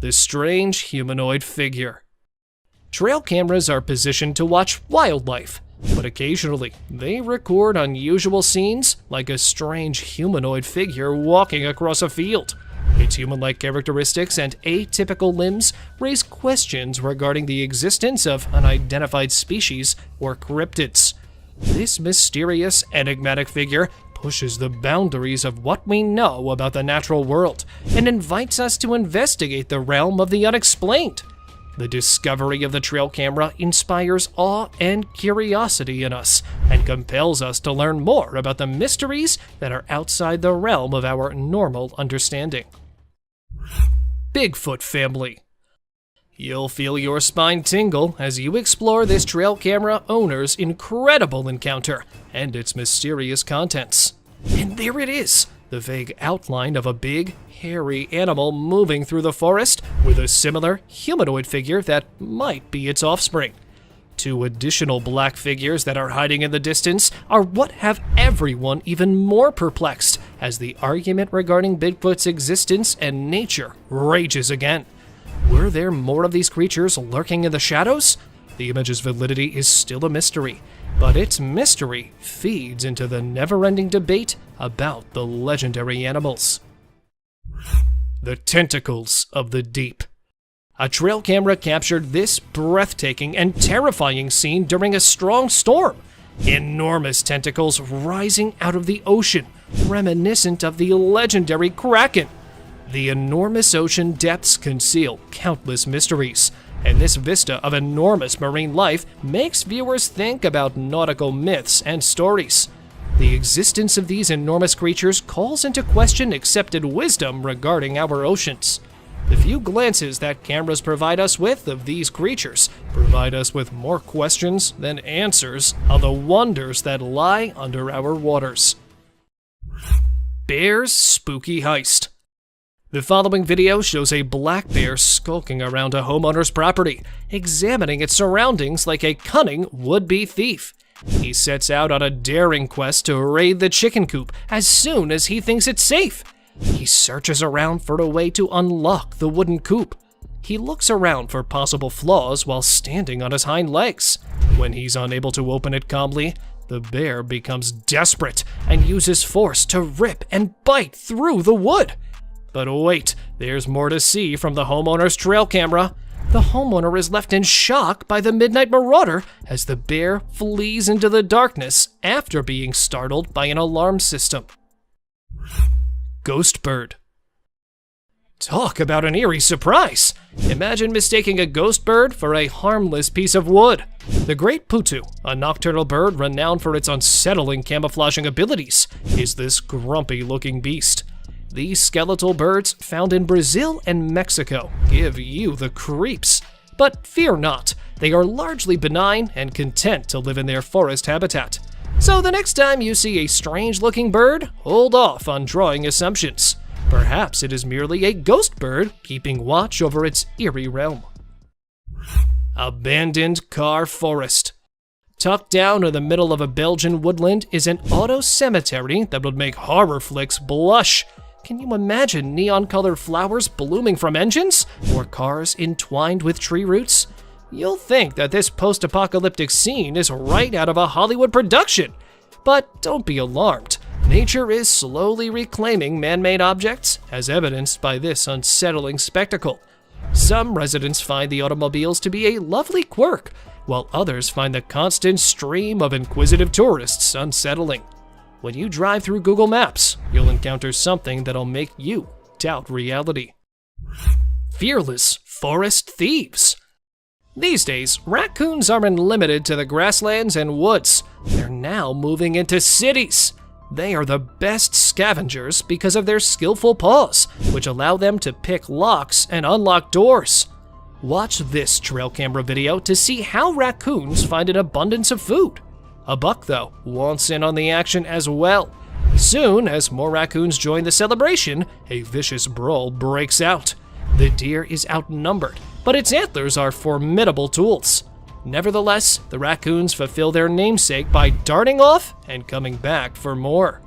The strange humanoid figure. Trail cameras are positioned to watch wildlife, but occasionally they record unusual scenes like a strange humanoid figure walking across a field. Its human-like characteristics and atypical limbs raise questions regarding the existence of unidentified species or cryptids. This mysterious, enigmatic figure pushes the boundaries of what we know about the natural world and invites us to investigate the realm of the unexplained. The discovery of the trail camera inspires awe and curiosity in us and compels us to learn more about the mysteries that are outside the realm of our normal understanding. Bigfoot family. You'll feel your spine tingle as you explore this trail camera owner's incredible encounter and its mysterious contents. And there it is, the vague outline of a big, hairy animal moving through the forest with a similar humanoid figure that might be its offspring. Two additional black figures that are hiding in the distance are what have everyone even more perplexed as the argument regarding Bigfoot's existence and nature rages again. Were there more of these creatures lurking in the shadows? The image's validity is still a mystery, but its mystery feeds into the never-ending debate about the legendary animals. The tentacles of the deep. A trail camera captured this breathtaking and terrifying scene during a strong storm. Enormous tentacles rising out of the ocean, reminiscent of the legendary Kraken. The enormous ocean depths conceal countless mysteries, and this vista of enormous marine life makes viewers think about nautical myths and stories. The existence of these enormous creatures calls into question accepted wisdom regarding our oceans. The few glances that cameras provide us with of these creatures provide us with more questions than answers on the wonders that lie under our waters. Bear's spooky heist. The following video shows a black bear skulking around a homeowner's property, examining its surroundings like a cunning would-be thief. He sets out on a daring quest to raid the chicken coop as soon as he thinks it's safe. He searches around for a way to unlock the wooden coop. He looks around for possible flaws while standing on his hind legs. When he's unable to open it calmly, the bear becomes desperate and uses force to rip and bite through the wood. But wait, there's more to see from the homeowner's trail camera. The homeowner is left in shock by the midnight marauder as the bear flees into the darkness after being startled by an alarm system. Ghost bird. Talk about an eerie surprise! Imagine mistaking a ghost bird for a harmless piece of wood. The great putu, a nocturnal bird renowned for its unsettling camouflaging abilities, is this grumpy-looking beast. These skeletal birds, found in Brazil and Mexico, give you the creeps. But fear not, they are largely benign and content to live in their forest habitat. So the next time you see a strange-looking bird, hold off on drawing assumptions. Perhaps it is merely a ghost bird keeping watch over its eerie realm. Abandoned car forest. Tucked down in the middle of a Belgian woodland is an auto cemetery that would make horror flicks blush. Can you imagine neon-colored flowers blooming from engines? Or cars entwined with tree roots? You'll think that this post-apocalyptic scene is right out of a Hollywood production. But don't be alarmed. Nature is slowly reclaiming man-made objects, as evidenced by this unsettling spectacle. Some residents find the automobiles to be a lovely quirk, while others find the constant stream of inquisitive tourists unsettling. When you drive through Google Maps, you'll encounter something that'll make you doubt reality. Fearless forest thieves. These days, raccoons aren't limited to the grasslands and woods. They're now moving into cities. They are the best scavengers because of their skillful paws, which allow them to pick locks and unlock doors. Watch this trail camera video to see how raccoons find an abundance of food. A buck, though, wants in on the action as well. Soon, as more raccoons join the celebration, a vicious brawl breaks out. The deer is outnumbered, but its antlers are formidable tools. Nevertheless, the raccoons fulfill their namesake by darting off and coming back for more.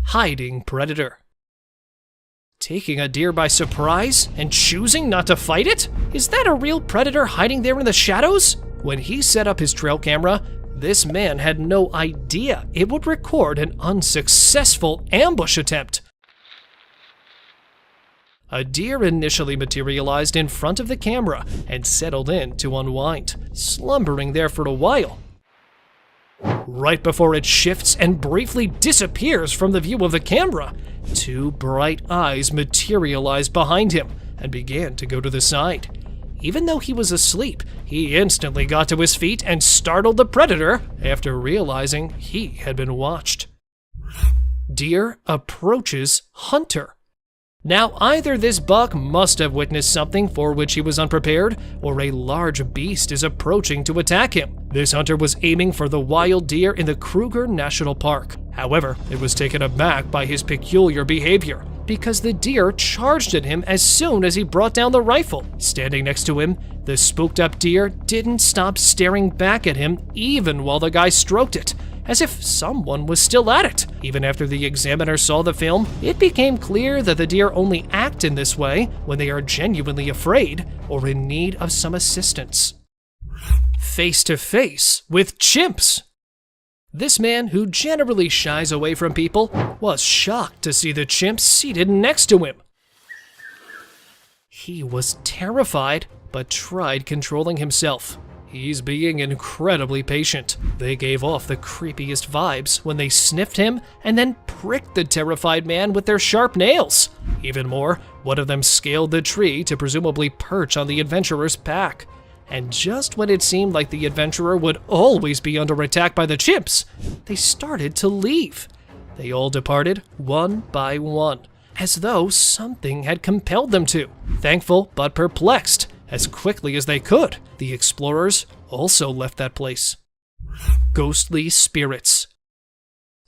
Hiding predator. Taking a deer by surprise and choosing not to fight it? Is that a real predator hiding there in the shadows? When he set up his trail camera, this man had no idea it would record an unsuccessful ambush attempt. A deer initially materialized in front of the camera and settled in to unwind, slumbering there for a while. Right before it shifts and briefly disappears from the view of the camera, two bright eyes materialized behind him and began to go to the side. Even though he was asleep, he instantly got to his feet and startled the predator after realizing he had been watched. Deer approaches hunter. Now, either this buck must have witnessed something for which he was unprepared, or a large beast is approaching to attack him. This hunter was aiming for the wild deer in the Kruger National Park. However, it was taken aback by his peculiar behavior, because the deer charged at him as soon as he brought down the rifle. Standing next to him, the spooked up deer didn't stop staring back at him even while the guy stroked it, as if someone was still at it. Even after the examiner saw the film, it became clear that the deer only act in this way when they are genuinely afraid or in need of some assistance. face to face with chimps. This man, who generally shies away from people, was shocked to see the chimp seated next to him. He was terrified, but tried controlling himself. He's being incredibly patient. They gave off the creepiest vibes when they sniffed him and then pricked the terrified man with their sharp nails. Even more, one of them scaled the tree to presumably perch on the adventurer's back. And just when it seemed like the adventurer would always be under attack by the chimps, they started to leave. They all departed one by one, as though something had compelled them to. Thankful but perplexed, as quickly as they could, the explorers also left that place. Ghostly spirits.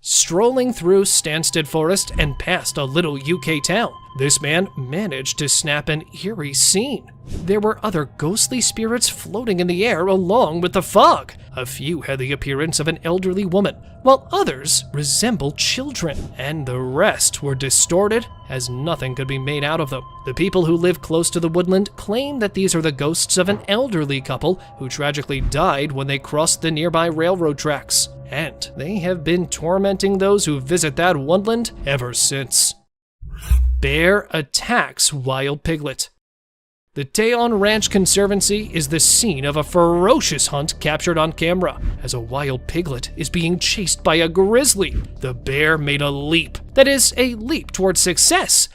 Strolling through Stansted Forest and past a little UK town, this man managed to snap an eerie scene. There were other ghostly spirits floating in the air along with the fog. A few had the appearance of an elderly woman, while others resembled children, and the rest were distorted as nothing could be made out of them. The people who live close to the woodland claim that these are the ghosts of an elderly couple who tragically died when they crossed the nearby railroad tracks, and they have been tormenting those who visit that woodland ever since. Bear attacks wild piglet. The Teon Ranch Conservancy is the scene of a ferocious hunt captured on camera, as a wild piglet is being chased by a grizzly. The bear made a leap, that is, a leap towards success,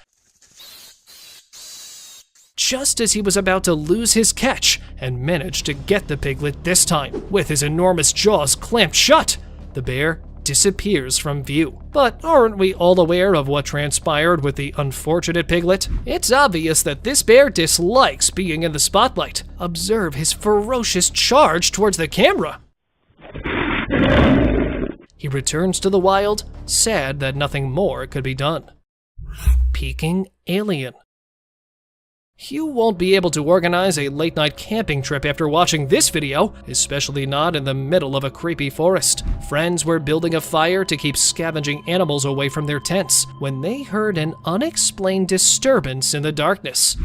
just as he was about to lose his catch, and managed to get the piglet this time. With his enormous jaws clamped shut, the bear disappears from view. But aren't we all aware of what transpired with the unfortunate piglet? It's obvious that this bear dislikes being in the spotlight. Observe his ferocious charge towards the camera. He returns to the wild, sad that nothing more could be done. Peeking alien. You won't be able to organize a late-night camping trip after watching this video, especially not in the middle of a creepy forest. Friends were building a fire to keep scavenging animals away from their tents when they heard an unexplained disturbance in the darkness.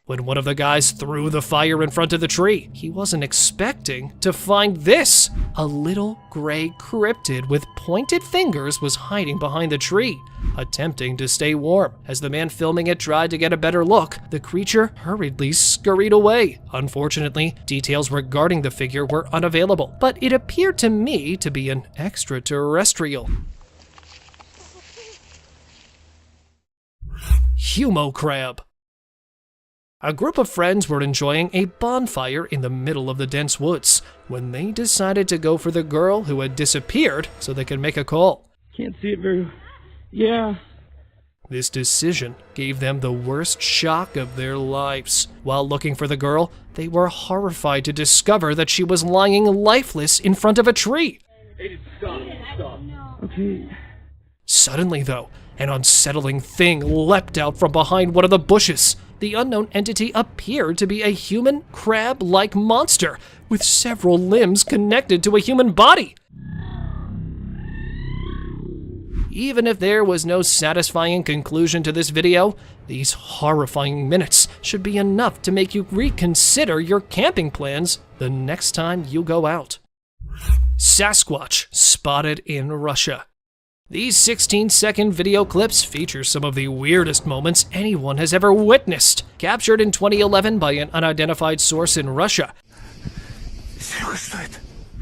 When one of the guys threw the fire in front of the tree, he wasn't expecting to find this. A little gray cryptid with pointed fingers was hiding behind the tree, attempting to stay warm. As the man filming it tried to get a better look, the creature hurriedly scurried away. Unfortunately, details regarding the figure were unavailable, but it appeared to me to be an extraterrestrial. Humo crab. A group of friends were enjoying a bonfire in the middle of the dense woods when they decided to go for the girl who had disappeared so they could make a call. Can't see it very well. Yeah. This decision gave them the worst shock of their lives. While looking for the girl, they were horrified to discover that she was lying lifeless in front of a tree. Stop. Okay. Suddenly, though, an unsettling thing leapt out from behind one of the bushes. The unknown entity appeared to be a human crab-like monster with several limbs connected to a human body. Even if there was no satisfying conclusion to this video, these horrifying minutes should be enough to make you reconsider your camping plans the next time you go out. Sasquatch spotted in Russia. These 16-second video clips feature some of the weirdest moments anyone has ever witnessed. Captured in 2011 by an unidentified source in Russia,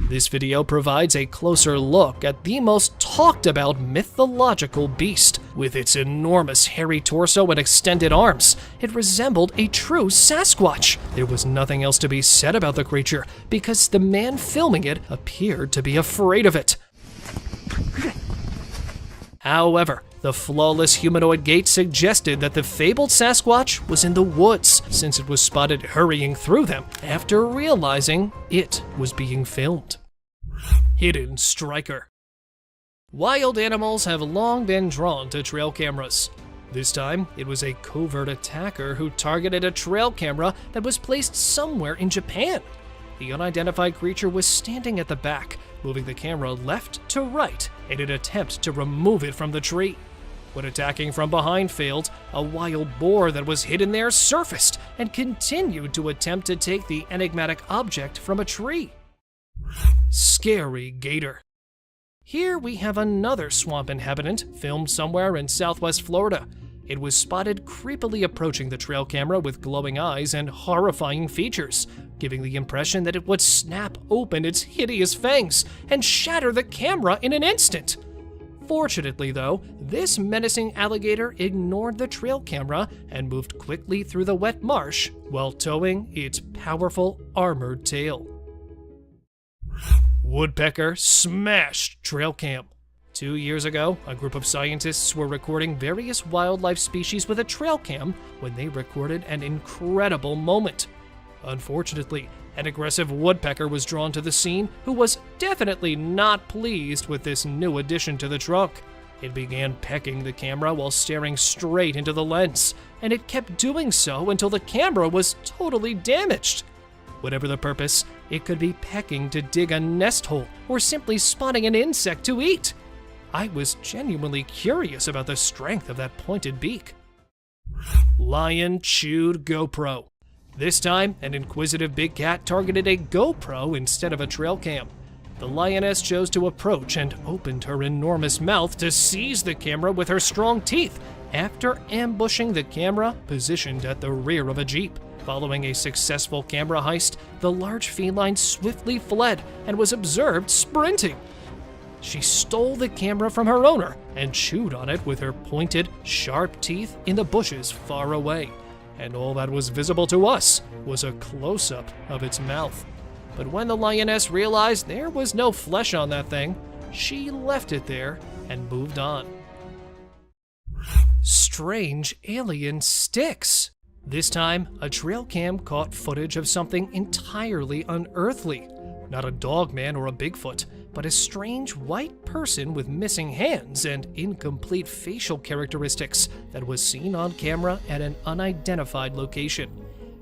this video provides a closer look at the most talked about mythological beast. With its enormous hairy torso and extended arms, it resembled a true Sasquatch. There was nothing else to be said about the creature because the man filming it appeared to be afraid of it. However, the flawless humanoid gait suggested that the fabled Sasquatch was in the woods, since it was spotted hurrying through them after realizing it was being filmed. Hidden striker. Wild animals have long been drawn to trail cameras. This time, it was a covert attacker who targeted a trail camera that was placed somewhere in Japan. The unidentified creature was standing at the back, moving the camera left to right in an attempt to remove it from the tree. When attacking from behind failed, a wild boar that was hidden there surfaced and continued to attempt to take the enigmatic object from a tree. Scary gator. Here we have another swamp inhabitant filmed somewhere in southwest Florida. It was spotted creepily approaching the trail camera with glowing eyes and horrifying features, giving the impression that it would snap open its hideous fangs and shatter the camera in an instant. Fortunately, though, this menacing alligator ignored the trail camera and moved quickly through the wet marsh while towing its powerful armored tail. Woodpecker smashed trail cam. 2 years ago, a group of scientists were recording various wildlife species with a trail cam when they recorded an incredible moment. Unfortunately, an aggressive woodpecker was drawn to the scene who was definitely not pleased with this new addition to the trunk. It began pecking the camera while staring straight into the lens, and it kept doing so until the camera was totally damaged. Whatever the purpose, it could be pecking to dig a nest hole or simply spotting an insect to eat. I was genuinely curious about the strength of that pointed beak. Lion chewed GoPro. This time, an inquisitive big cat targeted a GoPro instead of a trail cam. The lioness chose to approach and opened her enormous mouth to seize the camera with her strong teeth after ambushing the camera positioned at the rear of a Jeep. Following a successful camera heist, the large feline swiftly fled and was observed sprinting. She stole the camera from her owner and chewed on it with her pointed, sharp teeth in the bushes far away. And all that was visible to us was a close-up of its mouth. But when the lioness realized there was no flesh on that thing, she left it there and moved on. Strange alien sticks. This time, a trail cam caught footage of something entirely unearthly. Not a dogman or a Bigfoot, but a strange white person with missing hands and incomplete facial characteristics that was seen on camera at an unidentified location.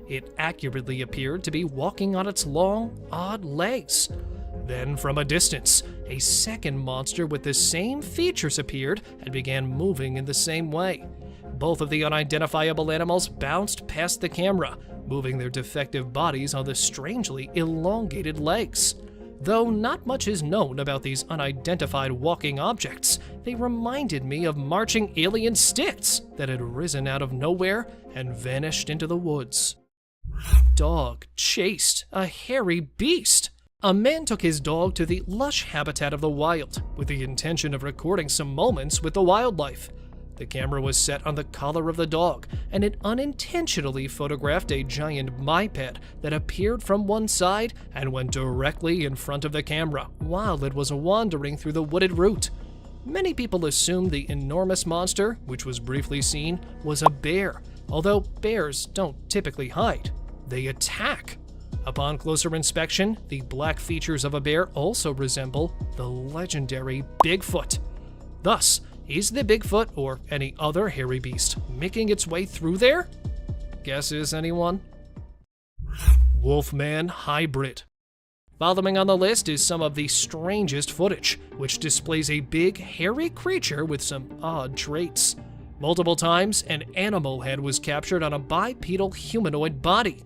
It accurately appeared to be walking on its long, odd legs. Then, from a distance, a second monster with the same features appeared and began moving in the same way. Both of the unidentifiable animals bounced past the camera, moving their defective bodies on the strangely elongated legs. Though not much is known about these unidentified walking objects, they reminded me of marching alien sticks that had risen out of nowhere and vanished into the woods. Dog chased a hairy beast. A man took his dog to the lush habitat of the wild with the intention of recording some moments with the wildlife. The camera was set on the collar of the dog, and it unintentionally photographed a giant biped that appeared from one side and went directly in front of the camera while it was wandering through the wooded route. Many people assumed the enormous monster, which was briefly seen, was a bear, although bears don't typically hide. They attack. Upon closer inspection, the black features of a bear also resemble the legendary Bigfoot. Thus, is the Bigfoot or any other hairy beast making its way through there? Guesses, anyone? Wolfman hybrid. Following on the list is some of the strangest footage, which displays a big, hairy creature with some odd traits. Multiple times, an animal head was captured on a bipedal humanoid body.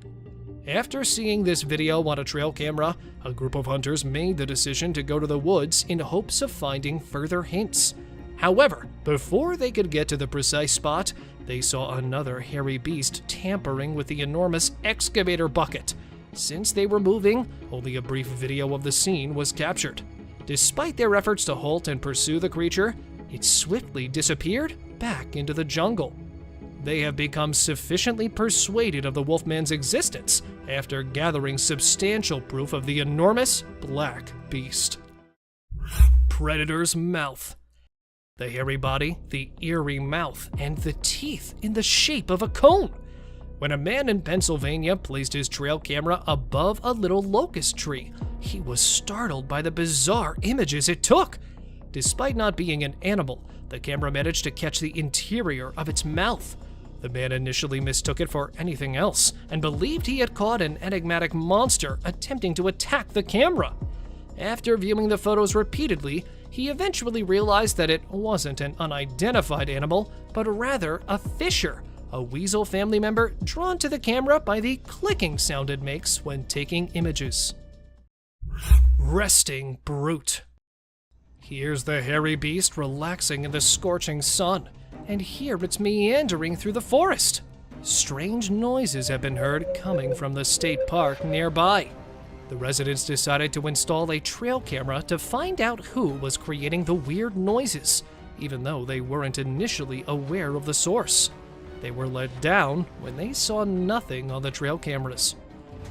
After seeing this video on a trail camera, a group of hunters made the decision to go to the woods in hopes of finding further hints. However, before they could get to the precise spot, they saw another hairy beast tampering with the enormous excavator bucket. Since they were moving, only a brief video of the scene was captured. Despite their efforts to halt and pursue the creature, it swiftly disappeared back into the jungle. They have become sufficiently persuaded of the Wolfman's existence after gathering substantial proof of the enormous black beast. Predator's mouth. The hairy body, the eerie mouth, and the teeth in the shape of a cone. When a man in Pennsylvania placed his trail camera above a little locust tree, he was startled by the bizarre images it took. Despite not being an animal, the camera managed to catch the interior of its mouth. The man initially mistook it for anything else and believed he had caught an enigmatic monster attempting to attack the camera. After viewing the photos repeatedly, he eventually realized that it wasn't an unidentified animal, but rather a fisher, a weasel family member drawn to the camera by the clicking sound it makes when taking images. Resting brute. Here's the hairy beast relaxing in the scorching sun, and here it's meandering through the forest. Strange noises have been heard coming from the state park nearby. The residents decided to install a trail camera to find out who was creating the weird noises, even though they weren't initially aware of the source. They were let down when they saw nothing on the trail cameras.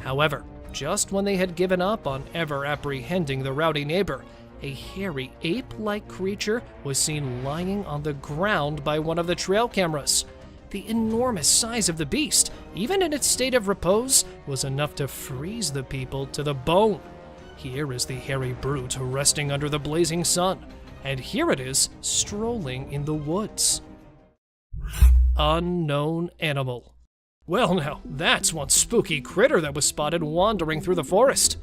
However, just when they had given up on ever apprehending the rowdy neighbor, a hairy ape-like creature was seen lying on the ground by one of the trail cameras. The enormous size of the beast, even in its state of repose, was enough to freeze the people to the bone. Here is the hairy brute resting under the blazing sun, and here it is strolling in the woods. Unknown animal. Well now, that's one spooky critter that was spotted wandering through the forest.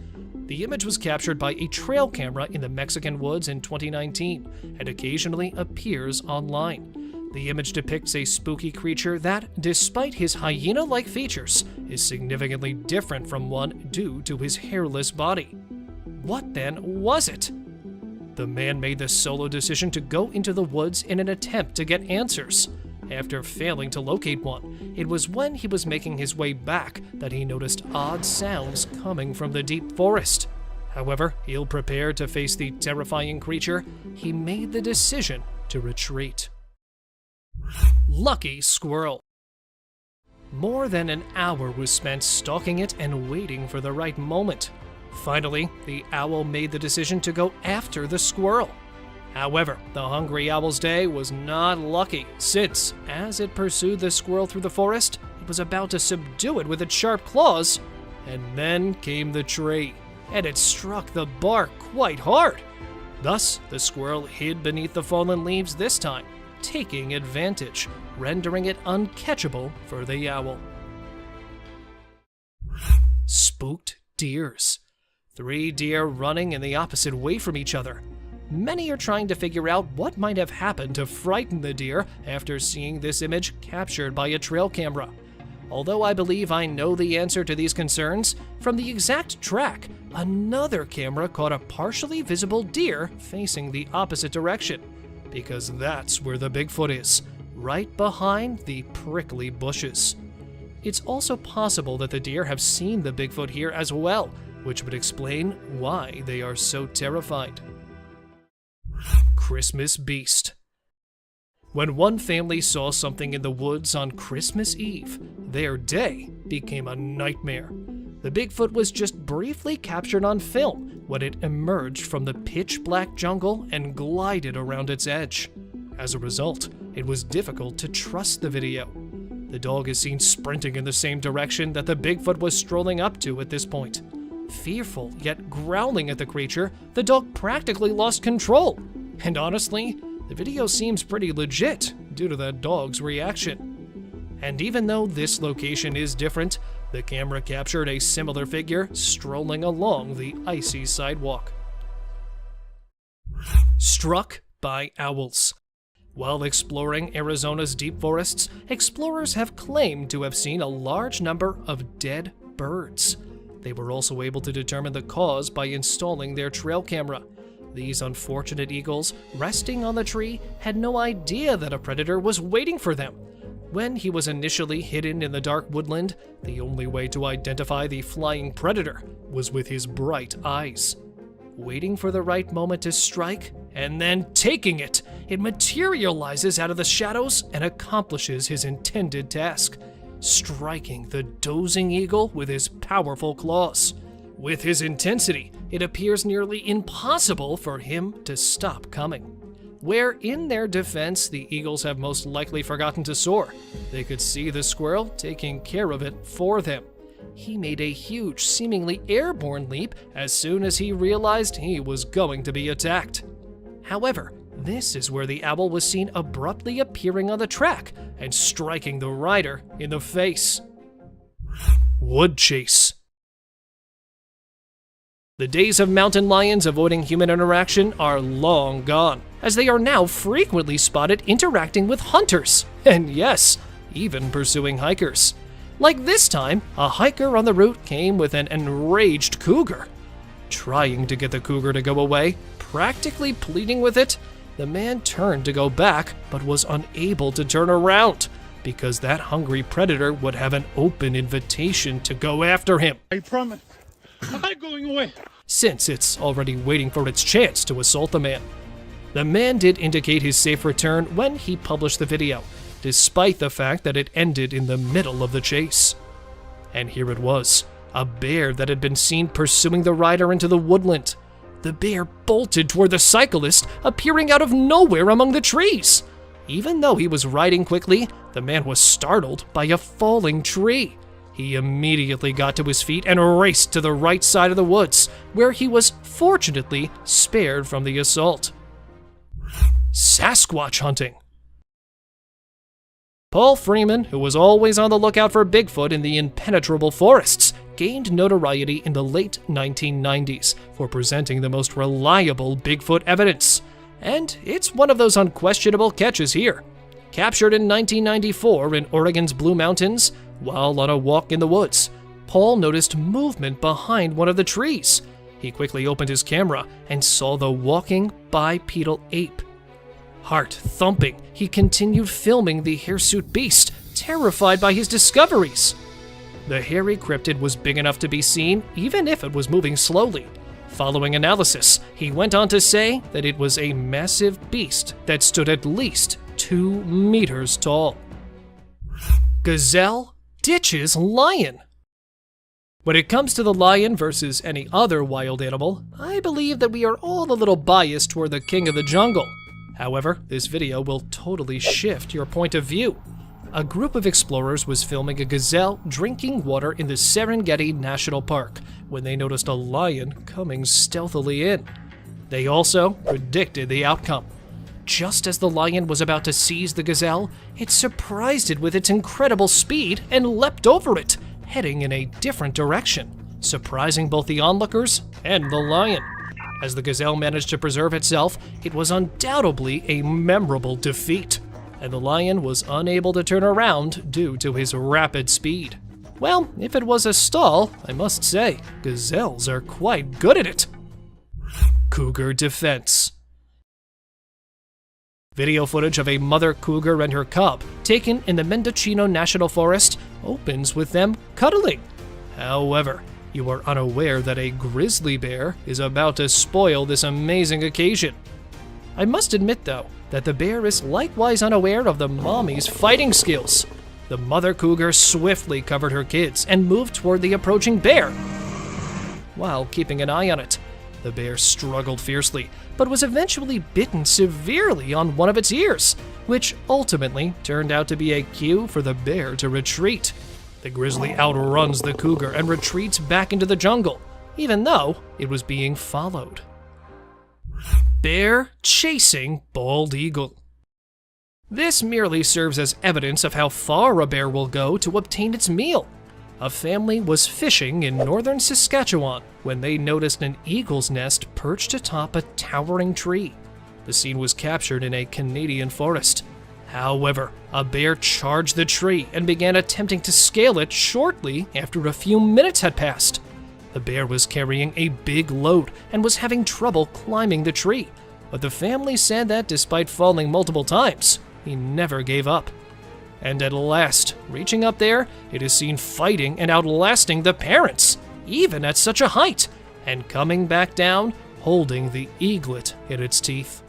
The image was captured by a trail camera in the Mexican woods in 2019 and occasionally appears online. The image depicts a spooky creature that, despite his hyena-like features, is significantly different from one due to his hairless body. What then was it? The man made the solo decision to go into the woods in an attempt to get answers. After failing to locate one, it was when he was making his way back that he noticed odd sounds coming from the deep forest. However, ill-prepared to face the terrifying creature, he made the decision to retreat. Lucky squirrel. More than an hour was spent stalking it and waiting for the right moment. Finally, the owl made the decision to go after the squirrel. However, the hungry owl's day was not lucky, since, as it pursued the squirrel through the forest, it was about to subdue it with its sharp claws. And then came the tree, and it struck the bark quite hard. Thus, the squirrel hid beneath the fallen leaves this time, taking advantage, rendering it uncatchable for the owl. Spooked deers. 3 deer running in the opposite way from each other. Many are trying to figure out what might have happened to frighten the deer after seeing this image captured by a trail camera. Although I believe I know the answer to these concerns, from the exact track, another camera caught a partially visible deer facing the opposite direction, because that's where the Bigfoot is, right behind the prickly bushes. It's also possible that the deer have seen the Bigfoot here as well, which would explain why they are so terrified. Christmas beast. When one family saw something in the woods on Christmas Eve, their day became a nightmare. The Bigfoot was just briefly captured on film when it emerged from the pitch-black jungle and glided around its edge. As a result, it was difficult to trust the video. The dog is seen sprinting in the same direction that the Bigfoot was strolling up to at this point. Fearful yet growling at the creature, the dog practically lost control. And honestly, the video seems pretty legit due to that dog's reaction. And even though this location is different, the camera captured a similar figure strolling along the icy sidewalk. Struck by owls. While exploring Arizona's deep forests, explorers have claimed to have seen a large number of dead birds. They were also able to determine the cause by installing their trail camera. These unfortunate eagles, resting on the tree, had no idea that a predator was waiting for them. When he was initially hidden in the dark woodland, the only way to identify the flying predator was with his bright eyes. Waiting for the right moment to strike, and then taking it, it materializes out of the shadows and accomplishes his intended task, striking the dozing eagle with his powerful claws. With his intensity, it appears nearly impossible for him to stop coming. Where in their defense, the eagles have most likely forgotten to soar, they could see the squirrel taking care of it for them. He made a huge, seemingly airborne leap as soon as he realized he was going to be attacked. However, this is where the owl was seen abruptly appearing on the track and striking the rider in the face. Wood chase. The days of mountain lions avoiding human interaction are long gone, as they are now frequently spotted interacting with hunters, and yes, even pursuing hikers. Like this time, a hiker on the route came with an enraged cougar. Trying to get the cougar to go away, practically pleading with it, the man turned to go back, but was unable to turn around, because that hungry predator would have an open invitation to go after him. I promise. I'm not going away. Since it's already waiting for its chance to assault the man. The man did indicate his safe return when he published the video, despite the fact that it ended in the middle of the chase. And here it was, a bear that had been seen pursuing the rider into the woodland. The bear bolted toward the cyclist, appearing out of nowhere among the trees. Even though he was riding quickly, the man was startled by a falling tree. He immediately got to his feet and raced to the right side of the woods, where he was fortunately spared from the assault. Sasquatch hunting. Paul Freeman, who was always on the lookout for Bigfoot in the impenetrable forests, gained notoriety in the late 1990s for presenting the most reliable Bigfoot evidence. And it's one of those unquestionable catches here. Captured in 1994 in Oregon's Blue Mountains, while on a walk in the woods, Paul noticed movement behind one of the trees. He quickly opened his camera and saw the walking bipedal ape. Heart thumping, he continued filming the hirsute beast, terrified by his discoveries. The hairy cryptid was big enough to be seen, even if it was moving slowly. Following analysis, he went on to say that it was a massive beast that stood at least 2 meters tall. Gazelle ditches lion. When it comes to the lion versus any other wild animal, I believe that we are all a little biased toward the king of the jungle. However, this video will totally shift your point of view. A group of explorers was filming a gazelle drinking water in the Serengeti National Park when they noticed a lion coming stealthily in. They also predicted the outcome. Just as the lion was about to seize the gazelle, it surprised it with its incredible speed and leapt over it, heading in a different direction, surprising both the onlookers and the lion. As the gazelle managed to preserve itself, it was undoubtedly a memorable defeat, and the lion was unable to turn around due to his rapid speed. Well, if it was a stall, I must say, gazelles are quite good at it. Cougar defense. Video footage of a mother cougar and her cub, taken in the Mendocino National Forest, opens with them cuddling. However, you are unaware that a grizzly bear is about to spoil this amazing occasion. I must admit, though, that the bear is likewise unaware of the mommy's fighting skills. The mother cougar swiftly covered her kids and moved toward the approaching bear, while keeping an eye on it. The bear struggled fiercely, but was eventually bitten severely on one of its ears, which ultimately turned out to be a cue for the bear to retreat. The grizzly outruns the cougar and retreats back into the jungle, even though it was being followed. Bear chasing bald eagle. This merely serves as evidence of how far a bear will go to obtain its meal. A family was fishing in northern Saskatchewan when they noticed an eagle's nest perched atop a towering tree. The scene was captured in a Canadian forest. However, a bear charged the tree and began attempting to scale it shortly after a few minutes had passed. The bear was carrying a big load and was having trouble climbing the tree, but the family said that despite falling multiple times, he never gave up. And at last, reaching up there, it is seen fighting and outlasting the parents, even at such a height, and coming back down, holding the eaglet in its teeth.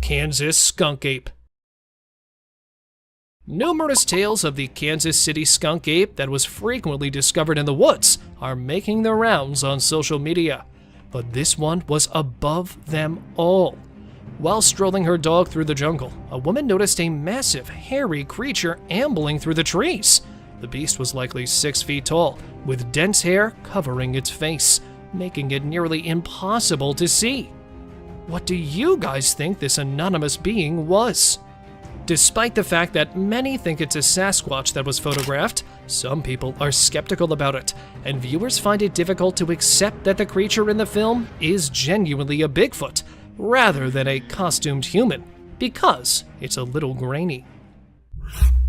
Kansas skunk ape. Numerous tales of the Kansas City skunk ape that was frequently discovered in the woods are making the rounds on social media, but this one was above them all. While strolling her dog through the jungle, a woman noticed a massive, hairy creature ambling through the trees. The beast was likely 6 feet tall, with dense hair covering its face, making it nearly impossible to see. What do you guys think this anonymous being was? Despite the fact that many think it's a Sasquatch that was photographed, Some people are skeptical about it, and viewers find it difficult to accept that the creature in the film is genuinely a Bigfoot, rather than a costumed human, because it's a little grainy.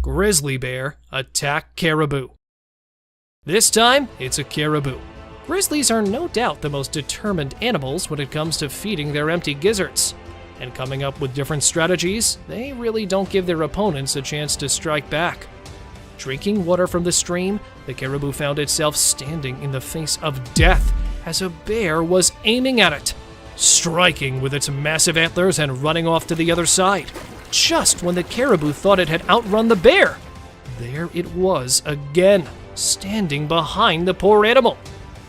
Grizzly bear attack caribou. This time, it's a caribou. Grizzlies are no doubt the most determined animals when it comes to feeding their empty gizzards. And coming up with different strategies, they really don't give their opponents a chance to strike back. Drinking water from the stream, the caribou found itself standing in the face of death as a bear was aiming at it, striking with its massive antlers and running off to the other side. Just when the caribou thought it had outrun the bear, there it was again, standing behind the poor animal.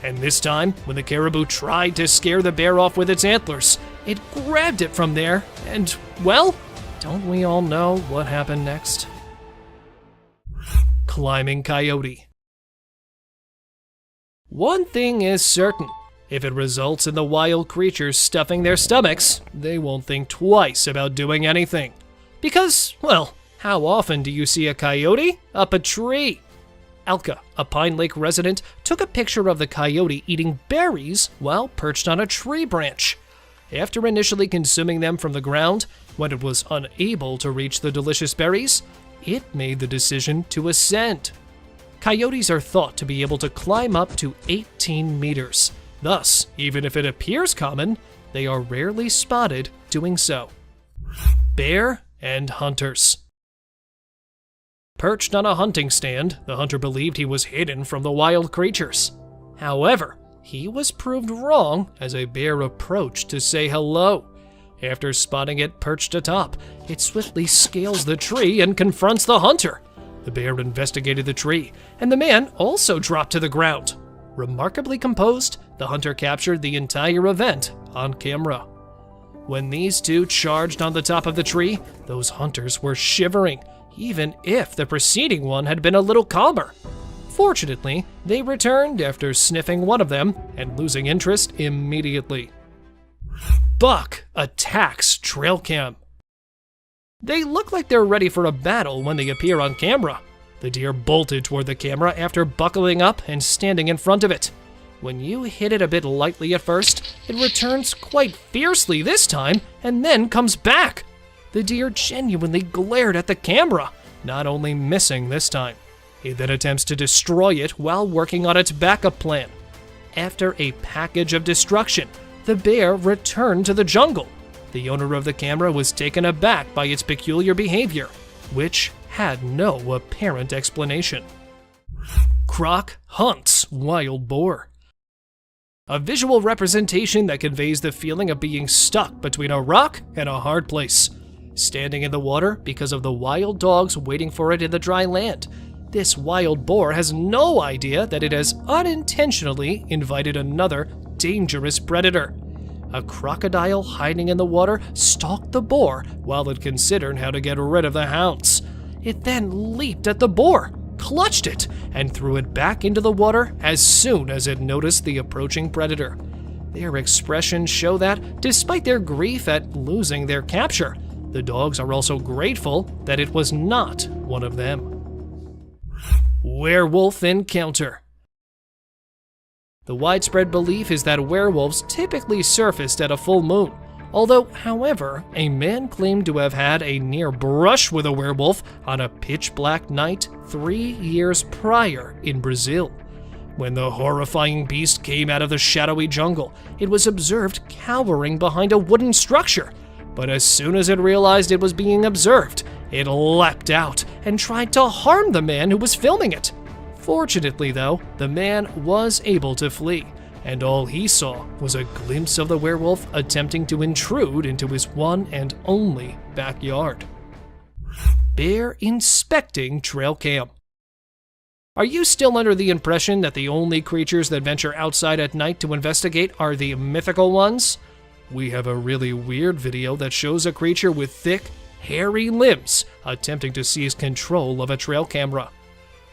And this time, when the caribou tried to scare the bear off with its antlers, it grabbed it from there, and, well, don't we all know what happened next? Climbing coyote. One thing is certain. If it results in the wild creatures stuffing their stomachs, they won't think twice about doing anything. Because, well, how often do you see a coyote up a tree? Elka, a Pine Lake resident, took a picture of the coyote eating berries while perched on a tree branch. After initially consuming them from the ground, when it was unable to reach the delicious berries, it made the decision to ascend. Coyotes are thought to be able to climb up to 18 meters. Thus, even if it appears common, they are rarely spotted doing so. Bear and hunters. Perched on a hunting stand, the hunter believed he was hidden from the wild creatures. However, he was proved wrong as a bear approached to say hello. After spotting it perched atop, it swiftly scales the tree and confronts the hunter. The bear investigated the tree, and the man also dropped to the ground. Remarkably composed, the hunter captured the entire event on camera. When these two charged on the top of the tree, those hunters were shivering, even if the preceding one had been a little calmer. Fortunately, they returned after sniffing one of them and losing interest immediately. Buck attacks trail cam. They look like they're ready for a battle when they appear on camera. The deer bolted toward the camera after buckling up and standing in front of it. When you hit it a bit lightly at first, it returns quite fiercely this time and then comes back. The deer genuinely glared at the camera, not only missing this time. He then attempts to destroy it while working on its backup plan. After a package of destruction, the bear returned to the jungle. The owner of the camera was taken aback by its peculiar behavior, which had no apparent explanation. Croc hunts wild boar. A visual representation that conveys the feeling of being stuck between a rock and a hard place. Standing in the water because of the wild dogs waiting for it in the dry land, this wild boar has no idea that it has unintentionally invited another dangerous predator. A crocodile hiding in the water stalked the boar while it considered how to get rid of the hounds. It then leaped at the boar, clutched it, and threw it back into the water as soon as it noticed the approaching predator. Their expressions show that, despite their grief at losing their capture, the dogs are also grateful that it was not one of them. Werewolf encounter. The widespread belief is that werewolves typically surfaced at a full moon. Although, however, a man claimed to have had a near brush with a werewolf on a pitch-black night 3 years prior in Brazil. When the horrifying beast came out of the shadowy jungle, it was observed cowering behind a wooden structure. But as soon as it realized it was being observed, it leapt out and tried to harm the man who was filming it. Fortunately, though, the man was able to flee, and all he saw was a glimpse of the werewolf attempting to intrude into his one and only backyard. Bear inspecting trail cam. Are you still under the impression that the only creatures that venture outside at night to investigate are the mythical ones? We have a really weird video that shows a creature with thick, hairy limbs attempting to seize control of a trail camera.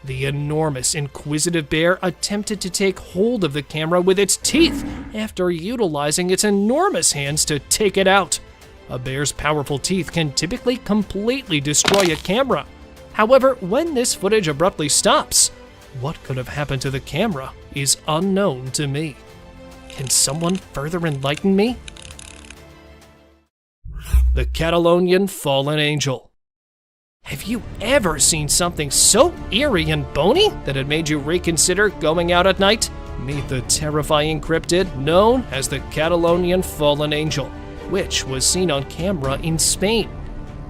The enormous, inquisitive bear attempted to take hold of the camera with its teeth after utilizing its enormous hands to take it out. A bear's powerful teeth can typically completely destroy a camera. However, when this footage abruptly stops, What could have happened to the camera is unknown to me. Can someone further enlighten me? The Catalonian Fallen Angel. Have you ever seen something so eerie and bony that it made you reconsider going out at night? Meet the terrifying cryptid known as the Catalonian Fallen Angel, which was seen on camera in Spain.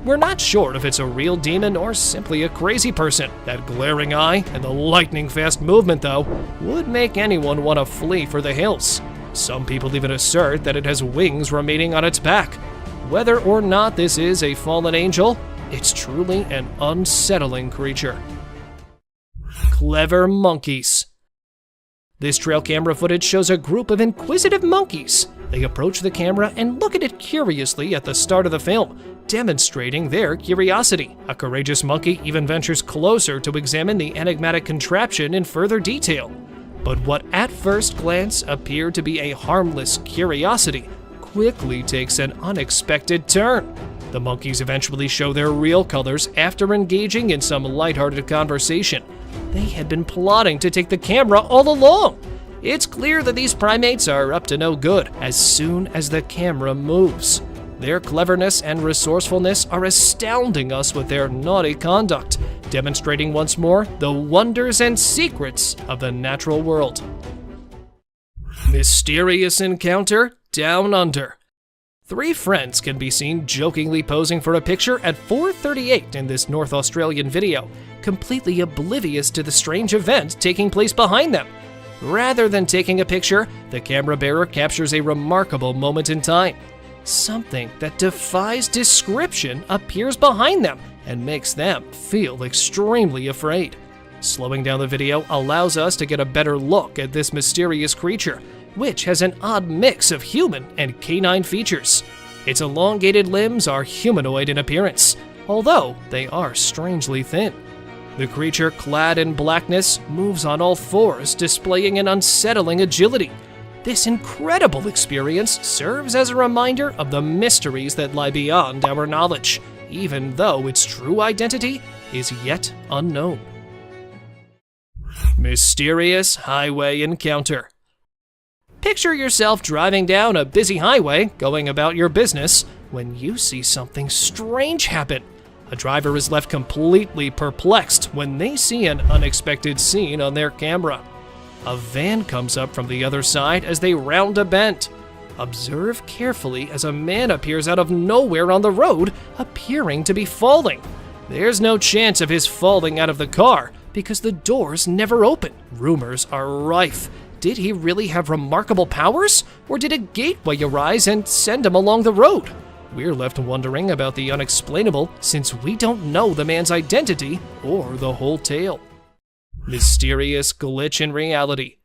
We're not sure if it's a real demon or simply a crazy person. That glaring eye and the lightning-fast movement, though, would make anyone want to flee for the hills. Some people even assert that it has wings remaining on its back. Whether or not this is a fallen angel, it's truly an unsettling creature. Clever monkeys. This trail camera footage shows a group of inquisitive monkeys. They approach the camera and look at it curiously at the start of the film, demonstrating their curiosity. A courageous monkey even ventures closer to examine the enigmatic contraption in further detail. But what at first glance appeared to be a harmless curiosity quickly takes an unexpected turn. The monkeys eventually show their real colors after engaging in some lighthearted conversation. They had been plotting to take the camera all along. It's clear that these primates are up to no good as soon as the camera moves. Their cleverness and resourcefulness are astounding us with their naughty conduct, demonstrating once more the wonders and secrets of the natural world. Mysterious encounter down under. 3 friends can be seen jokingly posing for a picture at 4:38 in this North Australian video, completely oblivious to the strange event taking place behind them. Rather than taking a picture, the camera bearer captures a remarkable moment in time. Something that defies description appears behind them and makes them feel extremely afraid. Slowing down the video allows us to get a better look at this mysterious creature, which has an odd mix of human and canine features. Its elongated limbs are humanoid in appearance, although they are strangely thin. The creature, clad in blackness, moves on all fours, displaying an unsettling agility. This incredible experience serves as a reminder of the mysteries that lie beyond our knowledge, even though its true identity is yet unknown. Mysterious highway encounter. Picture yourself driving down a busy highway, going about your business, when you see something strange happen. A driver is left completely perplexed when they see an unexpected scene on their camera. A van comes up from the other side as they round a bend. Observe carefully as a man appears out of nowhere on the road, appearing to be falling. There's no chance of his falling out of the car because the doors never open. Rumors are rife. Did he really have remarkable powers, or did a gateway arise and send him along the road? We're left wondering about the unexplainable since we don't know the man's identity or the whole tale. Mysterious glitch in reality.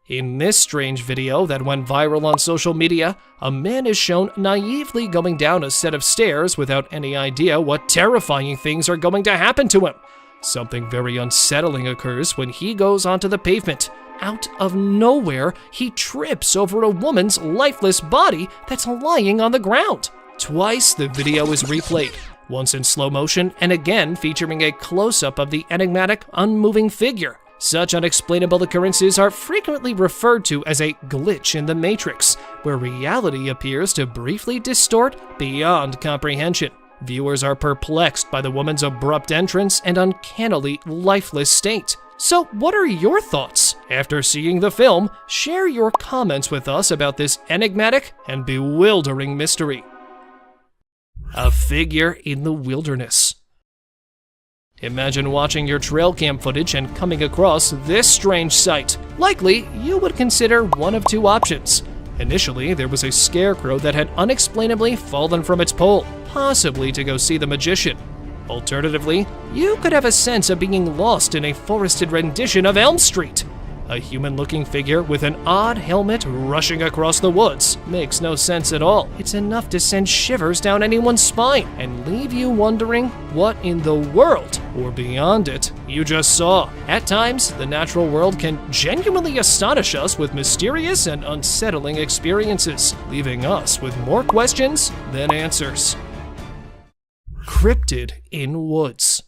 In this strange video that went viral on social media, a man is shown naively going down a set of stairs without any idea what terrifying things are going to happen to him. Something very unsettling occurs when he goes onto the pavement. Out of nowhere, he trips over a woman's lifeless body that's lying on the ground. Twice the video is replayed, once in slow motion and again featuring a close-up of the enigmatic, unmoving figure. Such unexplainable occurrences are frequently referred to as a glitch in the matrix, where reality appears to briefly distort beyond comprehension. Viewers are perplexed by the woman's abrupt entrance and uncannily lifeless state. So what are your thoughts? After seeing the film, share your comments with us about this enigmatic and bewildering mystery. A figure in the wilderness. Imagine watching your trail cam footage and coming across this strange sight. Likely, you would consider one of 2 options. Initially, there was a scarecrow that had unexplainably fallen from its pole, possibly to go see the magician. Alternatively, you could have a sense of being lost in a forested rendition of Elm Street. A human-looking figure with an odd helmet rushing across the woods makes no sense at all. It's enough to send shivers down anyone's spine and leave you wondering what in the world, or beyond it, you just saw. At times, the natural world can genuinely astonish us with mysterious and unsettling experiences, leaving us with more questions than answers. Cryptid in woods.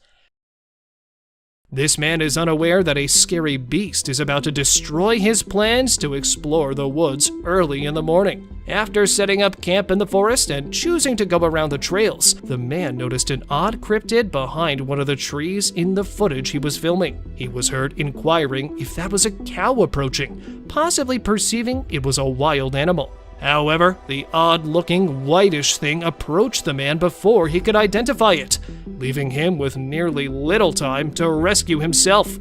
This man is unaware that a scary beast is about to destroy his plans to explore the woods early in the morning. After setting up camp in the forest and choosing to go around the trails, the man noticed an odd cryptid behind one of the trees in the footage he was filming. He was heard inquiring if that was a cow approaching, possibly perceiving it was a wild animal. However, the odd-looking whitish thing approached the man before he could identify it, leaving him with nearly little time to rescue himself.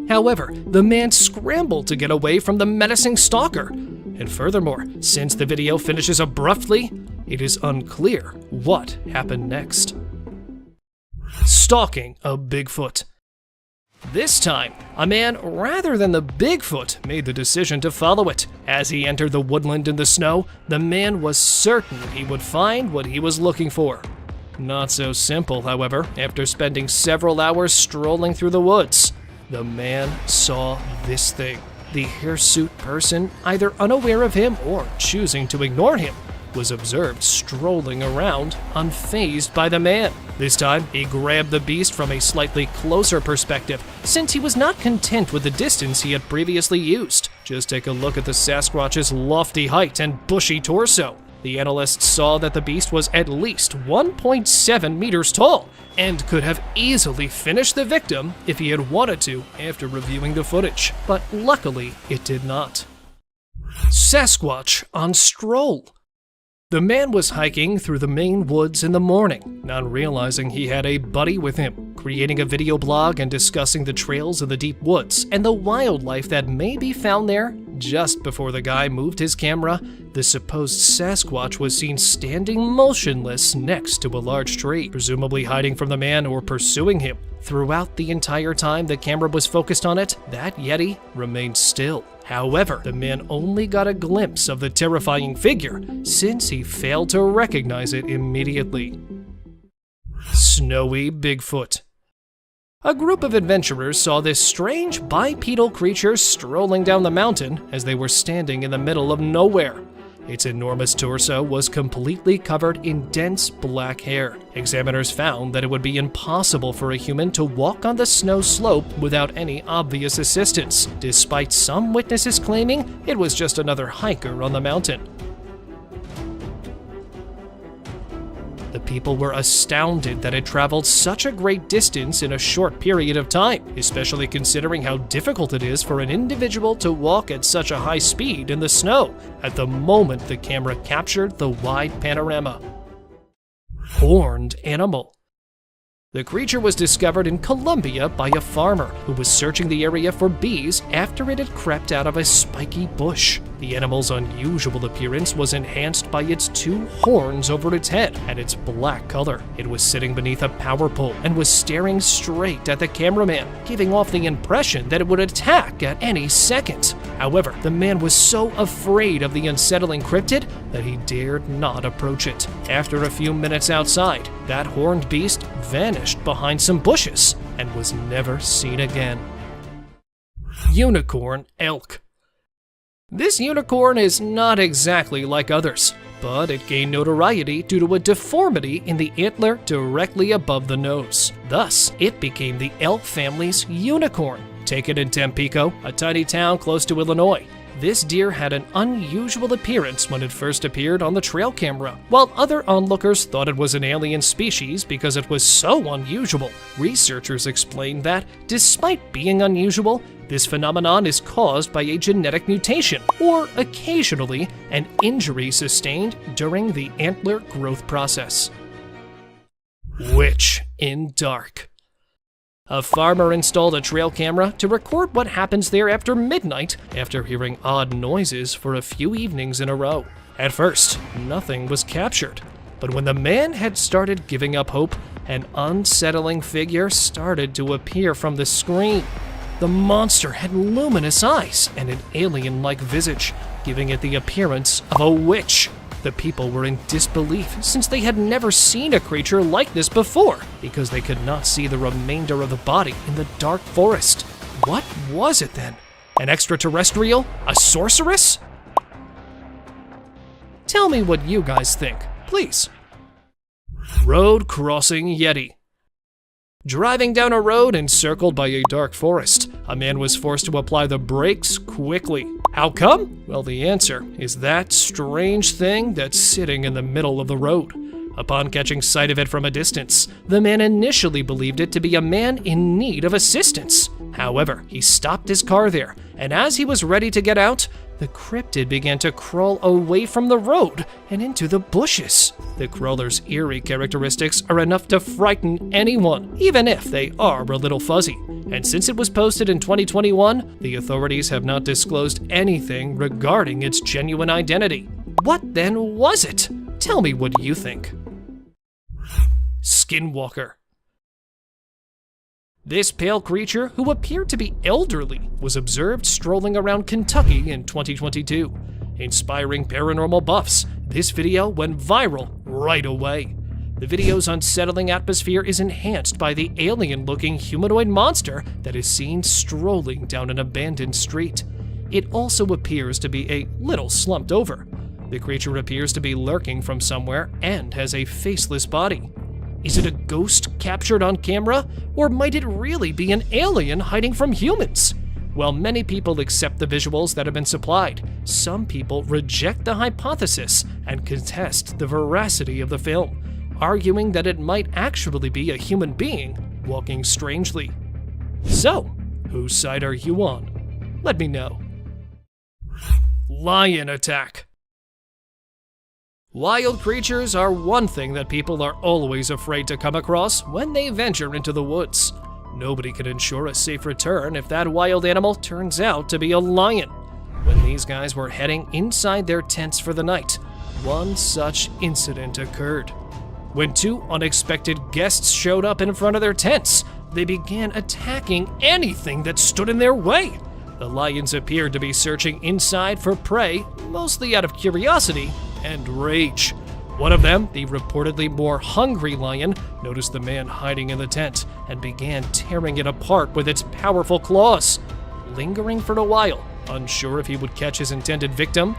However, the man scrambled to get away from the menacing stalker. And furthermore, since the video finishes abruptly, it is unclear what happened next. Stalking a Bigfoot. This time, a man rather than the Bigfoot made the decision to follow it. As he entered the woodland in the snow, the man was certain he would find what he was looking for. Not so simple, however, after spending several hours strolling through the woods. The man saw this thing. The hirsute person, either unaware of him or choosing to ignore him, was observed strolling around, unfazed by the man. This time, he grabbed the beast from a slightly closer perspective, since he was not content with the distance he had previously used. Just take a look at the Sasquatch's lofty height and bushy torso. The analysts saw that the beast was at least 1.7 meters tall, and could have easily finished the victim if he had wanted to after reviewing the footage. But luckily, it did not. Sasquatch on stroll. The man was hiking through the Maine woods in the morning, not realizing he had a buddy with him, creating a video blog and discussing the trails in the deep woods and the wildlife that may be found there. Just before the guy moved his camera, the supposed Sasquatch was seen standing motionless next to a large tree, presumably hiding from the man or pursuing him. Throughout the entire time the camera was focused on it, that Yeti remained still. However, the man only got a glimpse of the terrifying figure, since he failed to recognize it immediately. Snowy Bigfoot. A group of adventurers saw this strange bipedal creature strolling down the mountain as they were standing in the middle of nowhere. Its enormous torso was completely covered in dense black hair. Examiners found that it would be impossible for a human to walk on the snow slope without any obvious assistance, despite some witnesses claiming it was just another hiker on the mountain. The people were astounded that it traveled such a great distance in a short period of time, especially considering how difficult it is for an individual to walk at such a high speed in the snow at the moment the camera captured the wide panorama. Horned animal. The creature was discovered in Colombia by a farmer who was searching the area for bees after it had crept out of a spiky bush. The animal's unusual appearance was enhanced by its two horns over its head and its black color. It was sitting beneath a power pole and was staring straight at the cameraman, giving off the impression that it would attack at any second. However, the man was so afraid of the unsettling cryptid that he dared not approach it. After a few minutes outside, that horned beast vanished behind some bushes and was never seen again. Unicorn elk. This unicorn is not exactly like others, but it gained notoriety due to a deformity in the antler directly above the nose. Thus, it became the elk family's unicorn. Taken in Tampico, a tiny town close to Illinois, this deer had an unusual appearance when it first appeared on the trail camera. While other onlookers thought it was an alien species because it was so unusual, researchers explained that, despite being unusual, this phenomenon is caused by a genetic mutation, or occasionally an injury sustained during the antler growth process. Witch in dark. A farmer installed a trail camera to record what happens there after midnight after hearing odd noises for a few evenings in a row. At first, nothing was captured, but when the man had started giving up hope, an unsettling figure started to appear from the screen. The monster had luminous eyes and an alien-like visage, giving it the appearance of a witch. The people were in disbelief since they had never seen a creature like this before, because they could not see the remainder of the body in the dark forest. What was it then? An extraterrestrial? A sorceress? Tell me what you guys think, please. Road crossing Yeti. Driving down a road encircled by a dark forest, a man was forced to apply the brakes quickly. How come? Well, the answer is that strange thing that's sitting in the middle of the road. Upon catching sight of it from a distance, the man initially believed it to be a man in need of assistance. However, he stopped his car there, and as he was ready to get out, the cryptid began to crawl away from the road and into the bushes. The crawler's eerie characteristics are enough to frighten anyone, even if they are a little fuzzy. And since it was posted in 2021, the authorities have not disclosed anything regarding its genuine identity. What then was it? Tell me what you think. Skinwalker. This pale creature, who appeared to be elderly, was observed strolling around Kentucky in 2022. Inspiring paranormal buffs, this video went viral right away. The video's unsettling atmosphere is enhanced by the alien-looking humanoid monster that is seen strolling down an abandoned street. It also appears to be a little slumped over. The creature appears to be lurking from somewhere and has a faceless body. Is it a ghost captured on camera, or might it really be an alien hiding from humans? While many people accept the visuals that have been supplied, some people reject the hypothesis and contest the veracity of the film, arguing that it might actually be a human being walking strangely. So, whose side are you on? Let me know. Lion attack. Wild creatures are one thing that people are always afraid to come across when they venture into the woods. Nobody can ensure a safe return if that wild animal turns out to be a lion. When these guys were heading inside their tents for the night, one such incident occurred. When two unexpected guests showed up in front of their tents, they began attacking anything that stood in their way. The lions appeared to be searching inside for prey, mostly out of curiosity and rage. One of them, the reportedly more hungry lion, noticed the man hiding in the tent and began tearing it apart with its powerful claws. Lingering for a while, unsure if he would catch his intended victim,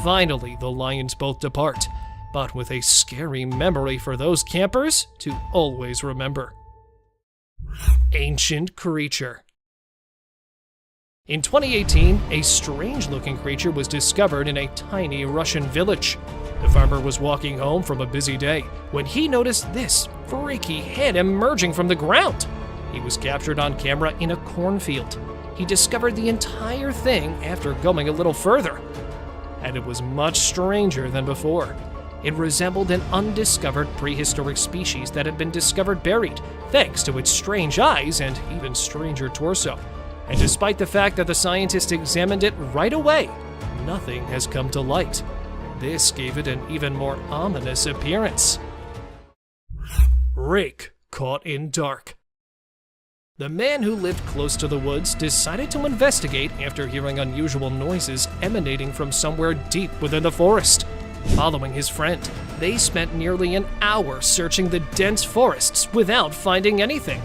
finally the lions both depart, but with a scary memory for those campers to always remember. Ancient creature. In 2018, a strange-looking creature was discovered in a tiny Russian village. The farmer was walking home from a busy day when he noticed this freaky head emerging from the ground. He was captured on camera in a cornfield. He discovered the entire thing after going a little further, and it was much stranger than before. It resembled an undiscovered prehistoric species that had been discovered buried, thanks to its strange eyes and even stranger torso. And despite the fact that the scientists examined it right away, nothing has come to light. This gave it an even more ominous appearance. Rake caught in dark. The man who lived close to the woods decided to investigate after hearing unusual noises emanating from somewhere deep within the forest. Following his friend, they spent nearly an hour searching the dense forests without finding anything.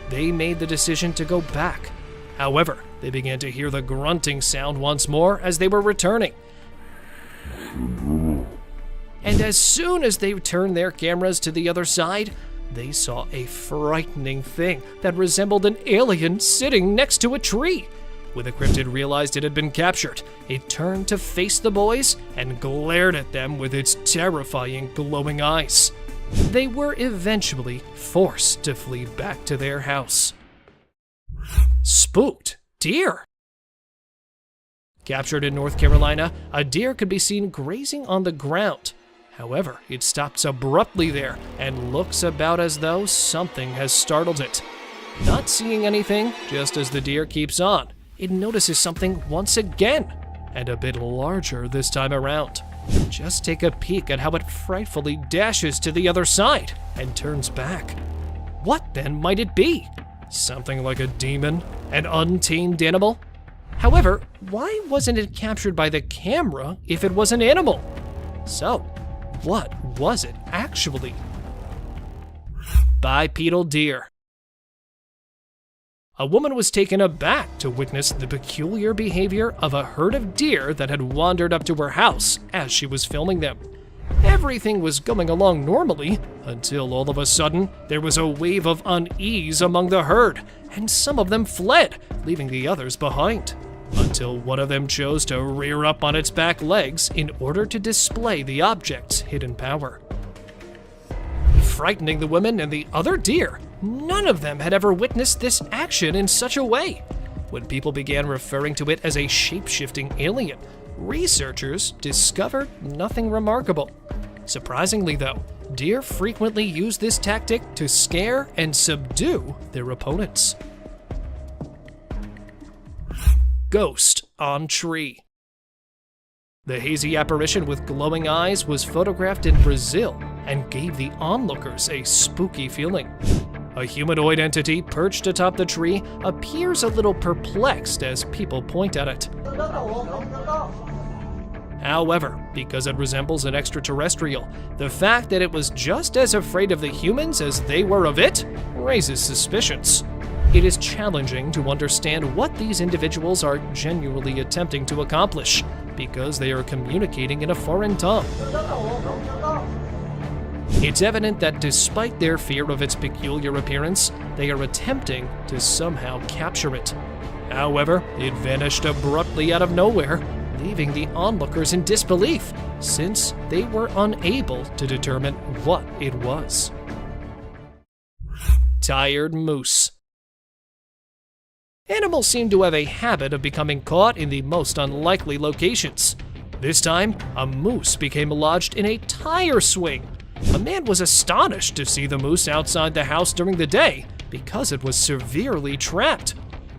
They made the decision to go back. However, they began to hear the grunting sound once more as they were returning. And as soon as they turned their cameras to the other side, they saw a frightening thing that resembled an alien sitting next to a tree. When the cryptid realized it had been captured, it turned to face the boys and glared at them with its terrifying glowing eyes. They were eventually forced to flee back to their house. Spooked deer. Captured in North Carolina, a deer could be seen grazing on the ground. However, it stops abruptly there and looks about as though something has startled it. Not seeing anything, just as the deer keeps on, it notices something once again, and a bit larger this time around. Just take a peek at how it frightfully dashes to the other side and turns back. What then might it be? Something like a demon? An untamed animal? However, why wasn't it captured by the camera if it was an animal? So, what was it actually? Bipedal deer. A woman was taken aback to witness the peculiar behavior of a herd of deer that had wandered up to her house as she was filming them. Everything was going along normally until all of a sudden there was a wave of unease among the herd, and some of them fled, leaving the others behind. Until one of them chose to rear up on its back legs in order to display the object's hidden power. Frightening the women and the other deer, none of them had ever witnessed this action in such a way. When people began referring to it as a shape-shifting alien, researchers discovered nothing remarkable. Surprisingly though, deer frequently use this tactic to scare and subdue their opponents. Ghost on tree. The hazy apparition with glowing eyes was photographed in Brazil and gave the onlookers a spooky feeling. A humanoid entity perched atop the tree appears a little perplexed as people point at it. However, because it resembles an extraterrestrial, the fact that it was just as afraid of the humans as they were of it raises suspicions. It is challenging to understand what these individuals are genuinely attempting to accomplish, because they are communicating in a foreign tongue. It's evident that despite their fear of its peculiar appearance, they are attempting to somehow capture it. However, it vanished abruptly out of nowhere, leaving the onlookers in disbelief, since they were unable to determine what it was. Tired moose. Animals seem to have a habit of becoming caught in the most unlikely locations. This time, a moose became lodged in a tire swing. A man was astonished to see the moose outside the house during the day because it was severely trapped.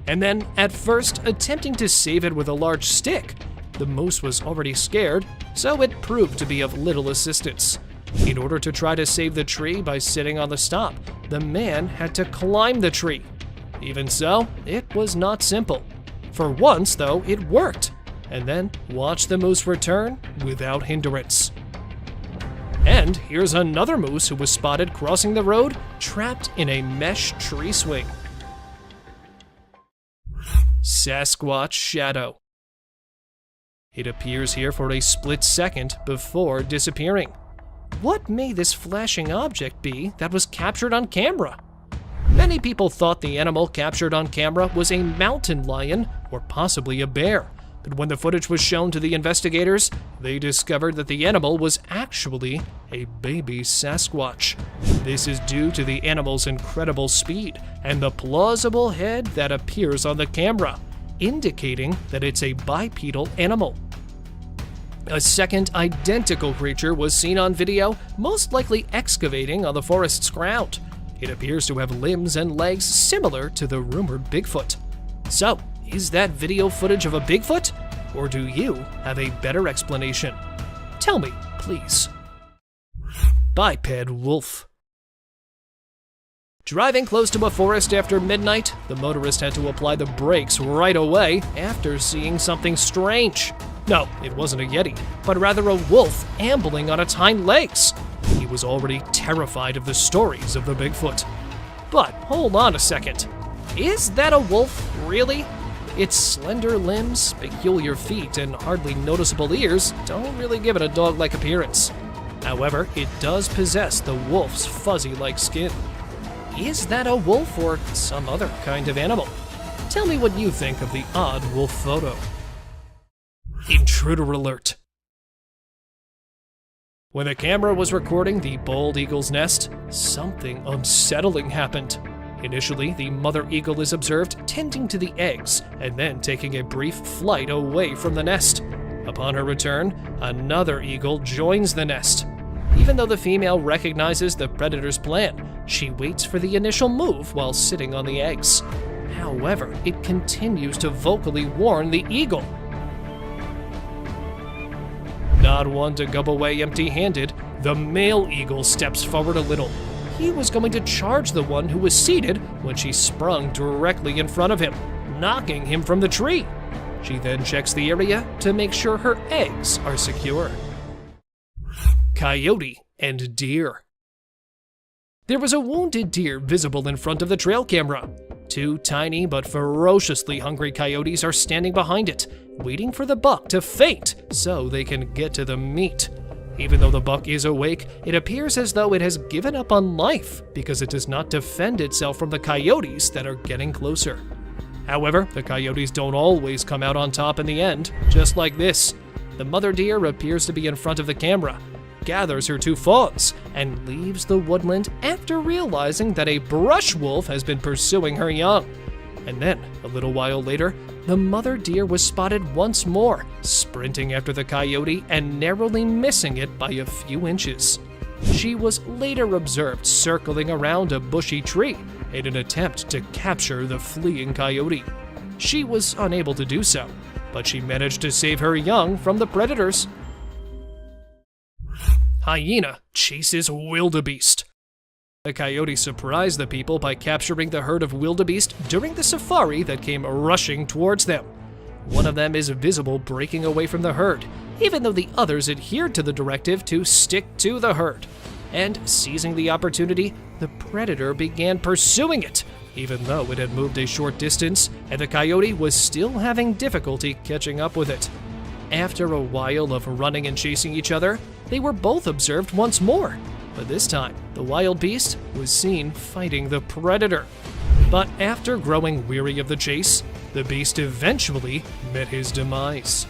And then, at first, attempting to save it with a large stick. The moose was already scared, so it proved to be of little assistance. In order to try to save the tree by sitting on the stump, the man had to climb the tree. Even so, it was not simple. For once, though, it worked. And then watch the moose return without hindrance. And here's another moose who was spotted crossing the road, trapped in a mesh tree swing. Sasquatch shadow. It appears here for a split second before disappearing. What may this flashing object be that was captured on camera? Many people thought the animal captured on camera was a mountain lion or possibly a bear, but when the footage was shown to the investigators, they discovered that the animal was actually a baby Sasquatch. This is due to the animal's incredible speed and the plausible head that appears on the camera, indicating that it's a bipedal animal. A second identical creature was seen on video, most likely excavating on the forest's ground. It appears to have limbs and legs similar to the rumored Bigfoot. So, is that video footage of a Bigfoot? Or do you have a better explanation? Tell me, please. Biped wolf. Driving close to a forest after midnight, the motorist had to apply the brakes right away after seeing something strange. No, it wasn't a Yeti, but rather a wolf ambling on its hind legs. He was already terrified of the stories of the Bigfoot. But hold on a second. Is that a wolf, really? Its slender limbs, peculiar feet, and hardly noticeable ears don't really give it a dog-like appearance. However, it does possess the wolf's fuzzy-like skin. Is that a wolf or some other kind of animal? Tell me what you think of the odd wolf photo. Intruder alert. When the camera was recording the bald eagle's nest, something unsettling happened. Initially, the mother eagle is observed tending to the eggs and then taking a brief flight away from the nest. Upon her return, another eagle joins the nest. Even though the female recognizes the predator's plan, she waits for the initial move while sitting on the eggs. However, it continues to vocally warn the eagle. Not one to go away empty-handed, the male eagle steps forward a little. He was going to charge the one who was seated when she sprung directly in front of him, knocking him from the tree. She then checks the area to make sure her eggs are secure. Coyote and deer. There was a wounded deer visible in front of the trail camera. Two tiny but ferociously hungry coyotes are standing behind it, waiting for the buck to faint so they can get to the meat. Even though the buck is awake, it appears as though it has given up on life because it does not defend itself from the coyotes that are getting closer. However, the coyotes don't always come out on top in the end, just like this. The mother deer appears to be in front of the camera, gathers her 2 fawns, and leaves the woodland after realizing that a brush wolf has been pursuing her young. And then, a little while later, the mother deer was spotted once more, sprinting after the coyote and narrowly missing it by a few inches. She was later observed circling around a bushy tree in an attempt to capture the fleeing coyote. She was unable to do so, but she managed to save her young from the predators. Hyena chases wildebeest. The coyote surprised the people by capturing the herd of wildebeest during the safari that came rushing towards them. One of them is visible breaking away from the herd, even though the others adhered to the directive to stick to the herd. And seizing the opportunity, the predator began pursuing it, even though it had moved a short distance and the coyote was still having difficulty catching up with it. After a while of running and chasing each other, they were both observed once more, but this time the wild beast was seen fighting the predator. But after growing weary of the chase, the beast eventually met his demise.